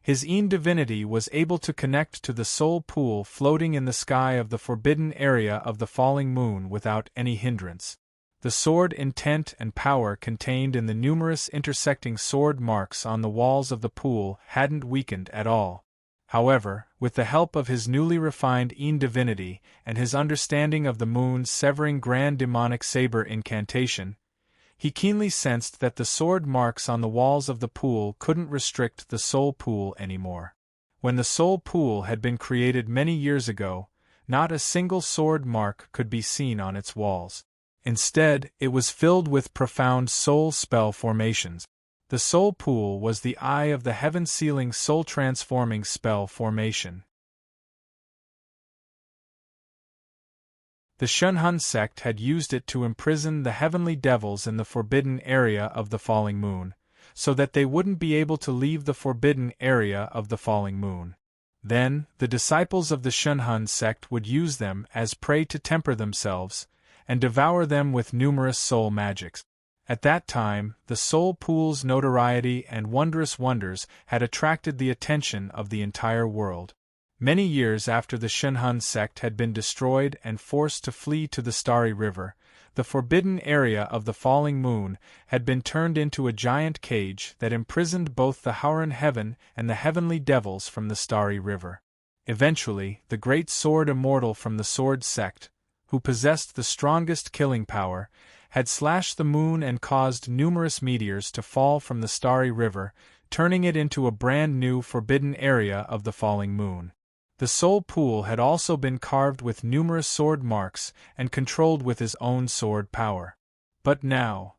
his Yin divinity was able to connect to the soul pool floating in the sky of the forbidden area of the falling moon without any hindrance. The sword intent and power contained in the numerous intersecting sword marks on the walls of the pool hadn't weakened at all. However, with the help of his newly refined Yin divinity and his understanding of the moon's severing Grand Demonic Saber incantation, he keenly sensed that the sword marks on the walls of the pool couldn't restrict the soul pool anymore. When the soul pool had been created many years ago, not a single sword mark could be seen on its walls. Instead, it was filled with profound soul spell formations. The soul pool was the eye of the heaven-sealing soul-transforming spell formation. The Shunhun sect had used it to imprison the heavenly devils in the forbidden area of the falling moon, so that they wouldn't be able to leave the forbidden area of the falling moon. Then, the disciples of the Shunhun sect would use them as prey to temper themselves, and devour them with numerous soul magics. At that time, the soul pool's notoriety and wondrous wonders had attracted the attention of the entire world. Many years after the Shunhun sect had been destroyed and forced to flee to the Starry River, the forbidden area of the falling moon had been turned into a giant cage that imprisoned both the Howran Heaven and the heavenly devils from the Starry River. Eventually, the great sword immortal from the Sword sect, who possessed the strongest killing power, had slashed the moon and caused numerous meteors to fall from the Starry River, turning it into a brand new forbidden area of the falling moon. The soul pool had also been carved with numerous sword marks and controlled with his own sword power. But now,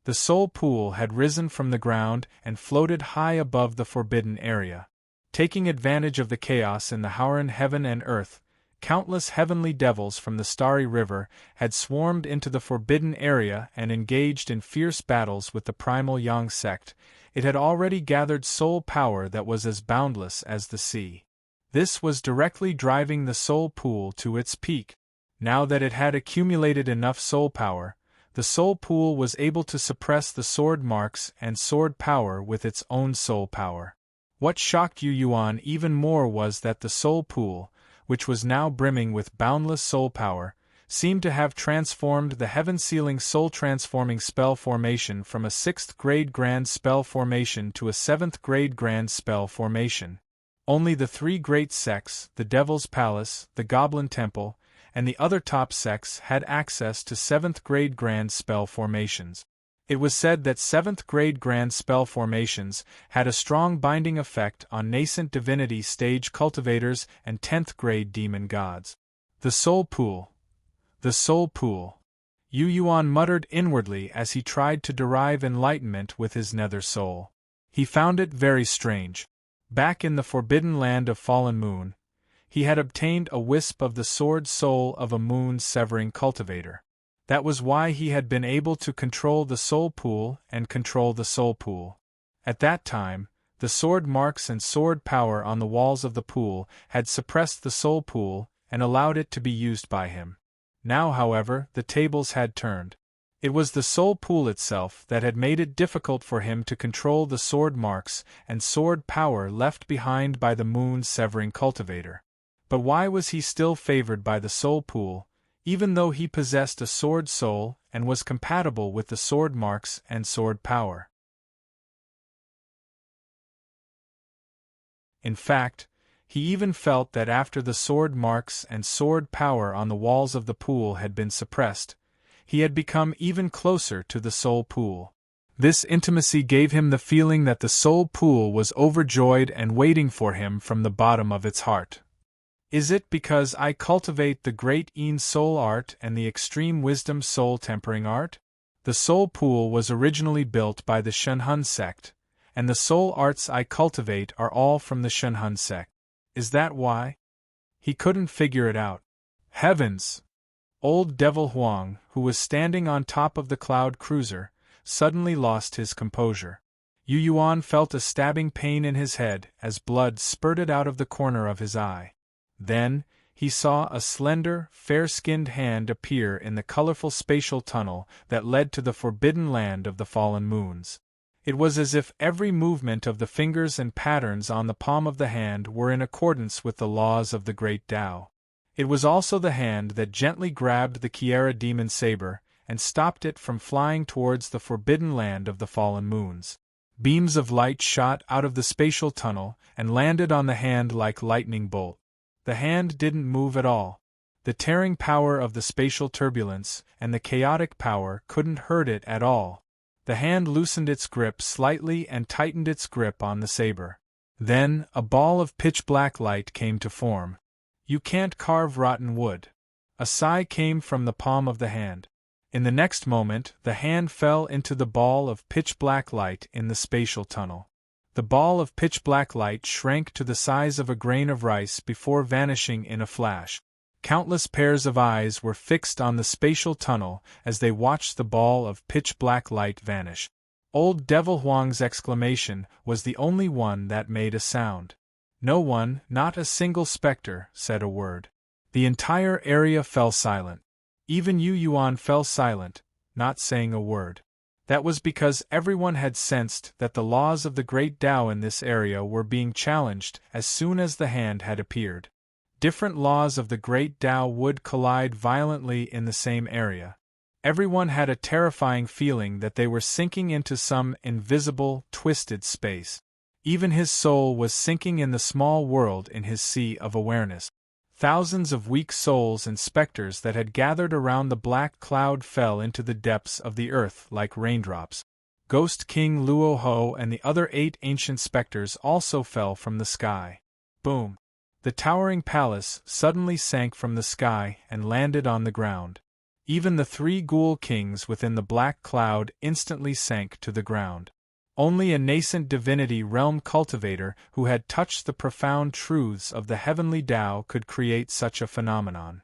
the soul pool had risen from the ground and floated high above the forbidden area. Taking advantage of the chaos in the Howran Heaven and Earth, countless heavenly devils from the Starry River had swarmed into the forbidden area and engaged in fierce battles with the primal Yang sect. It had already gathered soul power that was as boundless as the sea. This was directly driving the soul pool to its peak. Now that it had accumulated enough soul power, the soul pool was able to suppress the sword marks and sword power with its own soul power. What shocked Yu Yuan even more was that the soul pool, which was now brimming with boundless soul power, seemed to have transformed the heaven-sealing soul-transforming spell formation from a 6th-grade grand spell formation to a 7th-grade grand spell formation. Only the 3 great sects, the Devil's Palace, the Goblin Temple, and the other top sects had access to 7th-grade grand spell formations. It was said that 7th grade grand spell formations had a strong binding effect on nascent divinity stage cultivators and 10th grade demon gods. The soul pool. The soul pool. Yu Yuan muttered inwardly as he tried to derive enlightenment with his nether soul. He found it very strange. Back in the forbidden land of Fallen Moon, he had obtained a wisp of the sword soul of a moon-severing cultivator. That was why he had been able to control the soul pool and control the soul pool. At that time, the sword marks and sword power on the walls of the pool had suppressed the soul pool and allowed it to be used by him. Now, however, the tables had turned. It was the soul pool itself that had made it difficult for him to control the sword marks and sword power left behind by the moon-severing cultivator. But why was he still favored by the soul pool, even though he possessed a sword soul and was compatible with the sword marks and sword power? In fact, he even felt that after the sword marks and sword power on the walls of the pool had been suppressed, he had become even closer to the soul pool. This intimacy gave him the feeling that the soul pool was overjoyed and waiting for him from the bottom of its heart. Is it because I cultivate the great Een soul art and the extreme wisdom soul tempering art? The soul pool was originally built by the Shunhun sect, and the soul arts I cultivate are all from the Shunhun sect. Is that why? He couldn't figure it out. Heavens! Old Devil Huang, who was standing on top of the cloud cruiser, suddenly lost his composure. Yu Yuan felt a stabbing pain in his head as blood spurted out of the corner of his eye. Then, he saw a slender, fair-skinned hand appear in the colorful spatial tunnel that led to the forbidden land of the fallen moons. It was as if every movement of the fingers and patterns on the palm of the hand were in accordance with the laws of the great Tao. It was also the hand that gently grabbed the Kiera demon saber and stopped it from flying towards the forbidden land of the fallen moons. Beams of light shot out of the spatial tunnel and landed on the hand like lightning bolt. The hand didn't move at all. The tearing power of the spatial turbulence and the chaotic power couldn't hurt it at all. The hand loosened its grip slightly and tightened its grip on the saber. Then, a ball of pitch-black light came to form. You can't carve rotten wood. A sigh came from the palm of the hand. In the next moment, the hand fell into the ball of pitch-black light in the spatial tunnel. The ball of pitch-black light shrank to the size of a grain of rice before vanishing in a flash. Countless pairs of eyes were fixed on the spatial tunnel as they watched the ball of pitch-black light vanish. Old Devil Huang's exclamation was the only one that made a sound. No one, not a single specter, said a word. The entire area fell silent. Even Yu Yuan fell silent, not saying a word. That was because everyone had sensed that the laws of the great Tao in this area were being challenged as soon as the hand had appeared. Different laws of the great Tao would collide violently in the same area. Everyone had a terrifying feeling that they were sinking into some invisible, twisted space. Even his soul was sinking in the small world in his sea of awareness. Thousands of weak souls and specters that had gathered around the black cloud fell into the depths of the earth like raindrops. Ghost King Luo Ho and the other 8 ancient specters also fell from the sky. Boom! The towering palace suddenly sank from the sky and landed on the ground. Even the 3 ghoul kings within the black cloud instantly sank to the ground. Only a nascent divinity realm cultivator who had touched the profound truths of the heavenly Tao could create such a phenomenon.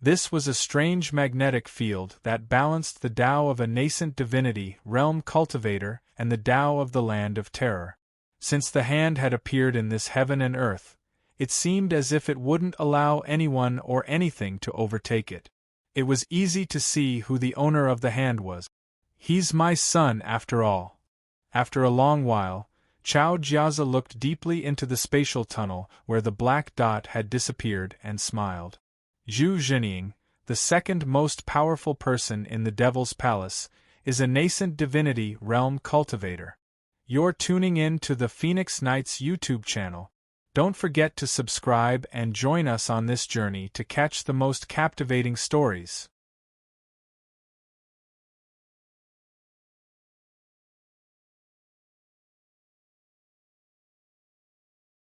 This was a strange magnetic field that balanced the Tao of a nascent divinity realm cultivator and the Tao of the land of terror. Since the hand had appeared in this heaven and earth, it seemed as if it wouldn't allow anyone or anything to overtake it. It was easy to see who the owner of the hand was. He's my son after all. After a long while, Chao Jiazi looked deeply into the spatial tunnel where the black dot had disappeared and smiled. Zhu Zhenying, the second most powerful person in the Devil's Palace, is a nascent divinity realm cultivator. You're tuning in to the Phoenix Knights YouTube channel. Don't forget to subscribe and join us on this journey to catch the most captivating stories.